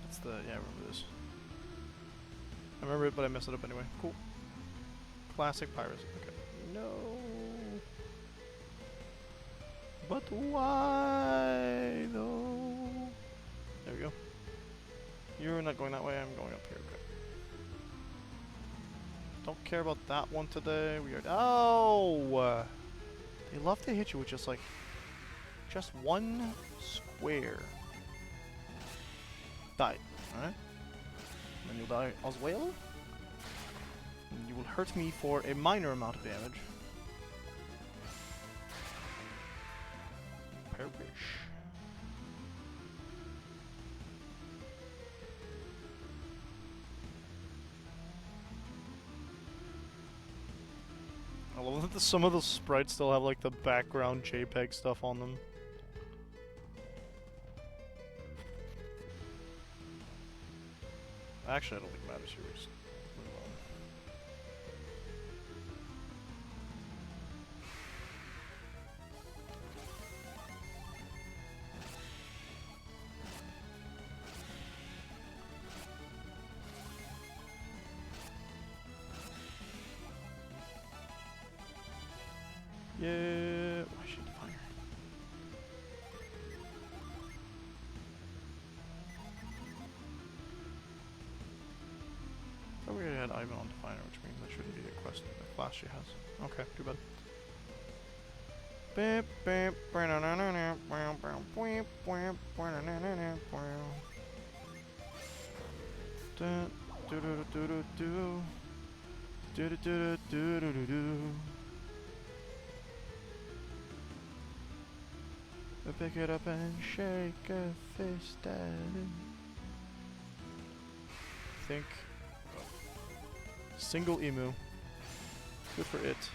That's the... yeah, I remember this. I remember it, but I messed it up anyway. Cool. Classic piracy. Okay. No. But why, though? There we go. You're not going that way, I'm going up here. Okay. Don't care about that one today. We are... oh! They love to hit you with just like... just one square. Die. Alright? Then you'll die as well. And you will hurt me for a minor amount of damage. Perish. I love that some of the sprites still have like the background JPEG stuff on them. Actually, I don't think it matters here. We just move on. Yeah. Why should definer? I thought we already had Ivan on definer, which means that shouldn't be a quest in the class she has. Okay, too bad. Pick it up and shake a fist at it. Think. Oh. Single emu. Good for it.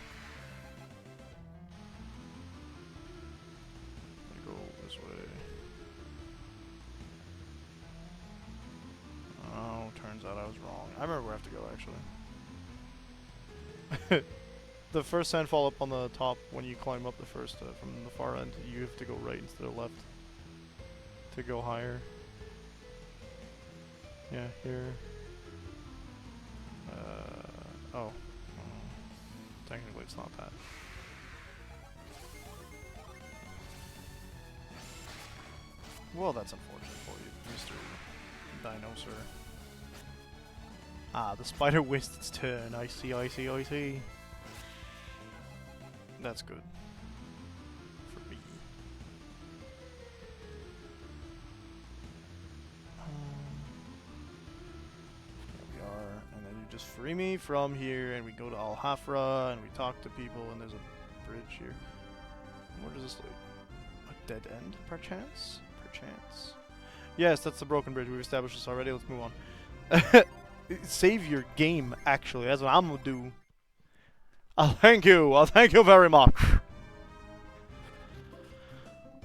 Go this way. Oh, turns out I was wrong. I remember where I have to go actually. The first sandfall up on the top, when you climb up the first from the far end, you have to go right instead of left to go higher. Yeah, here. Oh. Technically it's not that. Well, that's unfortunate for you, Mr. Dinosaur. Ah, the spider wasted its turn. I see. That's good. For me. Here we are. And then you just free me from here, and we go to Al Hafra, and we talk to people, and there's a bridge here. And where does this lead? A dead end, perchance? Perchance? Yes, that's the broken bridge. We've established this already. Let's move on. Save your game, actually. That's what I'm gonna do. I'll thank you very much.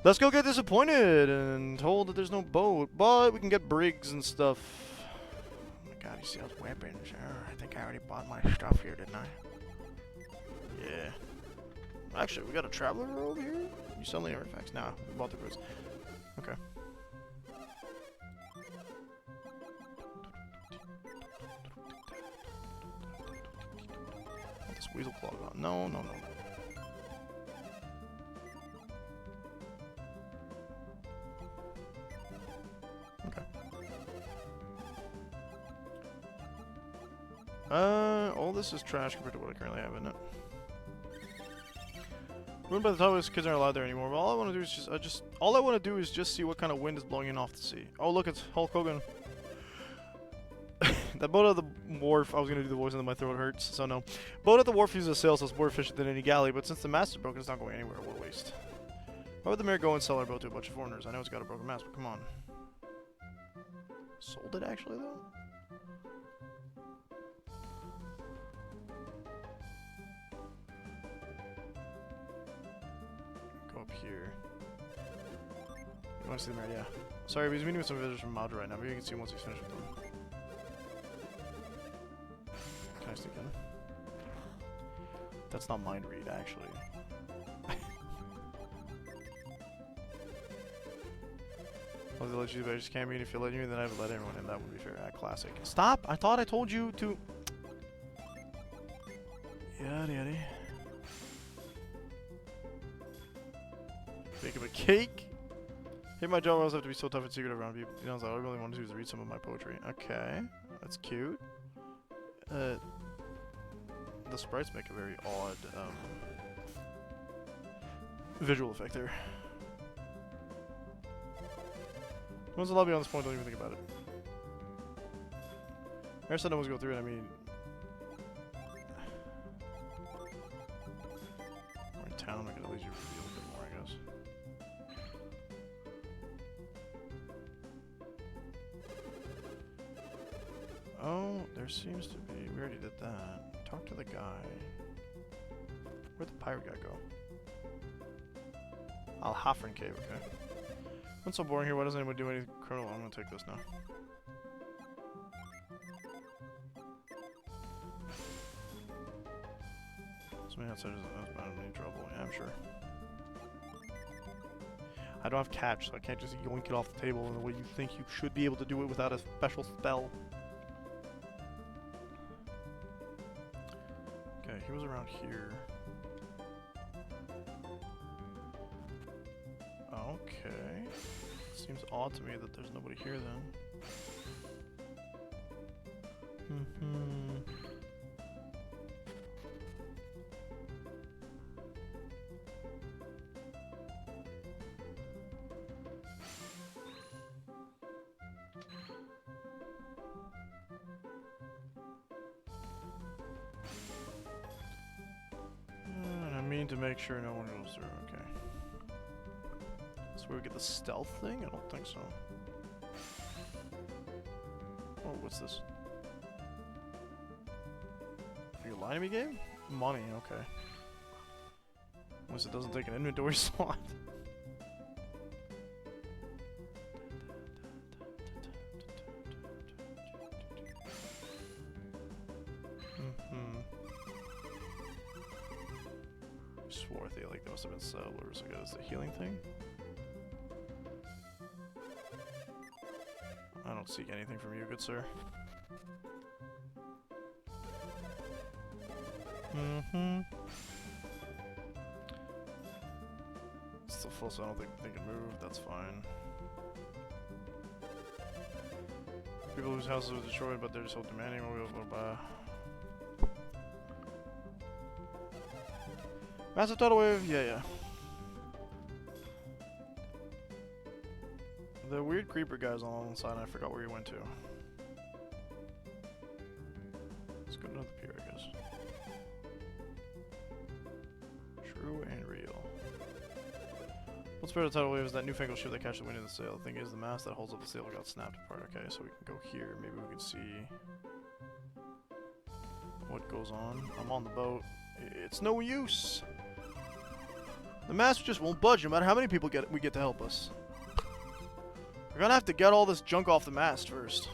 Let's go get disappointed and told that there's no boat, but we can get brigs and stuff. Oh my god, he sells weapons. I think I already bought my stuff here, didn't I? Yeah. Actually, we got a traveler over here? You sell the artifacts? Nah, we bought the goods. Okay. This weasel claw on. No. Okay. All this is trash compared to what I currently have, isn't it? Ruined by the top, kids aren't allowed there anymore. But all I want to do is just see what kind of wind is blowing in off the sea. Oh, look, it's Hulk Hogan. That boat at the wharf, I was going to do the voice and then my throat hurts, so no. Boat at the wharf uses a sail, so it's more efficient than any galley, but since the mast is broken, it's not going anywhere. What a waste. Why would the mayor go and sell our boat to a bunch of foreigners? I know it's got a broken mast, but come on. Sold it, actually, though? Go up here. You want to see the mayor? Yeah. Sorry, but he's meeting with some visitors from Madra right now. Maybe you can see him once he's finished with them. Can I sneak in? That's not mind read, actually. Well, they let you, but I just can't mean if you let you in, then I would let everyone in. That would be fair. Classic. Stop! I thought I told you to. Yada yada. Bake of a cake. Hey, my job always have to be so tough and secret around people. You know, all I really want to do is read some of my poetry. Okay, that's cute. The sprites make a very odd visual effect there. Once the lobby on this point, don't even think about it. I said no one's go through it. I mean, we're in town. We could at least reveal a bit more, I guess. Oh, there seems to be. We already did that. Talk to the guy. Where'd the pirate guy go? Al-Hafren Cave, okay. It's so boring here. Why doesn't anyone do anything criminal? I'm gonna take this now. Something outside is bound to be in trouble. Yeah, I'm sure. I don't have catch, so I can't just yoink it off the table in the way you think you should be able to do it without a special spell. Okay, he was around here. Okay. Seems odd to me that there's nobody here then. I mean to make sure no one goes through, okay. Where we get the stealth thing? I don't think so. Oh, what's this? Are you lying to me, game? Money, okay. Unless it doesn't take an inventory slot. Swarthy, like there must have been settlers. I guess the healing thing. I don't seek anything from you, good sir. Still full, so I don't think they can move. That's fine. People whose houses were destroyed, but they're so demanding. Massive tidal wave. Yeah. The weird creeper guy's on one side, and I forgot where he went to. Let's go to the pier, I guess. True and real. What's better tidal wave is that newfangled ship that catches the wind in the sail. The thing is, the mast that holds up the sail got snapped apart. Okay, so we can go here. Maybe we can see what goes on. I'm on the boat. It's no use. The mast just won't budge, no matter how many people we get to help us. We're gonna have to get all this junk off the mast first.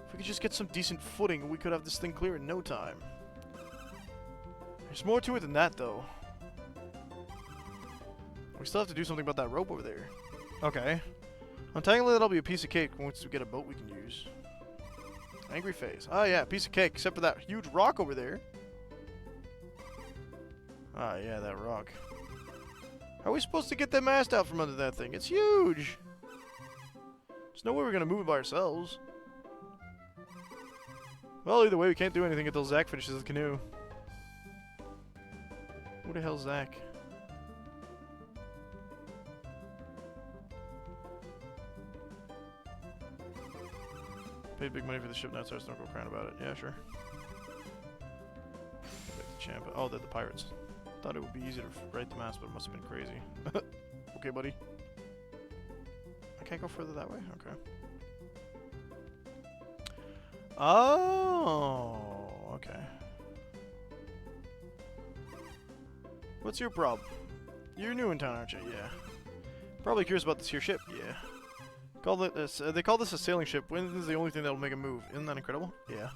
If we could just get some decent footing, we could have this thing clear in no time. There's more to it than that, though. We still have to do something about that rope over there. Okay. Untangling that'll be a piece of cake once we get a boat we can use. Angry face. Oh yeah, piece of cake, except for that huge rock over there. Ah yeah, that rock. How are we supposed to get that mast out from under that thing? It's huge! There's no way we're gonna move it by ourselves. Well, either way, we can't do anything until Zach finishes the canoe. Who the hell's Zach? Paid big money for the ship, now starts don't go crying about it. Yeah, sure. Like the champ. Oh, they're the pirates. Thought it would be easy to right the mast, but it must have been crazy. Okay, buddy. I can't go further that way? Okay. Oh, okay. What's your problem? You're new in town, aren't you? Yeah. Probably curious about this here ship. Yeah. They call this a sailing ship. Wind is the only thing that'll make it move. Isn't that incredible? Yeah.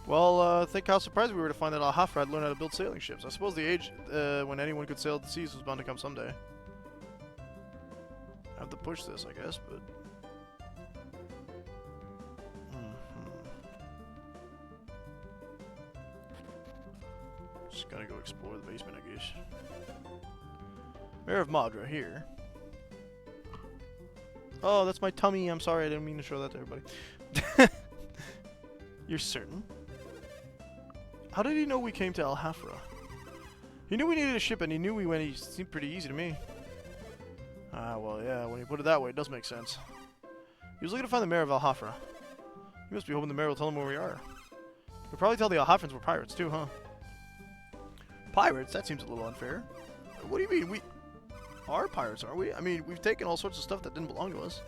Well, think how surprised we were to find that Al-Hafra had learned how to build sailing ships. I suppose the age when anyone could sail the seas was bound to come someday. have to push this, I guess, but... Just gotta go explore the basement, I guess. Mayor of Madra here. Oh, that's my tummy. I'm sorry, I didn't mean to show that to everybody. You're certain? How did he know we came to Al Hafra? He knew we needed a ship, and he knew we went. He seemed pretty easy to me. Ah, well, yeah. When you put it that way, it does make sense. He was looking to find the mayor of Al Hafra. He must be hoping the mayor will tell him where we are. He'll probably tell the Al Hafrans we're pirates too, huh? Pirates? That seems a little unfair. What do you mean? We are pirates, aren't we? I mean, we've taken all sorts of stuff that didn't belong to us.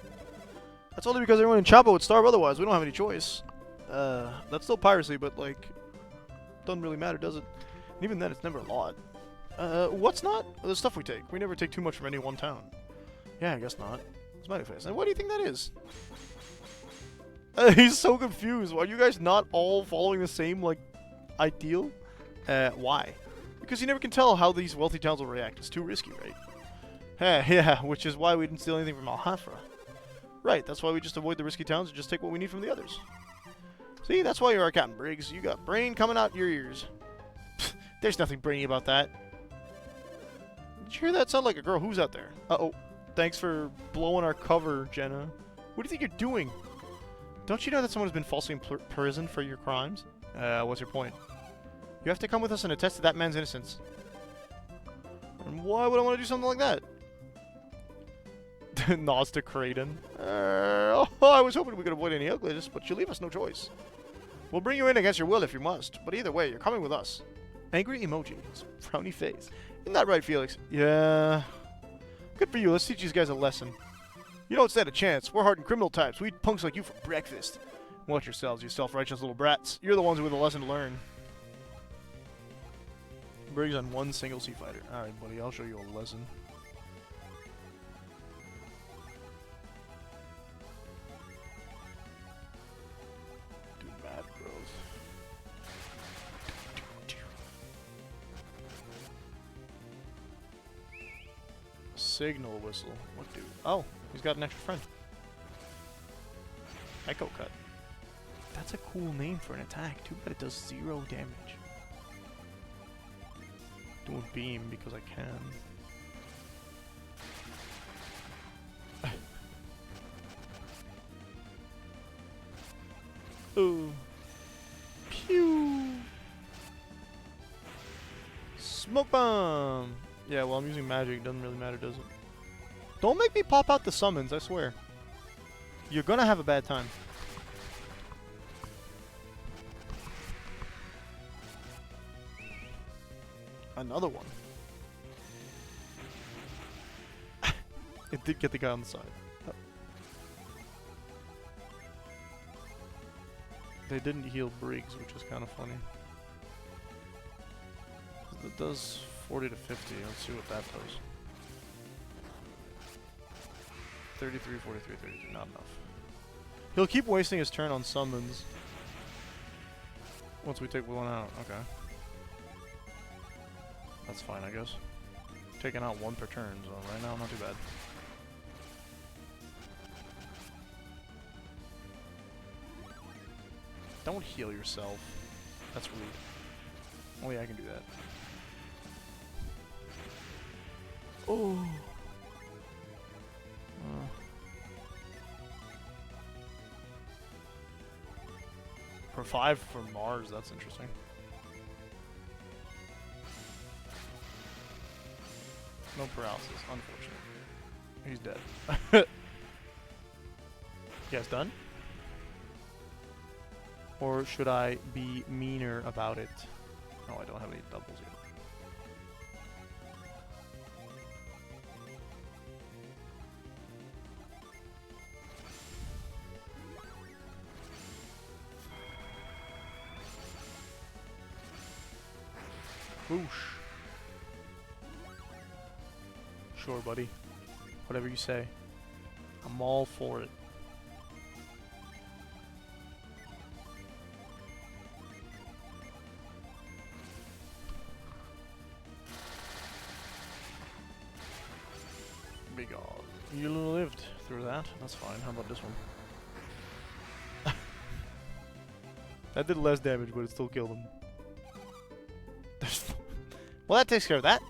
That's only because everyone in Chapa would starve otherwise. We don't have any choice. That's still piracy, but, like, doesn't really matter, does it? And even then, it's never a lot. What's not? The stuff we take. We never take too much from any one town. Yeah, I guess not. Smiley face. And what do you think that is? He's so confused. Are you guys not all following the same, like, ideal? Why? Because you never can tell how these wealthy towns will react. It's too risky, right? Yeah, which is why we didn't steal anything from Al Hafra. Right, that's why we just avoid the risky towns and just take what we need from the others. See, that's why you're our Captain Briggs. You got brain coming out your ears. There's nothing brainy about that. Did you hear that? Sound like a girl. Who's out there? Uh-oh. Thanks for blowing our cover, Jenna. What do you think you're doing? Don't you know that someone has been falsely imprisoned for your crimes? What's your point? You have to come with us and attest to that man's innocence. And why would I want to do something like that? Nods to Kraden. I was hoping we could avoid any ugliness, but you leave us no choice. We'll bring you in against your will if you must, but either way, you're coming with us. Angry emoji. Frowny face. Isn't that right, Felix? Yeah. Good for you. Let's teach these guys a lesson. You don't stand a chance. We're hardened criminal types. We eat punks like you for breakfast. Watch yourselves, you self-righteous little brats. You're the ones with a lesson to learn. Briggs on one single sea fighter. Alright, buddy. I'll show you a lesson. Signal whistle. What dude? Oh, he's got an extra friend. Echo cut. That's a cool name for an attack. Too bad it does 0 damage. Doing beam because I can. Ooh. Pew. Smoke bomb. Yeah, well, I'm using magic. It doesn't really matter, does it? Don't make me pop out the summons, I swear. You're gonna have a bad time. Another one. It did get the guy on the side. Oh. They didn't heal Briggs, which is kind of funny. It does 40 to 50. Let's see what that does. 33, 43, 33. Not enough. He'll keep wasting his turn on summons. Once we take one out. Okay. That's fine, I guess. Taking out one per turn, so right now not too bad. Don't heal yourself. That's rude. Only I can do that. Oh. For 5 for Mars, that's interesting. No paralysis, unfortunately. He's dead. You guys done? Or should I be meaner about it? Oh, I don't have any doubles yet. Whoosh. Sure, buddy. Whatever you say. I'm all for it. Be gone. You lived through that. That's fine. How about this one? That did less damage, but it still killed him. Well, that takes care of that.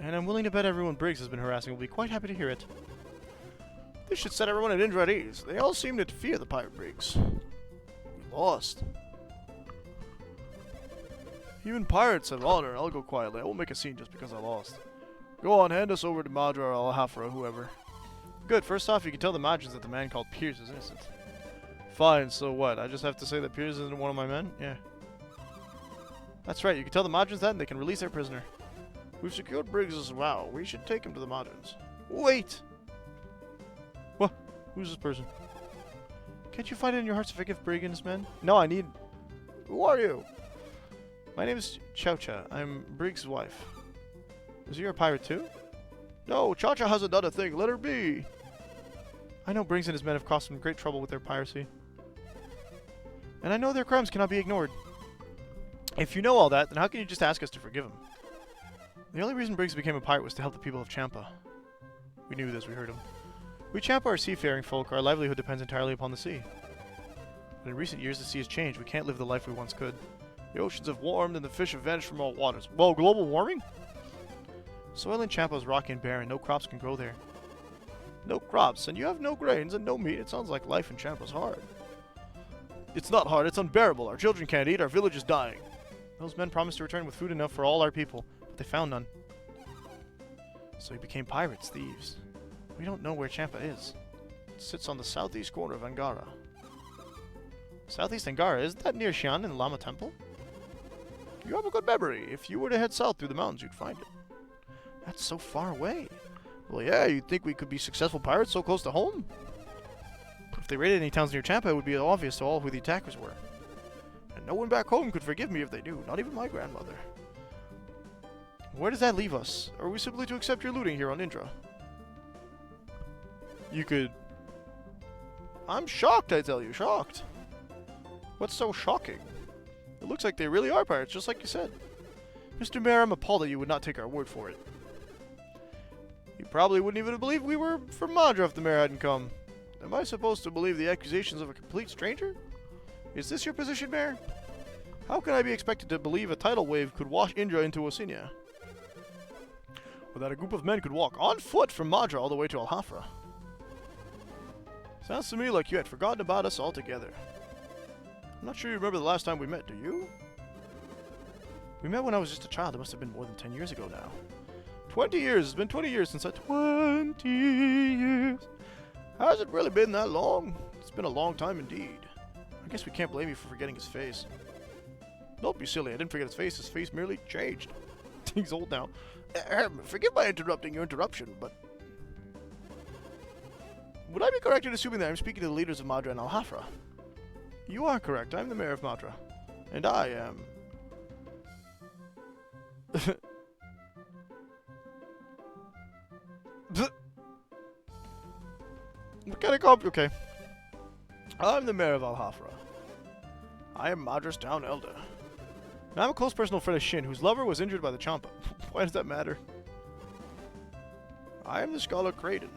And I'm willing to bet everyone Briggs has been harassing will be quite happy to hear it. This should set everyone at Indra at ease. They all seem to fear the pirate Briggs. We lost. Even pirates have honor. I'll go quietly. I won't make a scene just because I lost. Go on, hand us over to Madra or Al-Hafra or whoever. Good, first off, you can tell the Madras that the man called Piers is innocent. Fine, so what? I just have to say that Piers isn't one of my men? Yeah. That's right, you can tell the Madras that and they can release their prisoner. We've secured Briggs' vow. We should take him to the Madras. Wait! What? Who's this person? Can't you find it in your hearts to forgive Briggs and his men? No, I need... Who are you? My name is Chowcha. I'm Briggs' wife. Is he a pirate too? No, Chowcha hasn't done a thing. Let her be. I know Briggs and his men have caused some great trouble with their piracy. And I know their crimes cannot be ignored. If you know all that, then how can you just ask us to forgive him? The only reason Briggs became a pirate was to help the people of Champa. We knew this, we heard him. We Champa are seafaring folk. Our livelihood depends entirely upon the sea. But in recent years, the sea has changed. We can't live the life we once could. The oceans have warmed and the fish have vanished from all waters. Whoa, global warming? Soil in Champa is rocky and barren. No crops can grow there. No crops, and you have no grains and no meat. It sounds like life in Champa's hard. It's not hard, it's unbearable. Our children can't eat, our village is dying. Those men promised to return with food enough for all our people, but they found none. So we became pirates, thieves. We don't know where Champa is. It sits on the southeast corner of Angara. Southeast Angara? Isn't that near Xi'an and the Lama Temple? You have a good memory. If you were to head south through the mountains, you'd find it. That's so far away. Well, yeah, you'd think we could be successful pirates so close to home? If they raided any towns near Champa, it would be obvious to all who the attackers were. And no one back home could forgive me if they knew, not even my grandmother. Where does that leave us? Are we simply to accept your looting here on Indra? You could... I'm shocked, I tell you, shocked. What's so shocking? It looks like they really are pirates, just like you said. Mr. Mayor, I'm appalled that you would not take our word for it. You probably wouldn't even believe we were from Madra if the mayor hadn't come. Am I supposed to believe the accusations of a complete stranger? Is this your position, Mayor? How can I be expected to believe a tidal wave could wash Indra into Oceania? Or that a group of men could walk on foot from Madra all the way to Al-Hafra? Sounds to me like you had forgotten about us altogether. I'm not sure you remember the last time we met, do you? We met when I was just a child. It must have been more than 10 years ago now. 20 years! It's been 20 years since I... 20 years! Has it really been that long? It's been a long time indeed. I guess we can't blame you for forgetting his face. Don't be silly. I didn't forget his face. His face merely changed. He's old now. Forgive my interrupting your interruption, but... Would I be correct in assuming that I'm speaking to the leaders of Madra and Al-Hafra? You are correct. I'm the mayor of Madra. And I am... Okay. I'm the mayor of Al-Hafra. I am Madra's town elder. And I'm a close personal friend of Shin, whose lover was injured by the Champa. Why does that matter? I am the scholar Kraden.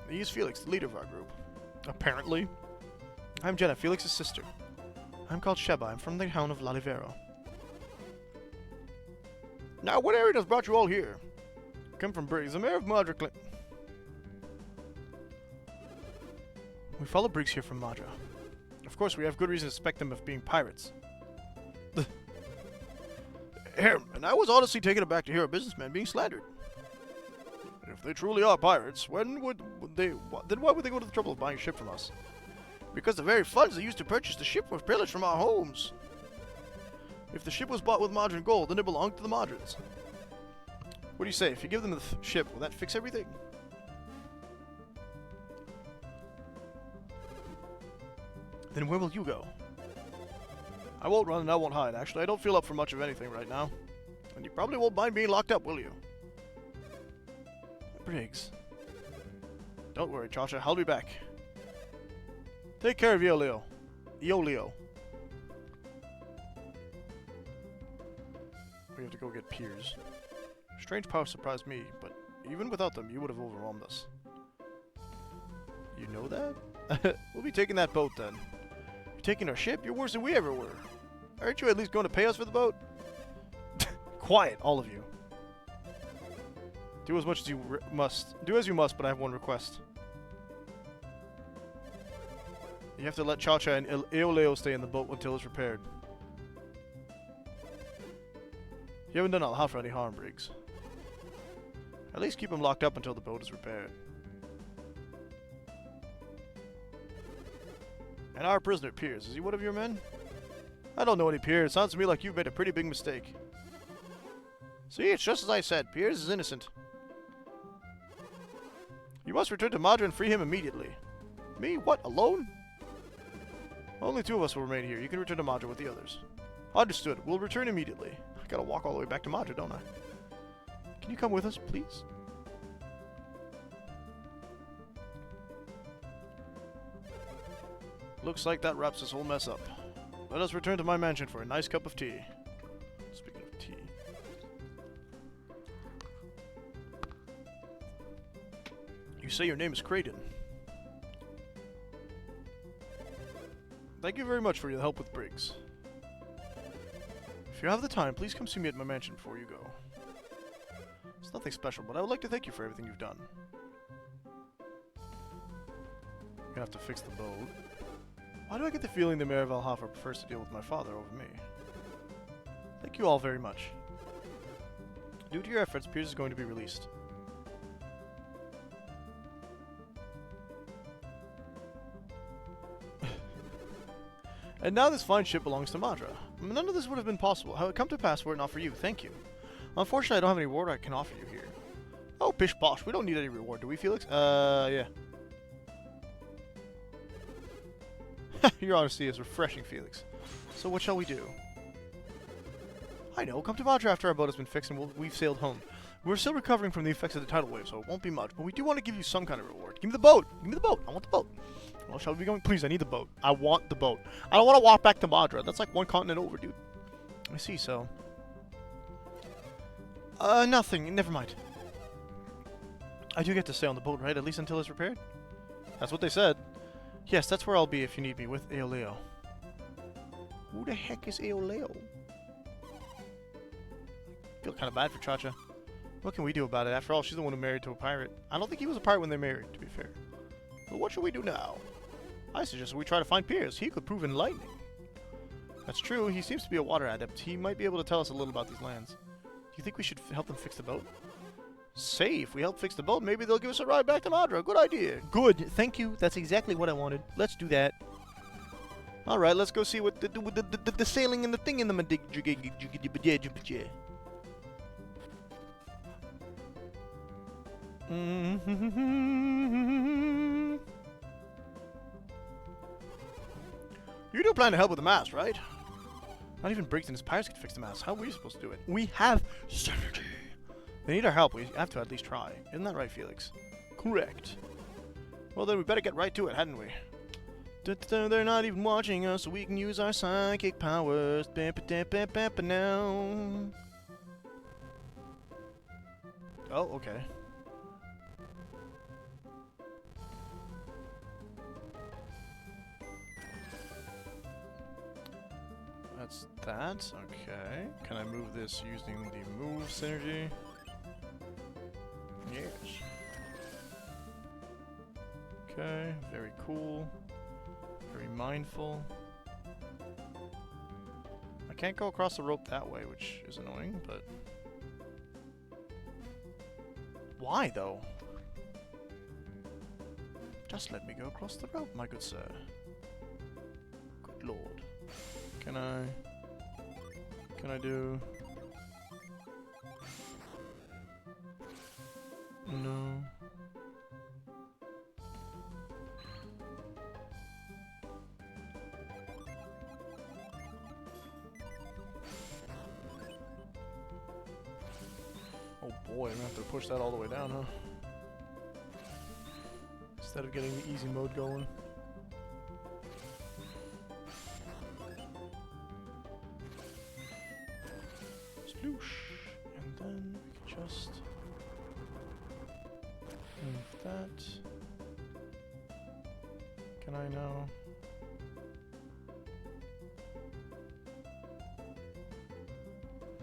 He is Felix, the leader of our group. Apparently. I'm Jenna, Felix's sister. I'm called Sheba. I'm from the town of Lalivero. Now, what errand has brought you all here? Come from Briggs, the mayor of Madra. We follow Briggs here from Madra. Of course, we have good reason to suspect them of being pirates. And I was honestly taken aback to hear a businessman being slandered. If they truly are pirates, then why would they go to the trouble of buying a ship from us? Because the very funds they used to purchase the ship were pillaged from our homes. If the ship was bought with Madran gold, then it belonged to the Madrans. What do you say? If you give them the ship, will that fix everything? Then where will you go? I won't run and I won't hide. Actually, I don't feel up for much of anything right now. And you probably won't mind being locked up, will you? Briggs. Don't worry, Chasha. I'll be back. Take care of Eolio. Eolio. We have to go get Piers. Strange power surprised me, but even without them, you would have overwhelmed us. You know that? We'll be taking that boat then. You're taking our ship? You're worse than we ever were. Aren't you at least going to pay us for the boat? Quiet, all of you. Do as much as you must. Do as you must, but I have one request. You have to let Cha-Cha and Eoleo stay in the boat until it's repaired. You haven't done Al-Hafra any harm, Briggs. At least keep him locked up until the boat is repaired. And our prisoner, Piers, is he one of your men? I don't know any Piers. Sounds to me like you've made a pretty big mistake. See, it's just as I said. Piers is innocent. You must return to Madra and free him immediately. Me? What? Alone? Only 2 of us will remain here. You can return to Madra with the others. Understood. We'll return immediately. I gotta walk all the way back to Madra, don't I? Can you come with us, please? Looks like that wraps this whole mess up. Let us return to my mansion for a nice cup of tea. Speaking of tea. You say your name is Creighton. Thank you very much for your help with Briggs. If you have the time, please come see me at my mansion before you go. It's nothing special, but I would like to thank you for everything you've done. I'm gonna have to fix the boat. Why do I get the feeling the Mayor of Al-Hafra prefers to deal with my father over me? Thank you all very much. Due to your efforts, Piers is going to be released. And now this fine ship belongs to Madra. None of this would have been possible. How it come to pass were it not for you. Thank you. Unfortunately, I don't have any reward I can offer you here. Oh, pish posh. We don't need any reward, do we, Felix? Yeah. Your honesty is refreshing, Felix. So what shall we do? I know. Come to Madra after our boat has been fixed and we've sailed home. We're still recovering from the effects of the tidal wave, so it won't be much. But we do want to give you some kind of reward. Give me the boat! Give me the boat! I want the boat! Well, shall we be going? Please, I need the boat. I want the boat. I don't want to walk back to Madra. That's like 1 continent over, dude. I see, so... nothing. Never mind. I do get to stay on the boat, right? At least until it's repaired? That's what they said. Yes, that's where I'll be if you need me, with Eoleo. Who the heck is Eoleo? I feel kind of bad for Cha-Cha. What can we do about it? After all, she's the one who married to a pirate. I don't think he was a pirate when they married, to be fair. But what should we do now? I suggest we try to find Piers. He could prove enlightening. That's true. He seems to be a water adept. He might be able to tell us a little about these lands. Do you think we should help them fix the boat? Say, if we help fix the boat, maybe they'll give us a ride back to Madra. Good idea. Good. Thank you. That's exactly what I wanted. Let's do that. All right, let's go see what the sailing and the thing in the You do plan to help with the mast, right? Not even Briggs and his pirates could fix the mast. How are we supposed to do it? We have synergy. They need our help. We have to at least try. Isn't that right, Felix? Correct. Well, then we better get right to it, hadn't we? They're not even watching us, so we can use our psychic powers. Now. Oh, okay. That's that. Okay. Can I move this using the move synergy? Yes. Okay. Very cool. Very mindful. I can't go across the rope that way, which is annoying, but... Why, though? Just let me go across the rope, my good sir. Good lord. Can I do... No. Oh boy, I'm gonna have to push that all the way down, huh? Instead of getting the easy mode going. And then we can just move that. Can I now?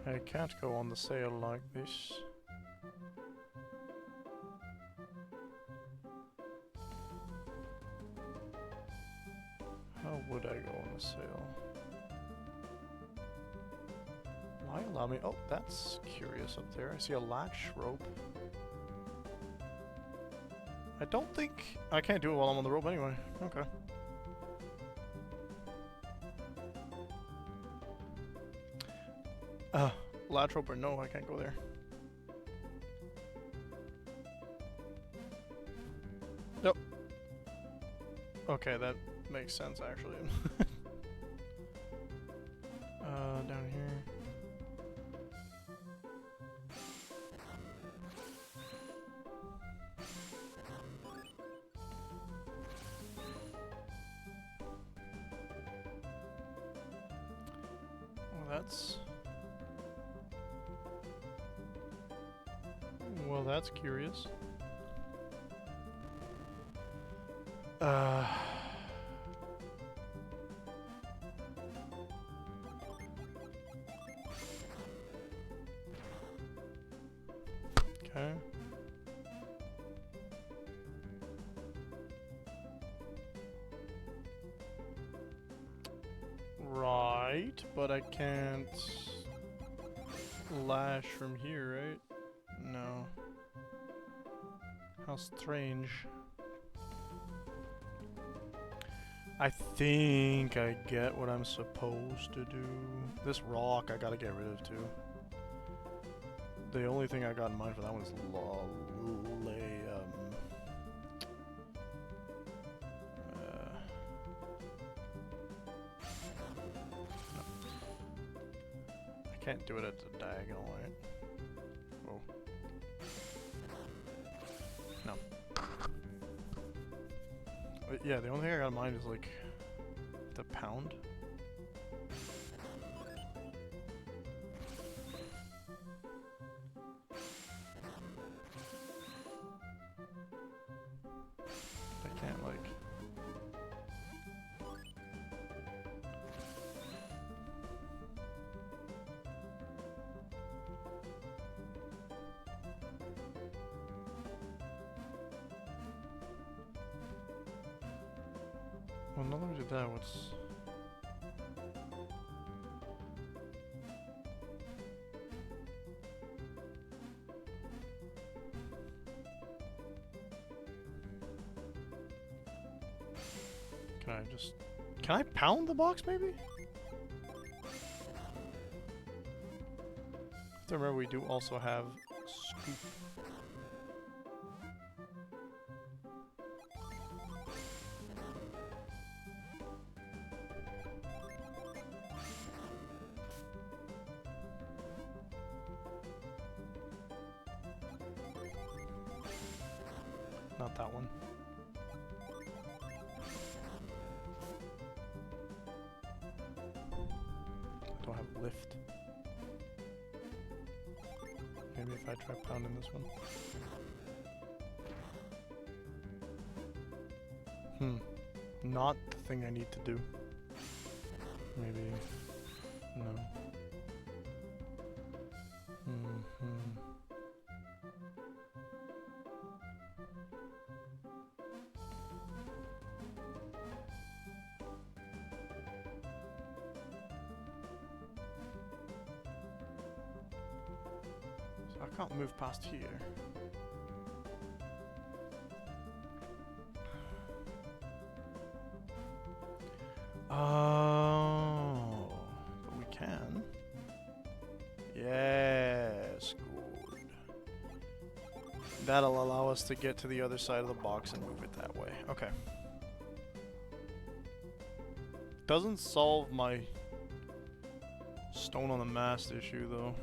I can't go on the sail like this. How would I go on the sail? Why allow me? Oh, that's curious up there. I see a latch rope. I don't think I can't do it while I'm on the rope anyway. Okay. Latch rope or no, I can't go there. Yep. Okay, that makes sense actually. Down here. Well, that's curious. Okay. Right, but I can't lash from here, right? No. How strange. I think I get what I'm supposed to do. This rock I gotta get rid of too. The only thing I got in mind for that one is I can't do it at the diagonal, right? Oh. No. But yeah, the only thing I got in mind is like the pound. I can't like. Well, now that we did that, what's... Can I just... Can I pound the box, maybe? I have to remember we do also have scoop. Not that one. I don't have lift. Maybe if I try pounding this one. Not the thing I need to do. Maybe. No. So I can't move past here. Oh, but we can. Yes, good. That'll allow us to get to the other side of the box and move it that way. Okay. Doesn't solve my stone on the mast issue, though.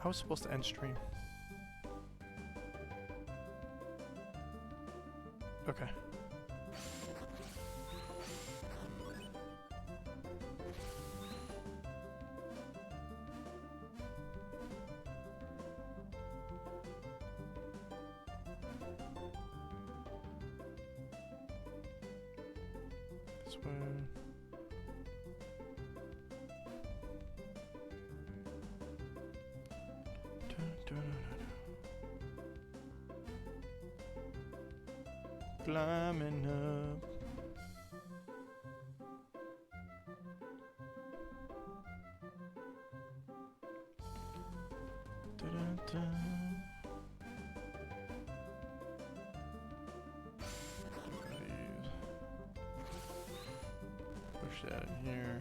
I was supposed to end stream. Okay. This way. Climbing up. Push that in here.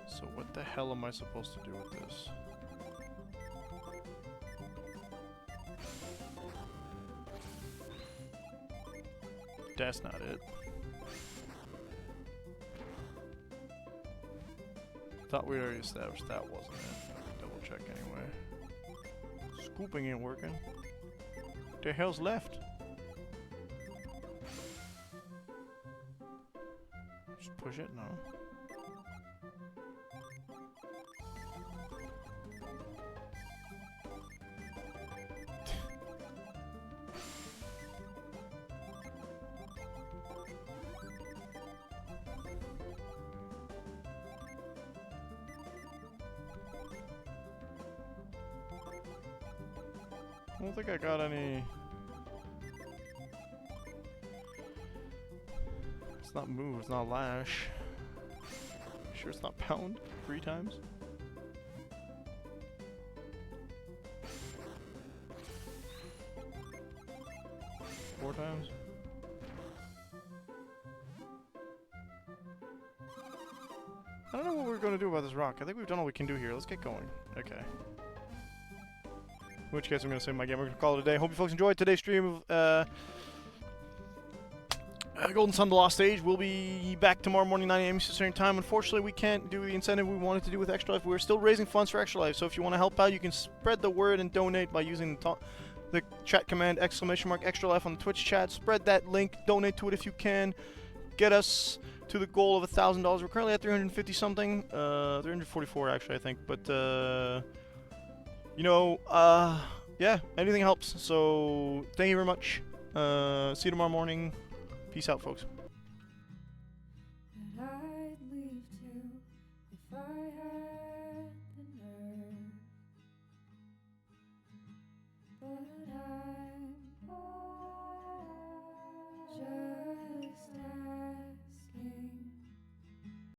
So what the hell am I supposed to do with this? That's not it. Thought we already established that wasn't it. Double check anyway. Scooping ain't working. The hell's left? Just push it? No. I don't think I got any. It's not move, it's not lash. Sure it's not pound 3 times? Four times? I don't know what we're going to do about this rock. I think we've done all we can do here. Let's get going. Okay. In which case, I'm going to say my game. We're going to call it a day. Hope you folks enjoyed today's stream of Golden Sun: The Lost Age. We'll be back tomorrow morning, 9 a.m. Eastern Time. Unfortunately, we can't do the incentive we wanted to do with ExtraLife. We're still raising funds for ExtraLife, so if you want to help out, you can spread the word and donate by using the chat command !ExtraLife on the Twitch chat. Spread that link. Donate to it if you can. Get us to the goal of $1,000. We're currently at 350 something. 344 actually, I think. But you know, yeah, anything helps. So thank you very much. See you tomorrow morning. Peace out, folks. That I'd leave to if I had